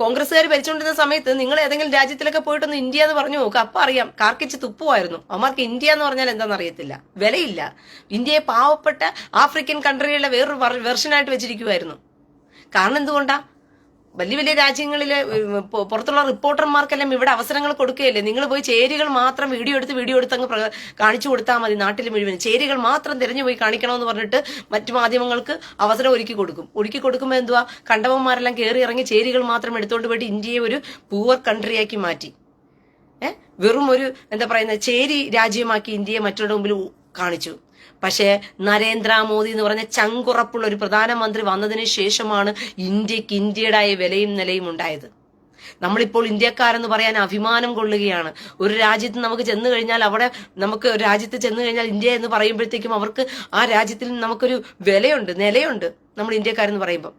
കോൺഗ്രസ്സുകാർ ഭരിച്ചുകൊണ്ടിരുന്ന സമയത്ത് നിങ്ങൾ ഏതെങ്കിലും രാജ്യത്തിലൊക്കെ പോയിട്ടൊന്ന് ഇന്ത്യ എന്ന് പറഞ്ഞു നോക്കുക. അപ്പൊ അറിയാം, കാർക്കിച്ച് തുപ്പുമായിരുന്നു. അവന്മാർക്ക് ഇന്ത്യ എന്ന് പറഞ്ഞാൽ എന്താണെന്ന് അറിയത്തില്ല, വിലയില്ല. ഇന്ത്യയെ പാവപ്പെട്ട ആഫ്രിക്കൻ കൺട്രികളുടെ വേറൊരു വെർഷനായിട്ട് വെച്ചിരിക്കുമായിരുന്നു. കാരണം എന്തുകൊണ്ടാ? വലിയ വലിയ രാജ്യങ്ങളിലെ പുറത്തുള്ള റിപ്പോർട്ടർമാർക്കെല്ലാം ഇവിടെ അവസരങ്ങൾ കൊടുക്കുകയല്ലേ. നിങ്ങൾ പോയി ചേരികൾ മാത്രം വീഡിയോ എടുത്ത് അങ്ങ് കാണിച്ചു കൊടുത്താൽ മതി. നാട്ടിൽ മുഴുവൻ ചേരികൾ മാത്രം തിരഞ്ഞു പോയി കാണിക്കണമെന്ന് പറഞ്ഞിട്ട് മറ്റു മാധ്യമങ്ങൾക്ക് അവസരം ഒരുക്കി കൊടുക്കുമ്പോൾ എന്തുവാ, കണ്ടവന്മാരെല്ലാം കയറി ഇറങ്ങി ചേരികൾ മാത്രം എടുത്തുകൊണ്ട് പോയിട്ട് ഇന്ത്യയെ ഒരു പൂവർ കൺട്രിയാക്കി മാറ്റി. വെറും ഒരു എന്താ പറയുന്ന ചേരി രാജ്യമാക്കി ഇന്ത്യയെ മറ്റുള്ള മുമ്പിൽ കാണിച്ചു. പക്ഷേ നരേന്ദ്രമോദി എന്ന് പറഞ്ഞ ചങ്കുറപ്പുള്ള ഒരു പ്രധാനമന്ത്രി വന്നതിന് ശേഷമാണ് ഇന്ത്യക്ക് ഇന്ത്യയുടേതായ വിലയും നിലയും ഉണ്ടായത്. നമ്മളിപ്പോൾ ഇന്ത്യക്കാരെന്ന് പറയാൻ അഭിമാനം കൊള്ളുകയാണ്. ഒരു രാജ്യത്ത് നമുക്ക് ചെന്ന് കഴിഞ്ഞാൽ ഇന്ത്യ എന്ന് പറയുമ്പോഴത്തേക്കും അവർക്ക് ആ രാജ്യത്തിൽ നമുക്കൊരു വിലയുണ്ട്, നിലയുണ്ട്. നമ്മൾ ഇന്ത്യക്കാരെന്ന് പറയുമ്പോൾ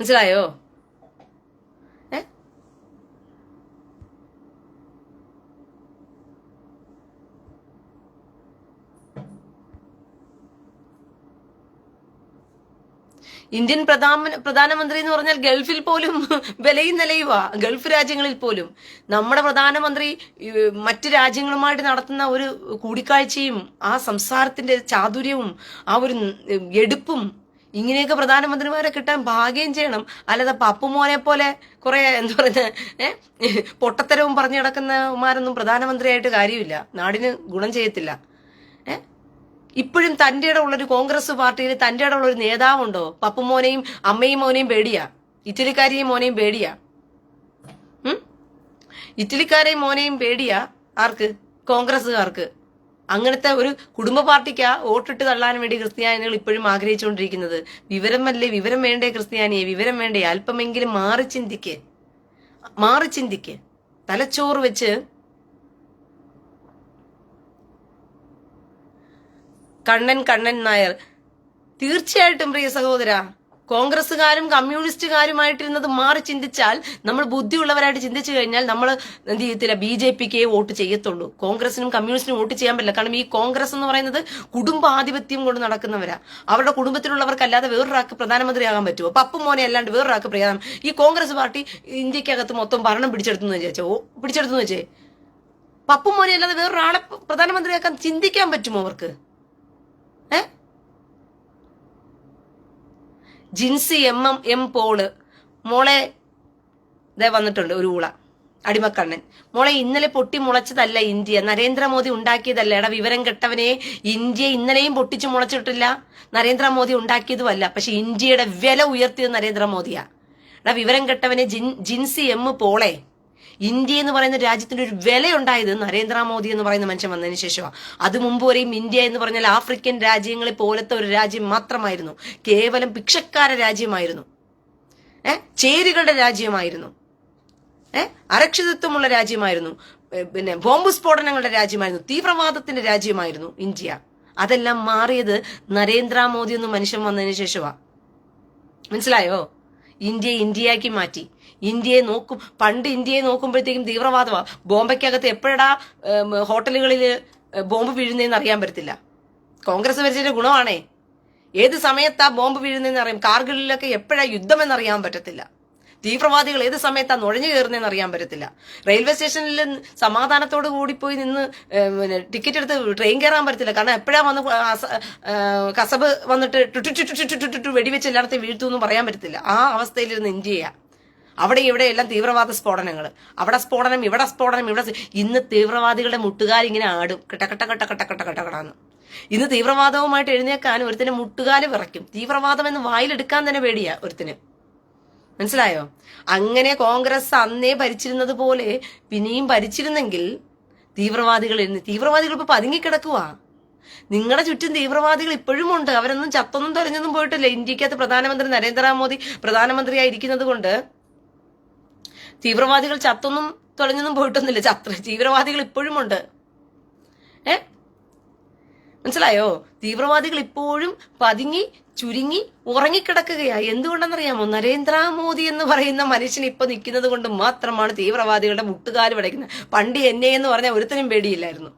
മനസ്സിലായോ? ഇന്ത്യൻ പ്രധാനമന്ത്രി എന്ന് പറഞ്ഞാൽ ഗൾഫിൽ പോലും വിലയും നിലയുവാ. ഗൾഫ് രാജ്യങ്ങളിൽ പോലും നമ്മുടെ പ്രധാനമന്ത്രി മറ്റ് രാജ്യങ്ങളുമായിട്ട് നടത്തുന്ന ഒരു കൂടിക്കാഴ്ചയും ആ സംസാരത്തിന്റെ ചാതുര്യവും ആ ഒരു എടുപ്പും, ഇങ്ങനെയൊക്കെ പ്രധാനമന്ത്രിമാരെ കിട്ടാൻ ഭാഗ്യം ചെയ്യണം. അല്ലാതെ പപ്പുമോനെ പോലെ കുറെ എന്താ പറയുന്നത് പൊട്ടത്തരവും പറഞ്ഞു നടക്കുന്നമാരൊന്നും പ്രധാനമന്ത്രിയായിട്ട് കാര്യമില്ല, നാടിന് ഗുണം ചെയ്യത്തില്ല. ഇപ്പോഴും തന്റെ ഇടമുള്ളൊരു കോൺഗ്രസ് പാർട്ടിയിൽ തന്റെ ഇടമുള്ളൊരു നേതാവുണ്ടോ? പപ്പുമോനെയും അമ്മയും മോനെയും പേടിയാ, ഇറ്റലിക്കാരെയും മോനെയും പേടിയാ. ഇറ്റലിക്കാരെയും മോനെയും പേടിയാ ആർക്ക്? കോൺഗ്രസ്സുകാർക്ക്. അങ്ങനത്തെ ഒരു കുടുംബ പാർട്ടിക്കാ വോട്ടിട്ട് തള്ളാൻ വേണ്ടി ക്രിസ്ത്യാനികൾ ഇപ്പോഴും ആഗ്രഹിച്ചുകൊണ്ടിരിക്കുന്നത്. വിവരം വേണ്ടേ ക്രിസ്ത്യാനിയെ? വിവരം വേണ്ടേ? അല്പമെങ്കിലും മാറി ചിന്തിക്ക്. തലച്ചോറ് വെച്ച് കണ്ണൻ നായർ, തീർച്ചയായിട്ടും പ്രിയ സഹോദര, കോൺഗ്രസ്സുകാരും കമ്മ്യൂണിസ്റ്റുകാരുമായിട്ടിരുന്നത് മാറി ചിന്തിച്ചാൽ, നമ്മൾ ബുദ്ധിയുള്ളവരായിട്ട് ചിന്തിച്ചു കഴിഞ്ഞാൽ നമ്മൾ എന്ത് ചെയ്യത്തില്ല, BJPക്കേ വോട്ട് ചെയ്യത്തുള്ളൂ. കോൺഗ്രസിനും കമ്മ്യൂണിസ്റ്റിനും വോട്ട് ചെയ്യാൻ പറ്റില്ല. കാരണം ഈ കോൺഗ്രസ് എന്ന് പറയുന്നത് കുടുംബാധിപത്യം കൊണ്ട് നടക്കുന്നവരാ. അവരുടെ കുടുംബത്തിലുള്ളവർക്കല്ലാതെ വേറൊരാൾക്ക് പ്രധാനമന്ത്രിയാകാൻ പറ്റുമോ? പപ്പുമോനെ അല്ലാണ്ട് വേറൊരാൾക്ക് പ്രധാനം. ഈ കോൺഗ്രസ് പാർട്ടി ഇന്ത്യക്കകത്ത് മൊത്തം ഭരണം പിടിച്ചെടുത്തു വെച്ചേ, പപ്പുമോനെ അല്ലാതെ വേറൊരാളെ പ്രധാനമന്ത്രിയാക്കാൻ ചിന്തിക്കാൻ പറ്റുമോ അവർക്ക്? ജിൻസി എം പോള് മോളെ വന്നിട്ടുണ്ട് ഒരു ഊള. അടിമക്കണ്ണൻ. മോളെ, ഇന്നലെ പൊട്ടി മുളച്ചതല്ല ഇന്ത്യ, നരേന്ദ്രമോദി ഉണ്ടാക്കിയതല്ല. എടാ വിവരം കെട്ടവനെ, ഇന്ത്യ ഇന്നലെയും പൊട്ടിച്ചു മുളച്ചിട്ടില്ല, നരേന്ദ്രമോദി ഉണ്ടാക്കിയതുമല്ല. പക്ഷെ ഇന്ത്യയുടെ വില ഉയർത്തിയത് നരേന്ദ്രമോദിയാ. എടാ വിവരം കെട്ടവനെ, ജിൻസി എം പോളെ, ഇന്ത്യ എന്ന് പറയുന്ന രാജ്യത്തിന്റെ ഒരു വില ഉണ്ടായത് നരേന്ദ്രമോദി എന്ന് പറയുന്ന മനുഷ്യൻ വന്നതിന് ശേഷമാണ്. അത് മുമ്പ് വരെയും ഇന്ത്യ എന്ന് പറഞ്ഞാൽ ആഫ്രിക്കൻ രാജ്യങ്ങളെ പോലത്തെ ഒരു രാജ്യം മാത്രമായിരുന്നു. കേവലം ഭിക്ഷക്കാര രാജ്യമായിരുന്നു, ചേരികളുടെ രാജ്യമായിരുന്നു, അരക്ഷിതത്വമുള്ള രാജ്യമായിരുന്നു, പിന്നെ ബോംബ് സ്ഫോടനങ്ങളുടെ രാജ്യമായിരുന്നു, തീവ്രവാദത്തിന്റെ രാജ്യമായിരുന്നു ഇന്ത്യ. അതെല്ലാം മാറിയത് നരേന്ദ്രമോദി എന്ന മനുഷ്യൻ വന്നതിന് ശേഷമാണ്. മനസ്സിലായോ? ഇന്ത്യയാക്കി മാറ്റി. പണ്ട് ഇന്ത്യയെ നോക്കുമ്പോഴത്തേക്കും തീവ്രവാദമാണ്. ബോംബെക്കകത്ത് എപ്പോഴാ ഹോട്ടലുകളിൽ ബോംബ് വീഴുന്നതെന്ന് അറിയാൻ പറ്റത്തില്ല. കോൺഗ്രസ് ഭരിച്ചതിന്റെ ഗുണമാണേ. ഏത് സമയത്താ ബോംബ് വീഴുന്നതെന്ന് അറിയാം. കാർഗിലിലൊക്കെ എപ്പോഴാ യുദ്ധമെന്ന് അറിയാൻ പറ്റത്തില്ല. തീവ്രവാദികൾ ഏത് സമയത്താ നുഴഞ്ഞു കയറുന്നതെന്ന് അറിയാൻ പറ്റത്തില്ല. റെയിൽവേ സ്റ്റേഷനിൽ സമാധാനത്തോട് കൂടി പോയി നിന്ന് ടിക്കറ്റ് എടുത്ത് ട്രെയിൻ കയറാൻ പറ്റത്തില്ല. കാരണം എപ്പോഴാ വന്ന് കസബ് വന്നിട്ട് വെടിവെച്ച് എല്ലായിടത്തും വീഴ്ത്തുമെന്നും പറയാൻ പറ്റത്തില്ല. ആ അവസ്ഥയിലിരുന്ന് ഇന്ത്യയാ. അവിടെ ഇവിടെ എല്ലാം തീവ്രവാദ സ്ഫോടനങ്ങൾ, അവിടെ സ്ഫോടനം, ഇവിടെ സ്ഫോടനം, ഇന്ന് തീവ്രവാദികളുടെ മുട്ടുകാലിങ്ങനെ ആടും, കെട്ടകെട്ടാന്ന്. ഇന്ന് തീവ്രവാദവുമായിട്ട് എഴുന്നേക്കാൻ ഒരുത്തിന് മുട്ടുകാല് വിറയ്ക്കും. തീവ്രവാദം എന്ന് വായിലെടുക്കാൻ തന്നെ പേടിയാ ഒരുത്തിന്. മനസ്സിലായോ? അങ്ങനെ കോൺഗ്രസ് അന്നേ ഭരിച്ചിരുന്നത് പോലെ പിന്നെയും ഭരിച്ചിരുന്നെങ്കിൽ തീവ്രവാദികൾ ഇപ്പൊ പതുങ്ങിക്കിടക്കുവാ. നിങ്ങളുടെ ചുറ്റും തീവ്രവാദികൾ ഇപ്പോഴും ഉണ്ട്. അവരൊന്നും ചത്തൊന്നും തൊലഞ്ഞൊന്നും പോയിട്ടില്ല. ഇന്ത്യക്കകത്ത് പ്രധാനമന്ത്രി നരേന്ദ്രമോദി പ്രധാനമന്ത്രിയായിരിക്കുന്നത് കൊണ്ട് തീവ്രവാദികൾ ചത്തൊന്നും തൊലഞ്ഞൊന്നും പോയിട്ടൊന്നുമില്ല. തീവ്രവാദികൾ ഇപ്പോഴും ഉണ്ട്. മനസ്സിലായോ? തീവ്രവാദികൾ ഇപ്പോഴും പതുങ്ങി ചുരുങ്ങി ഉറങ്ങിക്കിടക്കുകയായി. എന്തുകൊണ്ടെന്നറിയാമോ? നരേന്ദ്രമോദി എന്ന് പറയുന്ന മനുഷ്യൻ ഇപ്പൊ നിൽക്കുന്നത് കൊണ്ട് മാത്രമാണ് തീവ്രവാദികളുടെ മുട്ടുകാല് പടയ്ക്കുന്നത്. പണ്ട് എന്നെ എന്ന് പറഞ്ഞാൽ ഒരുത്തനും പേടിയില്ലായിരുന്നു.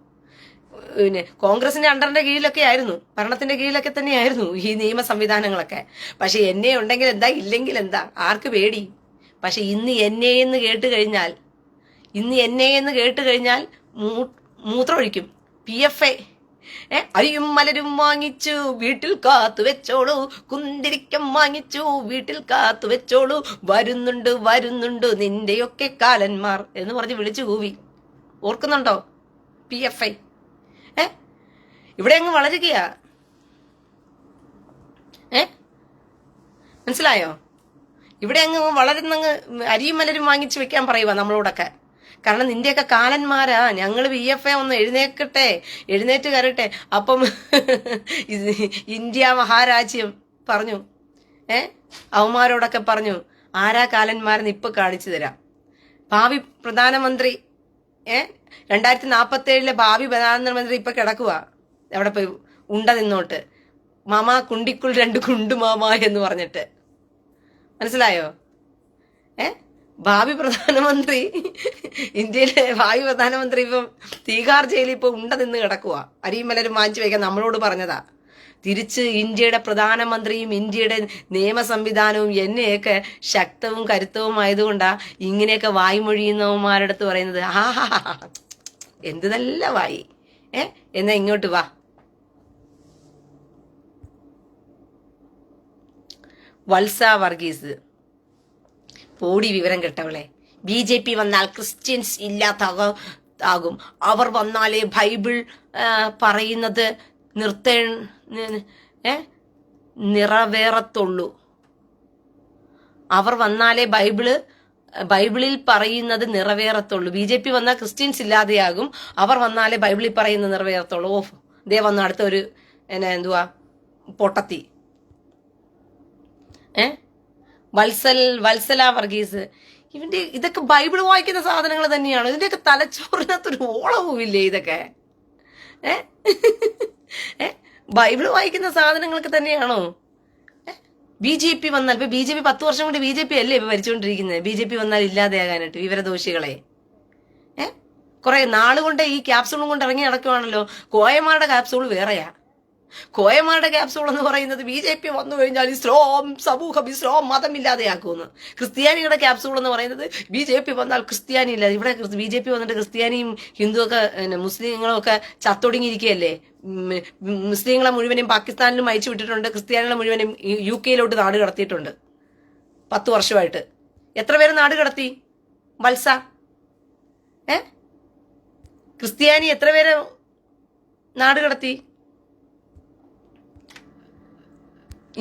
പിന്നെ കോൺഗ്രസിന്റെ അണ്ടറിന്റെ കീഴിലൊക്കെ ആയിരുന്നു, ഭരണത്തിന്റെ കീഴിലൊക്കെ തന്നെയായിരുന്നു ഈ നിയമ സംവിധാനങ്ങളൊക്കെ. പക്ഷെ എന്നെ ഉണ്ടെങ്കിൽ എന്താ, ഇല്ലെങ്കിൽ എന്താ, ആർക്ക് പേടി? പക്ഷെ ഇന്ന് എന്നെ എന്ന് കേട്ട് കഴിഞ്ഞാൽ മൂത്രമൊഴിക്കും. PFA അരിയും മലരും വാങ്ങിച്ചു വീട്ടിൽ കാത്തു വെച്ചോളൂ, കുന്തിരിക്കം വാങ്ങിച്ചു വീട്ടിൽ കാത്തു വെച്ചോളൂ, വരുന്നുണ്ട് നിന്റെയൊക്കെ കാലന്മാർ എന്ന് പറഞ്ഞ് വിളിച്ചു കൂവി. ഓർക്കുന്നുണ്ടോ? PFA ഇവിടെ അങ്ങ് വളരുകയാ. മനസ്സിലായോ? ഇവിടെ അങ്ങ് വളരുന്നങ്ങ് അരിയും മലരും വാങ്ങിച്ചു വെക്കാൻ പറയുക നമ്മളോടൊക്കെ. കാരണം നിന്റെയൊക്കെ കാലന്മാരാ. ഞങ്ങൾ PFA ഒന്ന് എഴുന്നേറ്റ് കയറട്ടെ. അപ്പം ഇന്ത്യ മഹാരാജ്യം പറഞ്ഞു, അവന്മാരോടൊക്കെ പറഞ്ഞു, ആരാ കാലന്മാരെന്ന് ഇപ്പൊ കാണിച്ചു തരാം. ഭാവി പ്രധാനമന്ത്രി 2047 ഭാവി പ്രധാനമന്ത്രി ഇപ്പൊ കിടക്കുക. അവിടെ പോയി ഉണ്ട നിന്നോട്ട്, മാമാ കുണ്ടിക്കുൾ 2 കുണ്ടു മാമ എന്ന് പറഞ്ഞിട്ട്. മനസ്സിലായോ? ഭാവി പ്രധാനമന്ത്രി, ഇന്ത്യയിലെ ഭാവി പ്രധാനമന്ത്രി ഇപ്പം തീഹാർ ജയിലിൽ ഇപ്പൊ ഉണ്ട നിന്ന് കിടക്കുക. അരിയും മലരും വാങ്ങിച്ചു വയ്ക്കാൻ നമ്മളോട് പറഞ്ഞതാ. തിരിച്ച് ഇന്ത്യയുടെ പ്രധാനമന്ത്രിയും ഇന്ത്യയുടെ നിയമ സംവിധാനവും എന്നെയൊക്കെ ശക്തവും കരുത്തവും ആയതുകൊണ്ടാ ഇങ്ങനെയൊക്കെ വായ്മൊഴിയുന്നവന്മാരുടെ അടുത്ത് പറയുന്നത്. എന്ത് നല്ല വായി. എന്നാ ഇങ്ങോട്ട് വാ. വത്സ വർഗീസ്, പോടി വിവരം കെട്ടവളെ. BJP വന്നാൽ ക്രിസ്ത്യൻസ് ഇല്ലാതാകും. അവർ വന്നാലേ ബൈബിൾ പറയുന്നത് നിറവേറത്തുള്ളൂ. അവർ വന്നാലേ ബൈബിളിൽ പറയുന്നത് നിറവേറത്തുള്ളൂ. BJP വന്നാൽ ക്രിസ്ത്യൻസ് ഇല്ലാതെയാകും. അവർ വന്നാലേ ബൈബിളിൽ പറയുന്നത് നിറവേറത്തുള്ളൂ. ഓഫ്, ദേ വന്നു അടുത്തൊരു പൊട്ടത്തി. വത്സല വർഗീസ്, ഇതൊക്കെ ബൈബിൾ വായിക്കുന്ന സാധനങ്ങൾ തന്നെയാണ്. ഇതിന്റെയൊക്കെ തലച്ചോറിനകത്തൊരു ഓളവുമില്ലേ ഇതൊക്കെ? ബൈബിൾ വായിക്കുന്ന സാധനങ്ങളൊക്കെ തന്നെയാണോ? BJP വന്നാൽ ഇപ്പൊ BJP 10 വർഷം കൊണ്ട് BJP അല്ലേ ഇപ്പൊ ഭരിച്ചുകൊണ്ടിരിക്കുന്നത്? BJP വന്നാൽ ഇല്ലാതെയാകാനായിട്ട് വിവരദോഷികളെ. കുറെ നാളുകൊണ്ട് ഈ ക്യാപ്സൂളും കൊണ്ട് ഇറങ്ങി നടക്കുവാണല്ലോ. കോയമാരുടെ ക്യാപ്സൂൾ വേറെയാ. കോയമാരുടെ ക്യാപ്സൂൾ എന്ന് പറയുന്നത് BJP വന്നു കഴിഞ്ഞാൽ ഇസ്ലാം മതമില്ലാതെയാക്കുമെന്ന്. ക്രിസ്ത്യാനികളുടെ ക്യാപ്സൂൾ എന്ന് പറയുന്നത് BJP വന്നാൽ ക്രിസ്ത്യാനി ഇല്ല. ഇവിടെ BJP വന്നിട്ട് ക്രിസ്ത്യാനിയും ഹിന്ദുവൊക്കെ മുസ്ലിങ്ങളും ഒക്കെ ചത്തൊടുങ്ങിയിരിക്കുകയല്ലേ. മുസ്ലിങ്ങളെ മുഴുവനും പാകിസ്ഥാനിലും അയച്ചു വിട്ടിട്ടുണ്ട്. ക്രിസ്ത്യാനികളെ മുഴുവനും UK നാട് കടത്തിയിട്ടുണ്ട് 10 വർഷമായിട്ട്. എത്ര പേര് നാട് കടത്തി? വത്സ, ക്രിസ്ത്യാനി എത്ര പേരെ നാട് കടത്തി?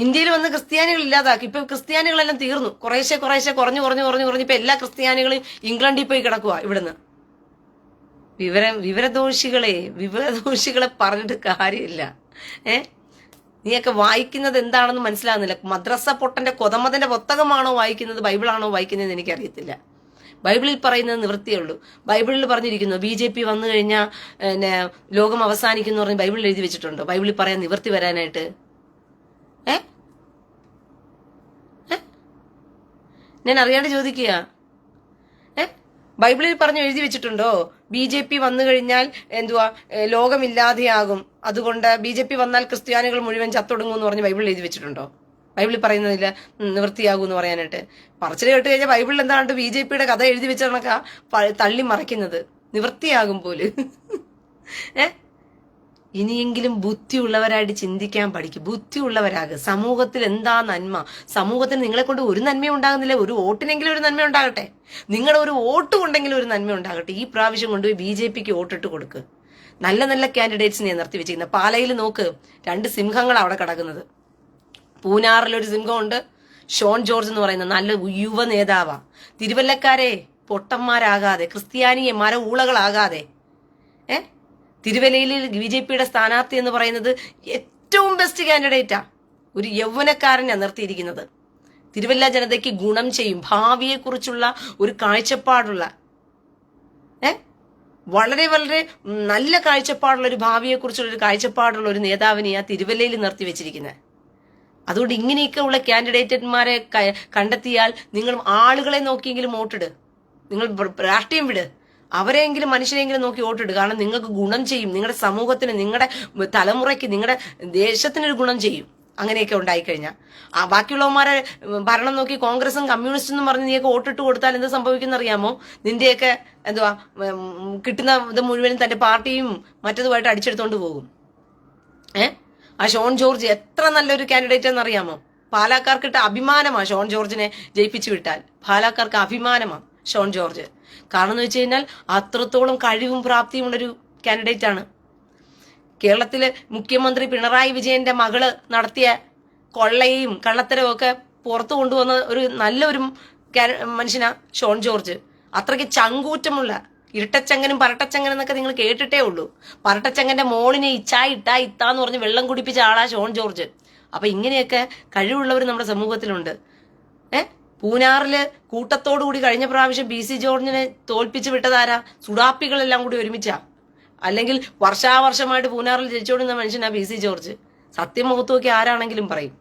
ഇന്ത്യയിൽ വന്ന് ക്രിസ്ത്യാനികൾ ഇല്ലാതാക്കി. ഇപ്പൊ ക്രിസ്ത്യാനികളെല്ലാം തീർന്നു. കുറേശ്ശെ കുറഞ്ഞു ഇപ്പൊ എല്ലാ ക്രിസ്ത്യാനികളും ഇംഗ്ലണ്ടിൽ പോയി കിടക്കുക. ഇവിടുന്ന് വിവരദോഷികളെ പറഞ്ഞിട്ട് കാര്യമില്ല. നീയൊക്കെ വായിക്കുന്നത് എന്താണെന്ന് മനസ്സിലാകുന്നില്ല. മദ്രസ പൊട്ടന്റെ കൊതമതന്റെ പുസ്തകമാണോ വായിക്കുന്നത്, ബൈബിളാണോ വായിക്കുന്നത് എനിക്കറിയത്തില്ല. ബൈബിളിൽ പറയുന്നത് നിവൃത്തിയുള്ളൂ. ബൈബിളിൽ പറഞ്ഞിരിക്കുന്നു BJP വന്നു കഴിഞ്ഞാൽ ലോകം അവസാനിക്കുന്നു പറഞ്ഞ് ബൈബിളിൽ എഴുതി വെച്ചിട്ടുണ്ടോ? ബൈബിളിൽ പറയാൻ നിവൃത്തി വരാനായിട്ട് ഞാൻ അറിയാണ്ട് ചോദിക്കുക. ബൈബിളിൽ പറഞ്ഞു എഴുതി വെച്ചിട്ടുണ്ടോ BJP വന്നു കഴിഞ്ഞാൽ ലോകമില്ലാതെയാകും, അതുകൊണ്ട് BJP വന്നാൽ ക്രിസ്ത്യാനികൾ മുഴുവൻ ചത്തൊടുങ്ങും എന്ന് പറഞ്ഞ് ബൈബിളിൽ എഴുതി വെച്ചിട്ടുണ്ടോ? ബൈബിളിൽ പറയുന്നതില്ല നിവൃത്തിയാകും എന്ന് പറയാനായിട്ട്. പറച്ചിൽ കേട്ട് കഴിഞ്ഞാൽ ബൈബിളിൽ എന്താണ് BJPയുടെ കഥ എഴുതി വെച്ചതൊക്കെ തള്ളി മറയ്ക്കുന്നത്. നിവൃത്തിയാകും പോലും. ഇനിയെങ്കിലും ബുദ്ധിയുള്ളവരായിട്ട് ചിന്തിക്കാൻ പഠിക്കും. ബുദ്ധിയുള്ളവരാകുക. സമൂഹത്തിൽ എന്താ നന്മ? സമൂഹത്തിൽ നിങ്ങളെ കൊണ്ട് ഒരു നന്മയും ഉണ്ടാകുന്നില്ല. ഒരു വോട്ടിനെങ്കിലും ഒരു നന്മ ഉണ്ടാകട്ടെ. നിങ്ങളുടെ ഒരു വോട്ട് കൊണ്ടെങ്കിലും ഒരു നന്മ ഉണ്ടാകട്ടെ. ഈ പ്രാവശ്യം കൊണ്ടുപോയി BJPക്ക് വോട്ടിട്ട് കൊടുക്ക്. നല്ല നല്ല കാൻഡിഡേറ്റ്സിനെ നിർത്തി വെച്ചിരിക്കുന്നത്. പാലയിൽ നോക്ക്, 2 സിംഹങ്ങൾ അവിടെ കിടക്കുന്നത്. പൂനാറിലൊരു സിംഹമുണ്ട്, ഷോൺ ജോർജ് എന്ന് പറയുന്ന നല്ല യുവ നേതാവാ. തിരുവല്ലക്കാരെ പൊട്ടന്മാരാകാതെ, ക്രിസ്ത്യാനിയെ ഊളകളാകാതെ തിരുവല്ലയിൽ BJPയുടെ സ്ഥാനാർത്ഥി എന്ന് പറയുന്നത് ഏറ്റവും ബെസ്റ്റ് കാൻഡിഡേറ്റാ. ഒരു യൗവനക്കാരനാ നിർത്തിയിരിക്കുന്നത്. തിരുവല്ല ജനതയ്ക്ക് ഗുണം ചെയ്യും, ഭാവിയെക്കുറിച്ചുള്ള ഒരു കാഴ്ചപ്പാടുള്ള വളരെ വളരെ നല്ല കാഴ്ചപ്പാടുള്ള ഒരു ഭാവിയെക്കുറിച്ചുള്ള ഒരു കാഴ്ചപ്പാടുള്ള ഒരു നേതാവിനെയാ തിരുവല്ലയിൽ നിർത്തി വെച്ചിരിക്കുന്നത്. അതുകൊണ്ട് ഇങ്ങനെയൊക്കെ ഉള്ള കാൻഡിഡേറ്റന്മാരെ കണ്ടെത്തിയാൽ നിങ്ങൾ ആളുകളെ നോക്കിയെങ്കിലും വോട്ടിട്. നിങ്ങൾ രാഷ്ട്രീയം വിട്. അവരെങ്കിലും മനുഷ്യരെങ്കിലും നോക്കി വോട്ടിട്. കാരണം നിങ്ങൾക്ക് ഗുണം ചെയ്യും. നിങ്ങളുടെ സമൂഹത്തിന്, നിങ്ങളുടെ തലമുറയ്ക്ക്, നിങ്ങളുടെ ദേശത്തിനൊരു ഗുണം ചെയ്യും. അങ്ങനെയൊക്കെ ഉണ്ടായിക്കഴിഞ്ഞാൽ ബാക്കിയുള്ളവന്മാരെ ഭരണം നോക്കി കോൺഗ്രസും കമ്മ്യൂണിസ്റ്റും എന്ന് പറഞ്ഞ് നീയൊക്കെ വോട്ടിട്ട് കൊടുത്താൽ എന്ത് സംഭവിക്കുന്ന അറിയാമോ? നിന്റെയൊക്കെ കിട്ടുന്ന ഇത് മുഴുവനും തന്റെ പാർട്ടിയും മറ്റതുമായിട്ട് അടിച്ചെടുത്തോണ്ട് പോകും. ആ ഷോൺ ജോർജ് എത്ര നല്ലൊരു കാൻഡിഡേറ്റ് എന്നറിയാമോ? പാലക്കാർക്കിട്ട് അഭിമാനമാണ് ഷോൺ ജോർജിനെ ജയിപ്പിച്ചു വിട്ടാൽ. പാലക്കാർക്ക് അഭിമാനമാണ് ഷോൺ ജോർജ്. കാരണം എന്ന് വെച്ച് കഴിഞ്ഞാൽ അത്രത്തോളം കഴിവും പ്രാപ്തിയും ഉള്ളൊരു കാൻഡിഡേറ്റ് ആണ്. കേരളത്തിലെ മുഖ്യമന്ത്രി പിണറായി വിജയന്റെ മകള് നടത്തിയ കൊള്ളയും കള്ളത്തരവും ഒക്കെ പുറത്തു കൊണ്ടുവന്ന ഒരു നല്ലൊരു മനുഷ്യനാ ഷോൺ ജോർജ്. അത്രയ്ക്ക് ചങ്കൂറ്റമുള്ള, ഇരട്ടച്ചങ്ങനും പരട്ടച്ചങ്ങനും എന്നൊക്കെ നിങ്ങൾ കേട്ടിട്ടേ ഉള്ളൂ. പരട്ടച്ചങ്ങന്റെ മോളിനെ ഇത്താന്ന് പറഞ്ഞ് വെള്ളം കുടിപ്പിച്ച ആളാ ഷോൺ ജോർജ്. അപ്പൊ ഇങ്ങനെയൊക്കെ കഴിവുള്ളവർ നമ്മുടെ സമൂഹത്തിലുണ്ട്. പൂനാറില് കൂട്ടത്തോടുകൂടി കഴിഞ്ഞ പ്രാവശ്യം BC ജോർജിനെ തോൽപ്പിച്ച് വിട്ടതാരാ? സുഡാപ്പികളെല്ലാം കൂടി ഒരുമിച്ചാ. അല്ലെങ്കിൽ വർഷാവർഷമായിട്ട് പൂനാറിൽ ജയിച്ചോടുന്ന മനുഷ്യനാ BC ജോർജ്. സത്യം മുഖത്ത് നോക്കി ആരാണെങ്കിലും പറയും.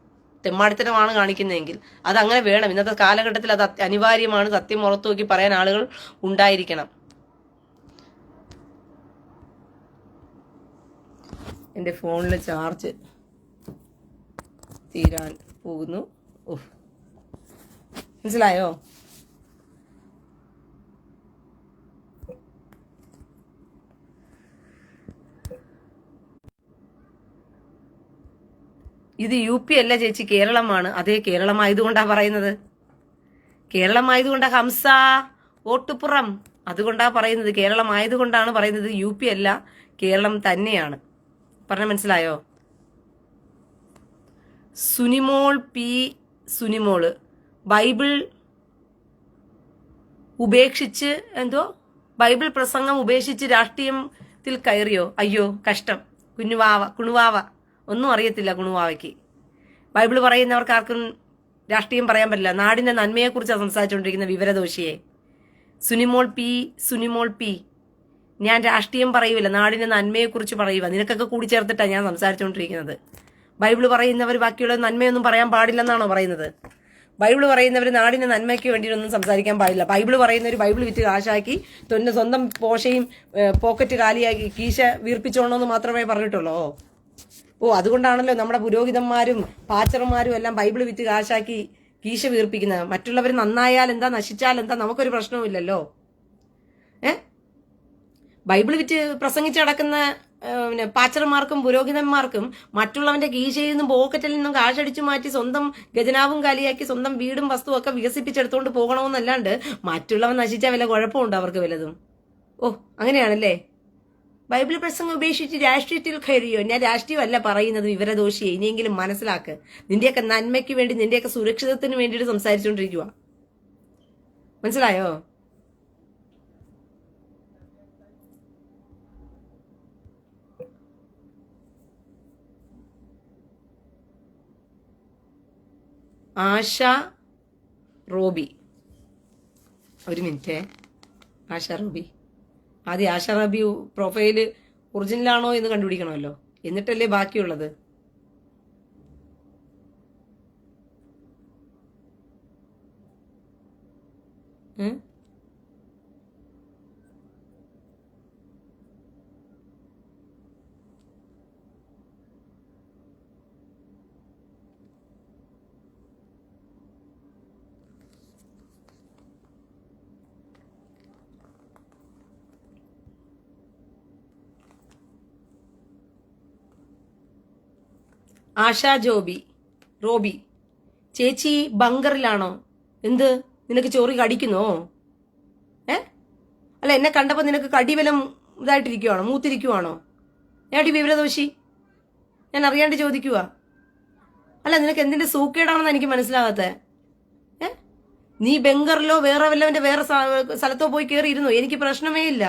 തെമ്മാടിത്തരമാണ് കാണിക്കുന്നതെങ്കിൽ അതങ്ങനെ വേണം. ഇന്നത്തെ കാലഘട്ടത്തിൽ അത് അനിവാര്യമാണ്. സത്യം മുഖത്ത് നോക്കി പറയാൻ ആളുകൾ ഉണ്ടായിരിക്കണം. എൻ്റെ ഫോണിൽ ചാർജ് തീരാൻ പോകുന്നു. മനസ്സിലായോ? ഇത് UP അല്ല ചേച്ചി, കേരളമാണ്. അതേ, കേരളമായതുകൊണ്ടാ പറയുന്നത്. കേരളമായതുകൊണ്ടാ ഹംസ ഓട്ടുപുറം, അതുകൊണ്ടാ പറയുന്നത്. കേരളമായതുകൊണ്ടാണ് പറയുന്നത്. UP അല്ല, കേരളം തന്നെയാണ്. പറഞ്ഞ മനസ്സിലായോ? സുനിമോൾ P സുനിമോള് ബൈബിൾ ഉപേക്ഷിച്ച് ബൈബിൾ പ്രസംഗം ഉപേക്ഷിച്ച് രാഷ്ട്രീയത്തിൽ കയറിയോ? അയ്യോ കഷ്ടം. കുണുവാവ ഒന്നും അറിയത്തില്ല കുണുവാവയ്ക്ക്. ബൈബിൾ പറയുന്നവർക്ക് ആർക്കും രാഷ്ട്രീയം പറയാൻ പറ്റില്ല. നാടിന്റെ നന്മയെക്കുറിച്ചാണ് സംസാരിച്ചുകൊണ്ടിരിക്കുന്ന വിവരദോഷിയെ. സുനിമോൾ പി ഞാൻ രാഷ്ട്രീയം പറയൂല, നാടിന്റെ നന്മയെക്കുറിച്ച് പറയുക. നിനക്കൊക്കെ കൂടി ചേർത്തിട്ടാണ് ഞാൻ സംസാരിച്ചുകൊണ്ടിരിക്കുന്നത്. ബൈബിൾ പറയുന്നവർ ബാക്കിയുള്ള നന്മയൊന്നും പറയാൻ പാടില്ലെന്നാണോ പറയുന്നത്? ബൈബിൾ പറയുന്നവർ നാടിന്റെ നന്മയ്ക്ക് വേണ്ടിയിട്ടൊന്നും സംസാരിക്കാൻ പാടില്ല. ബൈബിൾ പറയുന്നവർ ബൈബിൾ വിറ്റ് കാശാക്കി സ്വന്തം പോഷയും പോക്കറ്റ് കാലിയാക്കി കീശ വീർപ്പിച്ചോണമെന്ന് മാത്രമേ പറഞ്ഞിട്ടുള്ളൂ. അതുകൊണ്ടാണല്ലോ നമ്മുടെ പുരോഹിതന്മാരും പാച്ചർമാരും എല്ലാം ബൈബിൾ വിറ്റ് കാശാക്കി കീശ വീർപ്പിക്കുന്നത്. മറ്റുള്ളവർ നന്നായാൽ എന്താ, നശിച്ചാൽ എന്താ, നമുക്കൊരു പ്രശ്നവുമില്ലല്ലോ. ബൈബിൾ വിറ്റ് പ്രസംഗിച്ച് നടക്കുന്ന പാച്ചർമാർക്കും പുരോഹിതന്മാർക്കും മറ്റുള്ളവന്റെ കീശയിൽ നിന്നും പോക്കറ്റിൽ നിന്നും കാശടിച്ചു മാറ്റി സ്വന്തം ഖജനാവും കാലിയാക്കി സ്വന്തം വീടും വസ്തുവും ഒക്കെ വികസിപ്പിച്ചെടുത്തോണ്ട് പോകണമെന്നല്ലാണ്ട് മറ്റുള്ളവൻ നശിച്ചാൽ വല്ല കുഴപ്പമുണ്ടോ അവർക്ക് വല്ലതും? ഓ അങ്ങനെയാണല്ലേ. ബൈബിൾ പ്രസംഗം ഉപേക്ഷിച്ച് രാഷ്ട്രീയത്തിൽ കയറിയോ? ഞാൻ രാഷ്ട്രീയമല്ല പറയുന്നത് വിവരദോഷിയെ, ഇനിയെങ്കിലും മനസ്സിലാക്ക്. നിന്റെയൊക്കെ നന്മയ്ക്ക് വേണ്ടി, നിന്റെയൊക്കെ സുരക്ഷിതത്തിന് വേണ്ടിയിട്ട് സംസാരിച്ചുകൊണ്ടിരിക്കുക. മനസ്സിലായോ? ആശ റോബി, ഒരു മിനിറ്റ്. ആശ റോബി, ആദ്യം ആശ റോബി പ്രൊഫൈല് ഒറിജിനലാണോ എന്ന് കണ്ടുപിടിക്കണമല്ലോ, എന്നിട്ടല്ലേ ബാക്കിയുള്ളത്. ആശ റോബി ചേച്ചി ബങ്കറിലാണോ? എന്ത്, നിനക്ക് ചോറി കടിക്കുന്നോ? അല്ല, എന്നെ കണ്ടപ്പോ നിനക്ക് കടിവലം ഇതായിട്ടിരിക്കുവാണോ, മൂത്തിരിക്കുവാണോ? ഞാടി വിവരദോഷി, ഞാൻ അറിയാണ്ട് ചോദിക്കുക. അല്ല, നിനക്ക് എന്തിന്റെ സൂക്കേടാണെന്ന് എനിക്ക് മനസ്സിലാകാത്ത. നീ ബംഗറിലോ വേറെ വല്ലവന്റെ വേറെ സ്ഥലത്തോ പോയി കയറിയിരുന്നോ? എനിക്ക് പ്രശ്നമേ ഇല്ല.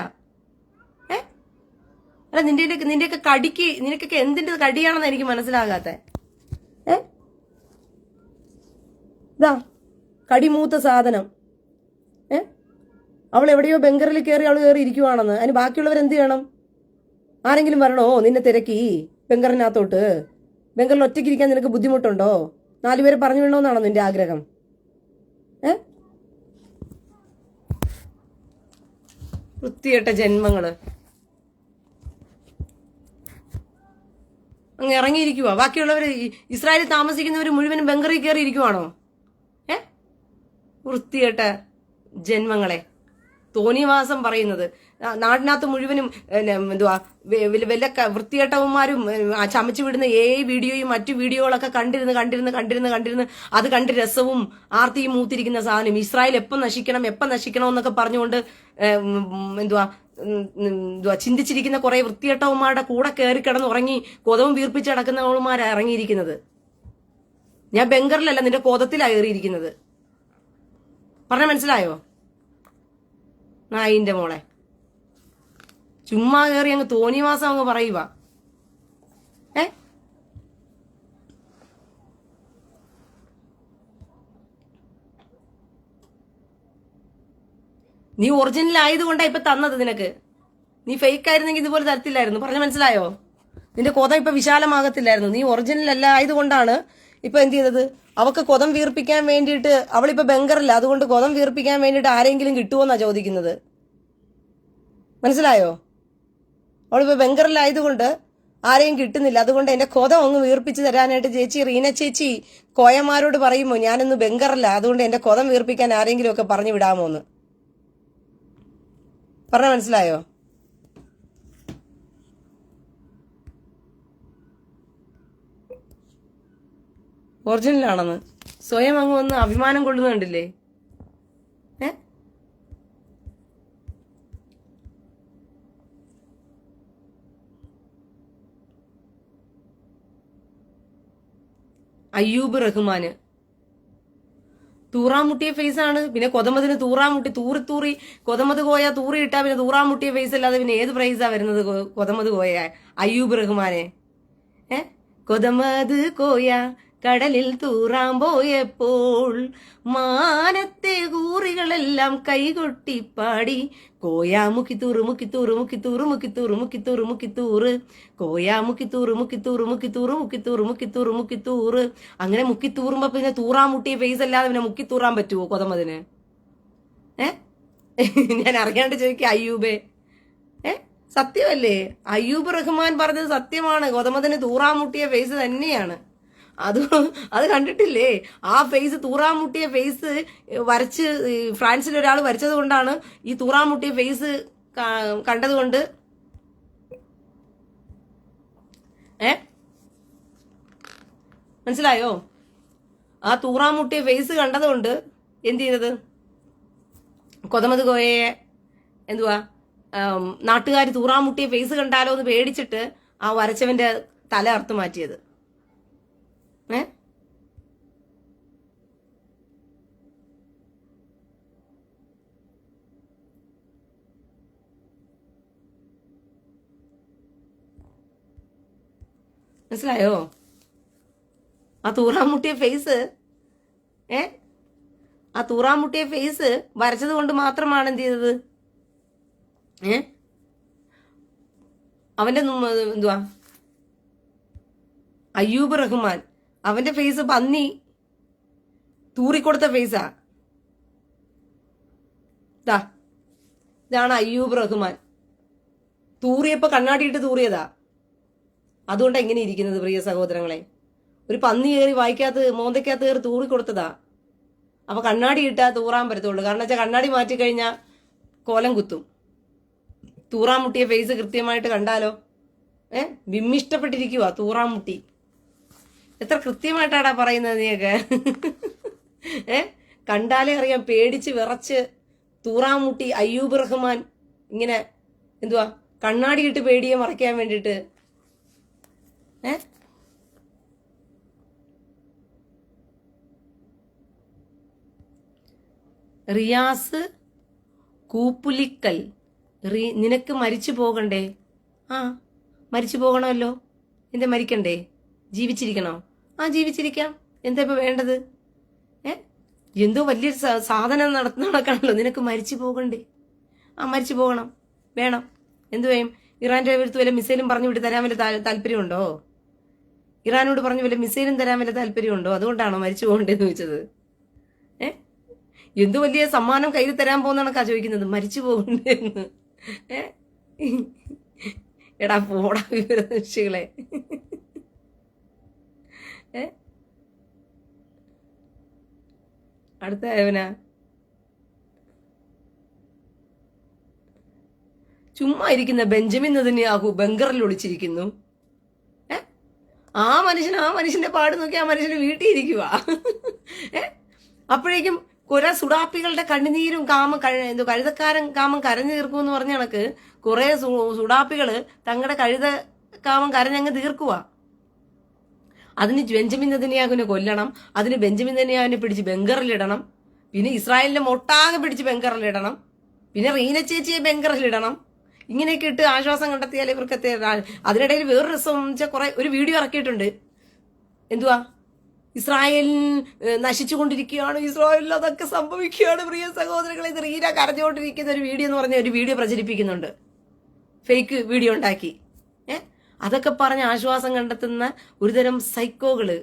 അല്ല, നിന്റെയൊക്കെ കടിക്ക്, നിനക്കൊക്കെ എന്തിന്റെ കടിയാണെന്ന് എനിക്ക് മനസ്സിലാകാത്ത. ഇതാ കടിമൂത്ത സാധനം. അവൾ എവിടെയോ ബംഗറിൽ കയറി അവൾ കയറി ഇരിക്കുവാണെന്ന്. അതിന് ബാക്കിയുള്ളവർ എന്ത് ചെയ്യണം? ആരെങ്കിലും വരണോ നിന്നെ തിരക്കി ബംഗറിനകത്തോട്ട്? ബംഗറിൽ ഒറ്റയ്ക്കിരിക്കാൻ നിനക്ക് ബുദ്ധിമുട്ടുണ്ടോ? 4 പേരെ പറഞ്ഞു വിടണമെന്നാണോ നിന്റെ ആഗ്രഹം? വൃത്തികെട്ട ജന്മങ്ങള്. അങ്ങ് ഇറങ്ങിയിരിക്കുക. ബാക്കിയുള്ളവർ, ഇസ്രായേലിൽ താമസിക്കുന്നവർ മുഴുവനും ബംഗറിൽ കയറി ഇരിക്കുവാണോ? വൃത്തികെട്ട ജന്മങ്ങളെ. തോന്നിവാസം പറയുന്നത്. നാടിനകത്ത് മുഴുവനും എന്തുവാ വല്ല വൃത്തികെട്ടവന്മാരും ചമച്ചു വിടുന്ന വീഡിയോയും മറ്റു വീഡിയോകളൊക്കെ കണ്ടിരുന്ന് അത് കണ്ട് രസവും ആർത്തിയും മൂത്തിരിക്കുന്ന സാധനം. ഇസ്രായേൽ എപ്പം നശിക്കണം എന്നൊക്കെ പറഞ്ഞുകൊണ്ട് എന്തുവാ ചിന്തിച്ചിരിക്കുന്ന കുറെ വൃത്തികെട്ടവന്മാരുടെ കൂടെ കയറി കിടന്ന് ഉറങ്ങി കൊതവും വീർപ്പിച്ച് കിടക്കുന്നവന്മാരാ ഇറങ്ങിയിരിക്കുന്നത്. ഞാൻ ബംഗറിലല്ല, നിന്റെ കോതത്തിലാണ് കയറിയിരിക്കുന്നത്. പറഞ്ഞ മനസ്സിലായോ? നായിന്റെ മോളെ, ചുമ്മാ കയറി അങ്ങ് തോന്നിവാസം അങ്ങ് പറയുക. നീ ഒറിജിനൽ ആയതുകൊണ്ടാ ഇപ്പൊ തന്നത് നിനക്ക്. നീ ഫേക്ക് ആയിരുന്നെങ്കിൽ ഇതുപോലെ തരത്തില്ലായിരുന്നു. പറഞ്ഞ മനസ്സിലായോ? നിന്റെ കൊതം ഇപ്പൊ വിശാലമാകത്തില്ലായിരുന്നു. നീ ഒറിജിനൽ അല്ല ആയതുകൊണ്ടാണ് ഇപ്പൊ എന്ത് ചെയ്തത്? അവക്ക് കൊതം വീർപ്പിക്കാൻ വേണ്ടിയിട്ട്, അവളിപ്പോ ബംഗറില്ല, അതുകൊണ്ട് കൊതം വീർപ്പിക്കാൻ വേണ്ടിയിട്ട് ആരെങ്കിലും കിട്ടുമോന്നാ ചോദിക്കുന്നത്. മനസ്സിലായോ? അവളിപ്പോ ബംഗറിലായതുകൊണ്ട് ആരെയും കിട്ടുന്നില്ല, അതുകൊണ്ട് എന്റെ കൊതം അങ്ങ് വീർപ്പിച്ച് തരാനായിട്ട് ചേച്ചി റീന ചേച്ചി കോയമാരോട് പറയുമോ ഞാനൊന്ന് ബംഗറില്ല, അതുകൊണ്ട് എന്റെ കൊതം വീർപ്പിക്കാൻ ആരെങ്കിലും ഒക്കെ പറഞ്ഞു വിടാമോന്ന്. പറഞ്ഞ മനസ്സിലായോ? ഒറിജിനലാണെന്ന് സ്വയം അങ്ങ് വന്ന് അഭിമാനം കൊള്ളുന്നുണ്ടല്ലേ? അയ്യൂബ് റഹ്മാന് തൂറാമുട്ടിയ ഫേസ് ആണ്. പിന്നെ കൊതമതിന് തൂറാമുട്ടി തൂറി കൊതമത് കോയ തൂറി ഇട്ടാ പിന്നെ തൂറാമുട്ടിയ ഫേസ് അല്ലാതെ പിന്നെ ഏത് പ്രൈസാ വരുന്നത്? കൊതമത് കോയ അയ്യൂബ് റഹ്മാനെ. കൊതമത് കോയ കടലിൽ തൂറാൻ പോയപ്പോൾ മാനത്തെ കൂറികളെല്ലാം കൈകൊട്ടിപ്പാടി കോയാ മുക്കിത്തൂറ് മുക്കിത്തൂറ് മുക്കിത്തൂറ് മുക്കിത്തൂറ് മുക്കിത്തൂറ് മുക്കിത്തൂറ് കോയാ മുക്കിത്തൂറ് മുക്കിത്തൂറ് മുക്കിത്തൂറ് മുക്കിത്തൂറ് മുക്കിത്തൂറ് മുക്കിത്തൂറ്. അങ്ങനെ മുക്കിത്തൂറുമ്പോ പിന്നെ തൂറാമുട്ടിയ ഫേസ് അല്ലാതെ പിന്നെ മുക്കിത്തൂറാൻ പറ്റുമോ കൊതമതിന്? ഞാൻ അറിയാണ്ട് ചോദിക്കുക അയ്യൂബേ. സത്യമല്ലേ? അയ്യൂബ് റഹ്മാൻ പറഞ്ഞത് സത്യമാണ്. കൊതമതിന് തൂറാമുട്ടിയ ഫേസ് തന്നെയാണ്. അത് കണ്ടിട്ടില്ലേ? ആ ഫേസ്, തൂറാമുട്ടിയ ഫേസ് വരച്ച് ഫ്രാൻസിൽ ഒരാൾ വരച്ചത് കൊണ്ടാണ് ഈ തൂറാമുട്ടിയ ഫേസ് കണ്ടതുകൊണ്ട് മനസ്സിലായോ? ആ തൂറാമുട്ടിയ ഫേസ് കണ്ടതുകൊണ്ട് എന്ത് ചെയ്തത്? കൊതമത് കോയയെ എന്തുവാ നാട്ടുകാർ തൂറാമുട്ടിയ ഫേസ് കണ്ടാലോ എന്ന് പേടിച്ചിട്ട് ആ വരച്ചവന്റെ തല അറുത്ത് മാറ്റിയത്. മനസ്സിലായോ? ആ തൂറാമുട്ടിയ ഫേസ് ആ തൂറാമുട്ടിയ ഫേസ് വരച്ചത് കൊണ്ട് മാത്രമാണ് എന്ത് ചെയ്തത്? അവന്റെ എന്തുവാ അയ്യൂബ് റഹ്മാൻ, അവന്റെ ഫേസ് പന്നി തൂറിക്കൊടുത്ത ഫേസാ. ഇതാണ് അയ്യൂബ് റഹ്മാൻ. തൂറിയപ്പോ കണ്ണാടിയിട്ട് തൂറിയതാ. അതുകൊണ്ടാ ഇങ്ങനെ ഇരിക്കുന്നത് പ്രിയ സഹോദരങ്ങളെ. ഒരു പന്നി കയറി വായിക്കകത്ത് മോന്തയ്ക്കകത്ത് കയറി തൂറിക്കൊടുത്തതാ. അപ്പൊ കണ്ണാടി ഇട്ടാ തൂറാൻ പറ്റത്തുള്ളൂ. കാരണം വെച്ചാൽ കണ്ണാടി മാറ്റിക്കഴിഞ്ഞാൽ കോലം കുത്തും. തൂറാമുട്ടിയ ഫേസ് കൃത്യമായിട്ട് കണ്ടാലോ വിമ്മിഷ്ടപ്പെട്ടിരിക്കുക തൂറാമുട്ടി. എത്ര കൃത്യമായിട്ടാടാ പറയുന്നത് നീയൊക്കെ. കണ്ടാലേ അറിയാം, പേടിച്ച് വിറച്ച് തൂറാമുട്ടി അയ്യൂബ് റഹ്മാൻ ഇങ്ങനെ എന്തുവാ കണ്ണാടിയിട്ട് പേടിയെ മറയ്ക്കാൻ വേണ്ടിട്ട്. റിയാസ് കൂപ്പുലിക്കൽ, നിനക്ക് മരിച്ചു പോകണ്ടേ? മരിച്ചു പോകണമല്ലോ. എന്താ മരിക്കണ്ടേ? ജീവിച്ചിരിക്കണോ? ജീവിച്ചിരിക്കാം. എന്താ ഇപ്പൊ വേണ്ടത്? എന്തോ വലിയൊരു സാധനം നടക്കണല്ലോ. നിനക്ക് മരിച്ചു പോകണ്ടേ? മരിച്ചു പോകണം, വേണം. എന്തു വേണം? ഇറാന്റെ അടുത്ത് വല്ല മിസൈലും പറഞ്ഞു വിട്ട് തരാൻ വല്ല താല്പര്യമുണ്ടോ? ഇറാനോട് പറഞ്ഞു വല്ല മിസൈലും തരാൻ വല്ല താല്പര്യമുണ്ടോ? അതുകൊണ്ടാണോ മരിച്ചു പോകണ്ടേന്ന് ചോദിച്ചത്? എന്തു വലിയ സമ്മാനം കയ്യിൽ തരാൻ പോകുന്നതാണൊക്കെ ചോദിക്കുന്നത്, മരിച്ചു പോകണ്ടേന്ന്. എടാ പോടാ വിവരദർശികളെ. അടുത്ത ഏവനാ ചുമ്മാ ഇരിക്കുന്ന ബെഞ്ചമിൻ നെതന്യാഹു ബങ്കറിൽ ഒളിച്ചിരിക്കുന്നു. ആ മനുഷ്യന്റെ പാട് നോക്കി ആ മനുഷ്യന് വീട്ടിൽ ഇരിക്കുക. അപ്പോഴേക്കും കുറെ സുഡാപ്പികളുടെ കണ്ണുനീരും കഴുതക്കാരൻ കാമം കരഞ്ഞു തീർക്കുമെന്ന് പറഞ്ഞ കണക്ക് കുറെ സുഡാപ്പികള് തങ്ങളുടെ കഴുത കാമം കരഞ്ഞങ്ങ് തീർക്കുക. അതിന് ബെഞ്ചമിൻ നെതന്യാഹുവിനെ കൊല്ലണം, അതിന് ബെഞ്ചമിൻ നെതന്യാഹുവിനെ പിടിച്ച് ബങ്കറിലിടണം, പിന്നെ ഇസ്രായേലിന്റെ മൊട്ടാകെ പിടിച്ച് ബങ്കറിലിടണം, പിന്നെ റീന ചേച്ചിയെ ബങ്കറിലിടണം. ഇങ്ങനെയൊക്കെ ഇട്ട് ആശ്വാസം കണ്ടെത്തിയാൽ ഇവർക്ക് അതിനിടയിൽ വേറൊരു രസം വെച്ചാൽ ഒരു വീഡിയോ ഇറക്കിയിട്ടുണ്ട്. എന്തുവാ ഇസ്രായേൽ നശിച്ചുകൊണ്ടിരിക്കുകയാണ്, ഇസ്രായേലിൽ അതൊക്കെ സംഭവിക്കുകയാണ്. പ്രിയ സഹോദരങ്ങളെ, ഇത് റീന കരഞ്ഞുകൊണ്ടിരിക്കുന്ന ഒരു വീഡിയോ എന്ന് പറഞ്ഞ ഒരു വീഡിയോ പ്രചരിപ്പിക്കുന്നുണ്ട്. ഫേക്ക് വീഡിയോ ഉണ്ടാക്കി അതൊക്കെ പറഞ്ഞ് ആശ്വാസം കണ്ടെത്തുന്ന ഒരുതരം സൈക്കോകള്.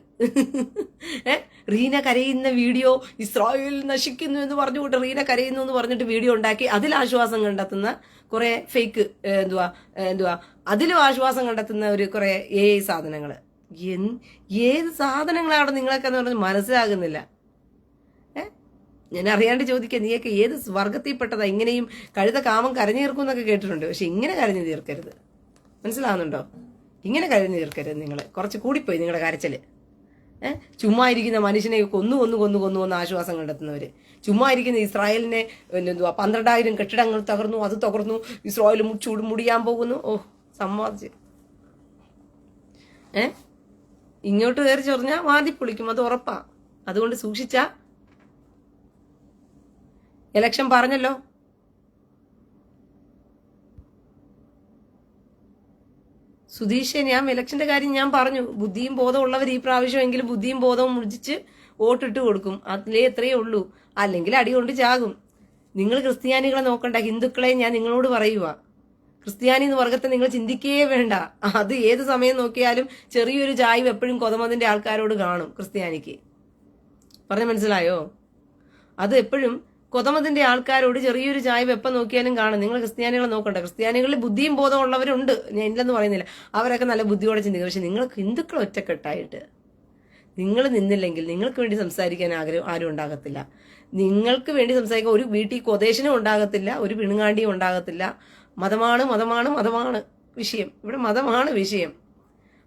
റീന കരയുന്ന വീഡിയോ, ഇസ്രായേൽ നശിക്കുന്നു എന്ന് പറഞ്ഞുകൊണ്ട് റീന കരയുന്നു എന്ന് പറഞ്ഞിട്ട് വീഡിയോ ഉണ്ടാക്കി അതിൽ ആശ്വാസം കണ്ടെത്തുന്ന കുറെ ഫേക്ക് എന്തുവാ അതിലും ആശ്വാസം കണ്ടെത്തുന്ന ഒരു കുറെ AI സാധനങ്ങള്. ഏത് സാധനങ്ങളാണ് നിങ്ങളൊക്കെ എന്ന് പറഞ്ഞ് മനസ്സിലാകുന്നില്ല. ഞാൻ അറിയാണ്ട് ചോദിക്കുക, നീയൊക്കെ ഏത് വർഗത്തിൽപ്പെട്ടതാ? ഇങ്ങനെയും കഴുത കാമം കരഞ്ഞു തീർക്കും എന്നൊക്കെ കേട്ടിട്ടുണ്ട്. പക്ഷെ ഇങ്ങനെ കരഞ്ഞു തീർക്കരുത്. മനസ്സിലാവുന്നുണ്ടോ? ഇങ്ങനെ കരഞ്ഞു തീർക്കരുത്. നിങ്ങൾ കുറച്ച് കൂടിപ്പോയി നിങ്ങളുടെ കരച്ചില്. ചുമ്മാ ഇരിക്കുന്ന മനുഷ്യനെ കൊന്നു ആശ്വാസം കണ്ടെത്തുന്നവര്, ചുമ്മാ ഇരിക്കുന്ന ഇസ്രായേലിനെ 12,000 കെട്ടിടങ്ങൾ തകർന്നു, അത് തകർന്നു, ഇസ്രായേൽ മുടിയാൻ പോകുന്നു. സമ്മതിച്ച് ഇങ്ങോട്ട് കയറി ചൊറിഞ്ഞാൽ വാതി പൊളിക്കും, അത് ഉറപ്പാ. അതുകൊണ്ട് സൂക്ഷിച്ച. ഇലക്ഷൻ പറഞ്ഞല്ലോ, സുധീഷെ, ഞാൻ ഇലക്ഷന്റെ കാര്യം ഞാൻ പറഞ്ഞു. ബുദ്ധിയും ബോധവും ഉള്ളവർ ഈ പ്രാവശ്യമെങ്കിലും ബുദ്ധിയും ബോധവും മുടിച്ച് വോട്ടിട്ട് കൊടുക്കും. അതിലേ എത്രയേ ഉള്ളൂ. അല്ലെങ്കിൽ അടി കൊണ്ട് ചാകും. നിങ്ങൾ ക്രിസ്ത്യാനികളെ നോക്കണ്ട, ഹിന്ദുക്കളെ ഞാൻ നിങ്ങളോട് പറയുക. ക്രിസ്ത്യാനി എന്ന വർഗത്തെ നിങ്ങൾ ചിന്തിക്കേ വേണ്ട. അത് ഏത് സമയം നോക്കിയാലും ചെറിയൊരു ചായ്വ് എപ്പോഴും കൊതമതിന്റെ ആൾക്കാരോട് കാണും. ക്രിസ്ത്യാനിക്ക് പറഞ്ഞ മനസ്സിലായോ? അത് എപ്പോഴും കൊതമതിന്റെ ആൾക്കാരോട് ചെറിയൊരു ചായ്വ് എപ്പം നോക്കിയാലും കാണും. നിങ്ങൾ ക്രിസ്ത്യാനികളെ നോക്കണ്ട. ക്രിസ്ത്യാനികളിൽ ബുദ്ധിയും ബോധം ഉള്ളവരുണ്ട്, ഞാൻ ഇല്ലെന്ന് പറയുന്നില്ല. അവരൊക്കെ നല്ല ബുദ്ധിയോടെ ചിന്തിക്കും. പക്ഷെ നിങ്ങൾ ഹിന്ദുക്കൾ ഒറ്റക്കെട്ടായിട്ട് നിങ്ങൾ നിന്നില്ലെങ്കിൽ നിങ്ങൾക്ക് വേണ്ടി സംസാരിക്കാൻ ആരും ഉണ്ടാകത്തില്ല. നിങ്ങൾക്ക് വേണ്ടി സംസാരിക്കാൻ ഒരു വീട്ടിൽ കൊതേശനും ഉണ്ടാകത്തില്ല, ഒരു പിണുങ്ങാണ്ടിയും ഉണ്ടാകത്തില്ല. മതമാണ് വിഷയം. ഇവിടെ മതമാണ് വിഷയം.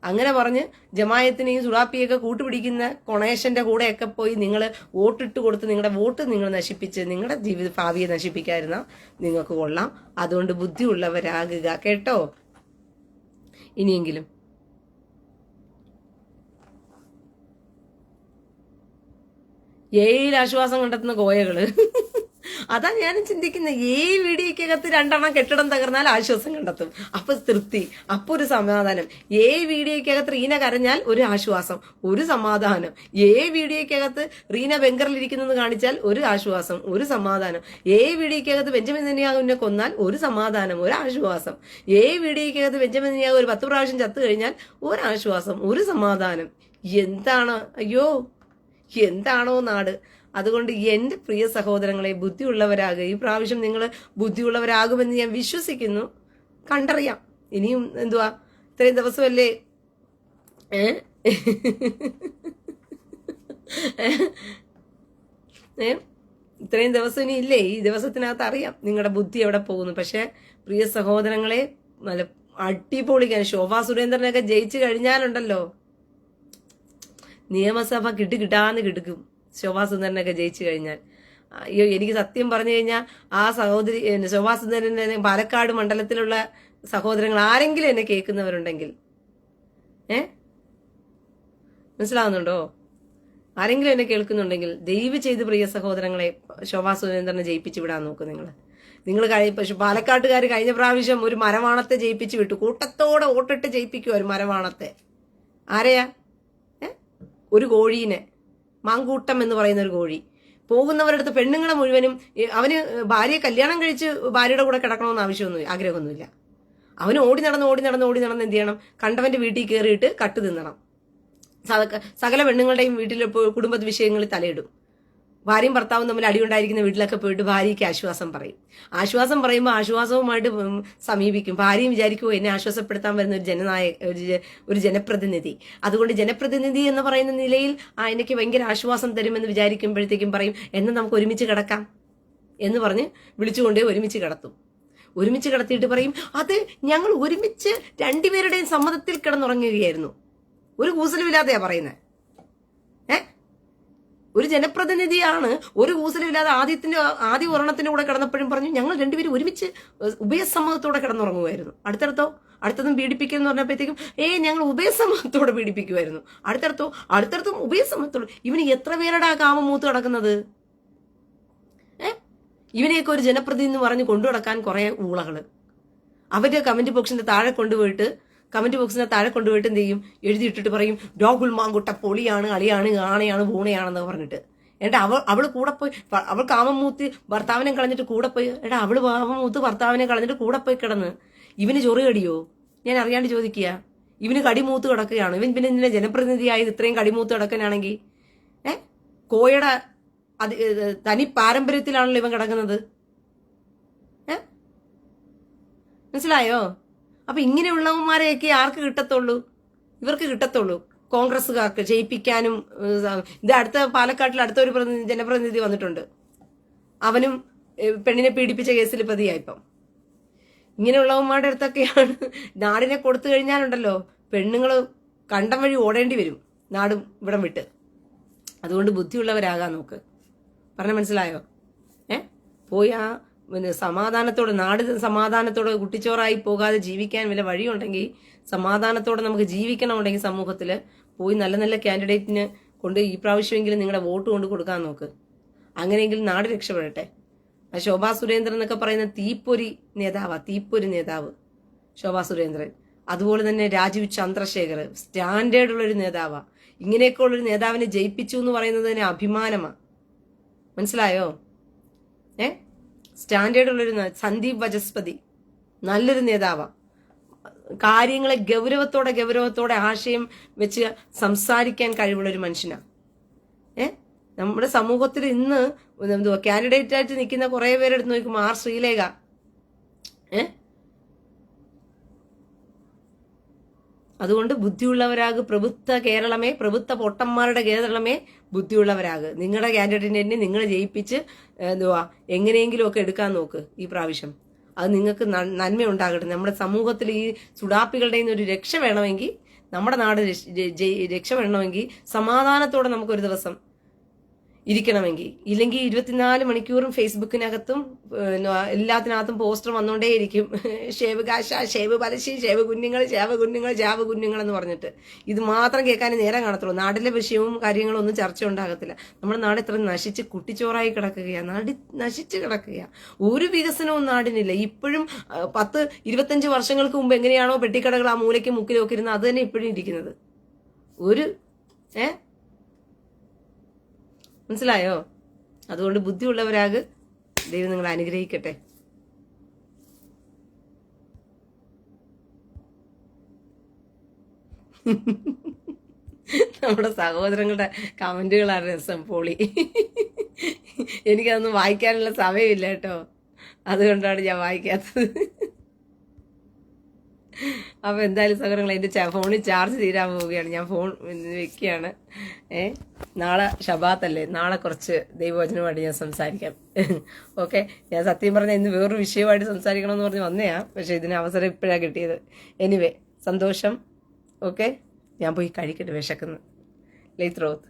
അങ്ങനെ പറഞ്ഞ് ജമായത്തിനെയും സുഡാപ്പിയൊക്കെ കൂട്ടുപിടിക്കുന്ന കൊണേശന്റെ കൂടെയൊക്കെ പോയി നിങ്ങൾ വോട്ടിട്ട് കൊടുത്ത് നിങ്ങളുടെ വോട്ട് നിങ്ങൾ നശിപ്പിച്ച് നിങ്ങളുടെ ജീവിത ഭാവിയെ നശിപ്പിക്കാതിരുന്ന നിങ്ങൾക്ക് കൊള്ളാം. അതുകൊണ്ട് ബുദ്ധിയുള്ളവരാകുക കേട്ടോ. ഇനിയെങ്കിലും ഏയിൽ ആശ്വാസം കണ്ടെത്തുന്ന കോയകള്. അതാ ഞാനും ചിന്തിക്കുന്നത്. വീഡിയോക്കകത്ത് 2 കെട്ടിടം തകർന്നാൽ ആശ്വാസം കണ്ടെത്തും, അപ്പൊ തൃപ്തി, അപ്പൊ ഒരു സമാധാനം. വീഡിയോക്കകത്ത് റീന കരഞ്ഞാൽ ഒരു ആശ്വാസം, ഒരു സമാധാനം. വീഡിയോക്കകത്ത് റീന ബെങ്കറിലിരിക്കുന്നത് കാണിച്ചാൽ ഒരു ആശ്വാസം, ഒരു സമാധാനം. വീഡിയോക്കകത്ത് ബെഞ്ചമിൻ നെതന്യാഹുവിനെ കൊന്നാൽ ഒരു സമാധാനം, ഒരു ആശ്വാസം. വീഡിയോക്കകത്ത് ബെഞ്ചമിൻ നെതന്യാഹു ഒരു 10 പ്രാവശ്യം ചത്തു കഴിഞ്ഞാൽ ഒരു ആശ്വാസം, ഒരു സമാധാനം. എന്താണ് അയ്യോ, എന്താണോ നാട്. അതുകൊണ്ട് എന്റെ പ്രിയ സഹോദരങ്ങളെ, ബുദ്ധിയുള്ളവരാകുക. ഈ പ്രാവശ്യം നിങ്ങൾ ബുദ്ധിയുള്ളവരാകുമെന്ന് ഞാൻ വിശ്വസിക്കുന്നു. കണ്ടറിയാം. ഇനിയും എന്തുവാ, ഇത്രയും ദിവസമല്ലേ ഇത്രയും ദിവസം ഇനി ഇല്ലേ, ഈ ദിവസത്തിനകത്ത് അറിയാം നിങ്ങളുടെ ബുദ്ധി എവിടെ പോകുന്നു. പക്ഷെ പ്രിയ സഹോദരങ്ങളെ, നല്ല അടിപൊളിക്കാൻ ശോഭാ സുരേന്ദ്രനൊക്കെ ജയിച്ചു കഴിഞ്ഞാലുണ്ടല്ലോ, നിയമസഭ കിട്ടാന്ന് കിടക്കും. ശോഭാ സുന്ദരനൊക്കെ ജയിച്ചു കഴിഞ്ഞാൽ. അയ്യോ, എനിക്ക് സത്യം പറഞ്ഞു കഴിഞ്ഞാൽ ആ സഹോദരി ശോഭാ സുന്ദരന്റെ പാലക്കാട് മണ്ഡലത്തിലുള്ള സഹോദരങ്ങൾ ആരെങ്കിലും എന്നെ കേൾക്കുന്നവരുണ്ടെങ്കിൽ, മനസ്സിലാവുന്നുണ്ടോ? ആരെങ്കിലും എന്നെ കേൾക്കുന്നുണ്ടെങ്കിൽ ദയവ് ചെയ്ത് പ്രിയ സഹോദരങ്ങളെ ശോഭാ സുരേന്ദ്രനെ ജയിപ്പിച്ചു വിടാൻ നോക്കും. നിങ്ങൾ പാലക്കാട്ടുകാർ കഴിഞ്ഞ പ്രാവശ്യം ഒരു മരവാണത്തെ ജയിപ്പിച്ചു വിട്ടു. കൂട്ടത്തോടെ വോട്ടിട്ട് ജയിപ്പിക്കുക ഒരു മരവാണത്തെ. ആരെയാ? ഒരു കോഴീനെ, മാങ്കൂട്ടം എന്ന് പറയുന്ന ഒരു കോഴി. പോകുന്നവരുടെ അടുത്ത് പെണ്ണുങ്ങളെ മുഴുവനും, അവന് ഭാര്യയെ കല്യാണം കഴിച്ച് ഭാര്യയുടെ കൂടെ കിടക്കണമെന്ന് ആവശ്യമൊന്നും ആഗ്രഹമൊന്നുമില്ല. അവന് ഓടി നടന്ന് എന്ത് ചെയ്യണം? കണ്ടവന്റെ വീട്ടിൽ കയറിയിട്ട് കട്ട് തിന്നണം. സകല പെണ്ണുങ്ങളുടെയും വീട്ടിൽ കുടുംബ വിഷയങ്ങളിൽ തലയിടും. ഭാര്യയും ഭർത്താവും തമ്മിൽ അടിയുണ്ടായിരിക്കുന്ന വീട്ടിലൊക്കെ പോയിട്ട് ഭാര്യയ്ക്ക് ആശ്വാസം പറയും. ആശ്വാസം പറയുമ്പോൾ ആശ്വാസവുമായിട്ട് സമീപിക്കും. ഭാര്യയും വിചാരിക്കുമോ എന്നെ ആശ്വാസപ്പെടുത്താൻ വരുന്ന ഒരു ജനപ്രതിനിധി. അതുകൊണ്ട് ജനപ്രതിനിധി എന്ന് പറയുന്ന നിലയിൽ എനിക്ക് ഭയങ്കര ആശ്വാസം തരുമെന്ന് വിചാരിക്കുമ്പോഴത്തേക്കും പറയും, എന്ന് നമുക്ക് ഒരുമിച്ച് കിടക്കാം എന്ന് പറഞ്ഞ് വിളിച്ചുകൊണ്ടേ ഒരുമിച്ച് കിടത്തും. ഒരുമിച്ച് കിടത്തിയിട്ട് പറയും, അത് ഞങ്ങൾ ഒരുമിച്ച് രണ്ടുപേരുടെയും സമ്മതത്തിൽ കിടന്നുറങ്ങുകയായിരുന്നു. ഒരു കൂസലുമില്ലാതെയാ പറയുന്നത്. ഒരു ജനപ്രതിനിധിയാണ്. ഒരു കൂസലുമില്ലാതെ ആദ്യ ഒരെണ്ണത്തിന്റെ കൂടെ കിടന്നപ്പോഴും പറഞ്ഞു ഞങ്ങൾ രണ്ടുപേരും ഒരുമിച്ച് ഉഭയസമ്മതത്തോടെ കിടന്നുറങ്ങുമായിരുന്നു. അടുത്തതും പീഡിപ്പിക്കുന്നു പറഞ്ഞപ്പോഴത്തേക്കും ഞങ്ങൾ ഉഭയസമ്മതത്തോടെ പീഡിപ്പിക്കുമായിരുന്നു. അടുത്തടുത്തും ഉഭയസമ്മതത്തോടെ. ഇവന് എത്ര പേരുടെ ആ കാമം മൂത്ത് കിടക്കുന്നത്? ഇവനെയൊക്കെ ഒരു ജനപ്രതിനിധി എന്ന് പറഞ്ഞ് കൊണ്ടു നടക്കാൻ കുറെ ഊളകള്. അവരുടെ കമന്റ് ബോക്സിന്റെ താഴെ കൊണ്ടുപോയിട്ട് എന്ത് ചെയ്യും? എഴുതിയിട്ടിട്ട് പറയും, രാഹുൽ മാങ്കുട്ട പൊളിയാണ്, അളിയാണ്, ആണയാണ്, പൂണയാണെന്ന് പറഞ്ഞിട്ട്. അവള് കൂടെ പോയി, അവൾ കാമം മൂത്ത് ഭർത്താവിനെ കളഞ്ഞിട്ട് കൂടെ പോയി. അവള് കാമം മൂത്ത് ഭർത്താവിനെ കളഞ്ഞിട്ട് കൂടെ പോയി കിടന്ന് ഇവന് ചൊറി കടിയോ? ഞാൻ അറിയാണ്ട് ചോദിക്കുക. ഇവന് കടിമൂത്ത് കിടക്കുകയാണ്. ഇവൻ പിന്നെ ഇതിന്റെ ജനപ്രതിനിധിയായത് ഇത്രയും കടിമൂത്ത് കിടക്കാനാണെങ്കിൽ കോയയുടെ തനി പാരമ്പര്യത്തിലാണല്ലോ ഇവൻ കിടക്കുന്നത്. മനസ്സിലായോ? അപ്പൊ ഇങ്ങനെയുള്ളവന്മാരെയൊക്കെ ആർക്ക് കിട്ടത്തുള്ളൂ? ഇവർക്ക് കിട്ടത്തുള്ളൂ. കോൺഗ്രസ്സുകാർക്ക് ജയിപ്പിക്കാനും. ഇത് പാലക്കാട്ടിൽ അടുത്തൊരു ജനപ്രതിനിധി വന്നിട്ടുണ്ട്. അവനും പെണ്ണിനെ പീഡിപ്പിച്ച കേസിൽ പ്രതിയായിപ്പം. ഇങ്ങനെയുള്ളവന്മാരുടെ അടുത്തൊക്കെയാണ് നാടിനെ കൊടുത്തു കഴിഞ്ഞാലുണ്ടല്ലോ പെണ്ണുങ്ങൾ കണ്ടം വഴി ഓടേണ്ടി വരും, നാടും ഇവിടം വിട്ട്. അതുകൊണ്ട് ബുദ്ധിയുള്ളവരാകാൻ നോക്ക്. പറഞ്ഞ മനസ്സിലായോ? പോയി സമാധാനത്തോടെ, നാട് സമാധാനത്തോടെ കുട്ടിച്ചോറായി പോകാതെ ജീവിക്കാൻ വല്ല വഴിയുണ്ടെങ്കിൽ, സമാധാനത്തോടെ നമുക്ക് ജീവിക്കണമുണ്ടെങ്കിൽ സമൂഹത്തിൽ പോയി നല്ല നല്ല കാൻഡിഡേറ്റിന് കൊണ്ട് ഈ പ്രാവശ്യമെങ്കിലും നിങ്ങളുടെ വോട്ട് കൊണ്ട് കൊടുക്കാൻ നോക്ക്. അങ്ങനെയെങ്കിൽ നാട് രക്ഷപ്പെടട്ടെ. ശോഭാ സുരേന്ദ്രൻ എന്നൊക്കെ പറയുന്ന തീപ്പൊരി നേതാവ് ശോഭാ സുരേന്ദ്രൻ. അതുപോലെ തന്നെ രാജീവ് ചന്ദ്രശേഖർ സ്റ്റാൻഡേർഡ് ഉള്ളൊരു നേതാവാ. ഇങ്ങനെയൊക്കെ ഉള്ളൊരു നേതാവിനെ ജയിപ്പിച്ചു എന്ന് പറയുന്നത് തന്നെ അഭിമാനമാണ്. മനസ്സിലായോ? സ്റ്റാൻഡേർഡ് ഉള്ളൊരു സന്ദീപ് വചസ്പതി നല്ലൊരു നേതാവാ. കാര്യങ്ങളെ ഗൗരവത്തോടെ ആശയം വെച്ച് സംസാരിക്കാൻ കഴിവുള്ളൊരു മനുഷ്യനാണ്. നമ്മുടെ സമൂഹത്തിൽ ഇന്ന് കാൻഡിഡേറ്റ് ആയിട്ട് നിൽക്കുന്ന കുറെ പേരെടുത്ത് നോക്കുമ്പോൾ ആർ ശ്രീലേഖ, അതുകൊണ്ട് ബുദ്ധിയുള്ളവരാക്. പ്രബുദ്ധ കേരളമേ, പ്രബുദ്ധ പൊട്ടന്മാരുടെ കേരളമേ, ബുദ്ധിയുള്ളവരാക്. നിങ്ങളുടെ കാൻഡിഡേറ്റിനെ നിങ്ങൾ ജയിപ്പിച്ച് എങ്ങനെയെങ്കിലും ഒക്കെ എടുക്കാൻ നോക്ക് ഈ പ്രാവശ്യം. അത് നിങ്ങൾക്ക് നന്മ ഉണ്ടാകട്ടെ. നമ്മുടെ സമൂഹത്തിൽ ഈ സുഡാപ്പികളുടെ ഒരു രക്ഷ വേണമെങ്കിൽ നമ്മുടെ നാട് രക്ഷപ്പെടണമെങ്കിൽ സമാധാനത്തോടെ നമുക്കൊരു ദിവസം ഇരിക്കണമെങ്കിൽ, ഇല്ലെങ്കിൽ 24 മണിക്കൂറും ഫേസ്ബുക്കിനകത്തും എല്ലാത്തിനകത്തും പോസ്റ്റർ വന്നുകൊണ്ടേയിരിക്കും. ഷേവ് കാശ, ഷേവ് പലശി, ഷേവ് കുഞ്ഞുങ്ങൾ, ഷേവ് കുഞ്ഞുങ്ങൾ, ഷാവ് കുഞ്ഞുങ്ങൾ എന്ന് പറഞ്ഞിട്ട് ഇത് മാത്രം കേൾക്കാനേ നേരം കാണത്തുള്ളൂ. നാട്ടിലെ വിഷയവും കാര്യങ്ങളും ഒന്നും ചർച്ച ഉണ്ടാകത്തില്ല. നമ്മുടെ നാട് ഇത്ര നശിച്ച് കുട്ടിച്ചോറായി കിടക്കുകയാണ്, നാട് നശിച്ച് കിടക്കുകയാണ്. ഒരു വികസനവും നാടിനില്ല. ഇപ്പോഴും 10-25 വർഷങ്ങൾക്ക് മുമ്പ് എങ്ങനെയാണോ പെട്ടിക്കടകൾ ആ മൂലയ്ക്ക് മുക്കിലൊക്കെ ഇരുന്ന് അത് തന്നെ ഇപ്പോഴും ഇരിക്കുന്നത്. ഒരു മനസ്സിലായോ? അതുകൊണ്ട് ബുദ്ധിയുള്ളവരാക്. ദൈവം നിങ്ങളെ അനുഗ്രഹിക്കട്ടെ. നമ്മുടെ സഹോദരങ്ങളുടെ കമന്റുകളാണ് രസം. പൊളി. എനിക്കതൊന്നും വായിക്കാനുള്ള സമയമില്ല കേട്ടോ, അതുകൊണ്ടാണ് ഞാൻ വായിക്കാത്തത്. അപ്പൊ എന്തായാലും സഹോദരങ്ങൾ, എന്റെ ഫോണിൽ ചാർജ് തീരാൻ പോവുകയാണ്. ഞാൻ ഫോൺ വെക്കുകയാണ്. നാളെ ഷബാത്തല്ലേ, നാളെ കുറച്ച് ദൈവവചനമായിട്ട് ഞാൻ സംസാരിക്കാം. ഓക്കെ, ഞാൻ സത്യം പറഞ്ഞാൽ ഇന്ന് വേറൊരു വിഷയമായിട്ട് സംസാരിക്കണമെന്ന് പറഞ്ഞ് വന്നയാ, പക്ഷെ ഇതിന് അവസരം ഇപ്പോഴാണ് കിട്ടിയത്. എനിവേ, സന്തോഷം. ഓക്കെ, ഞാൻ പോയി കഴിക്കട്ടെ, വിശക്കുന്നു. ലൈത്രോത്ത്.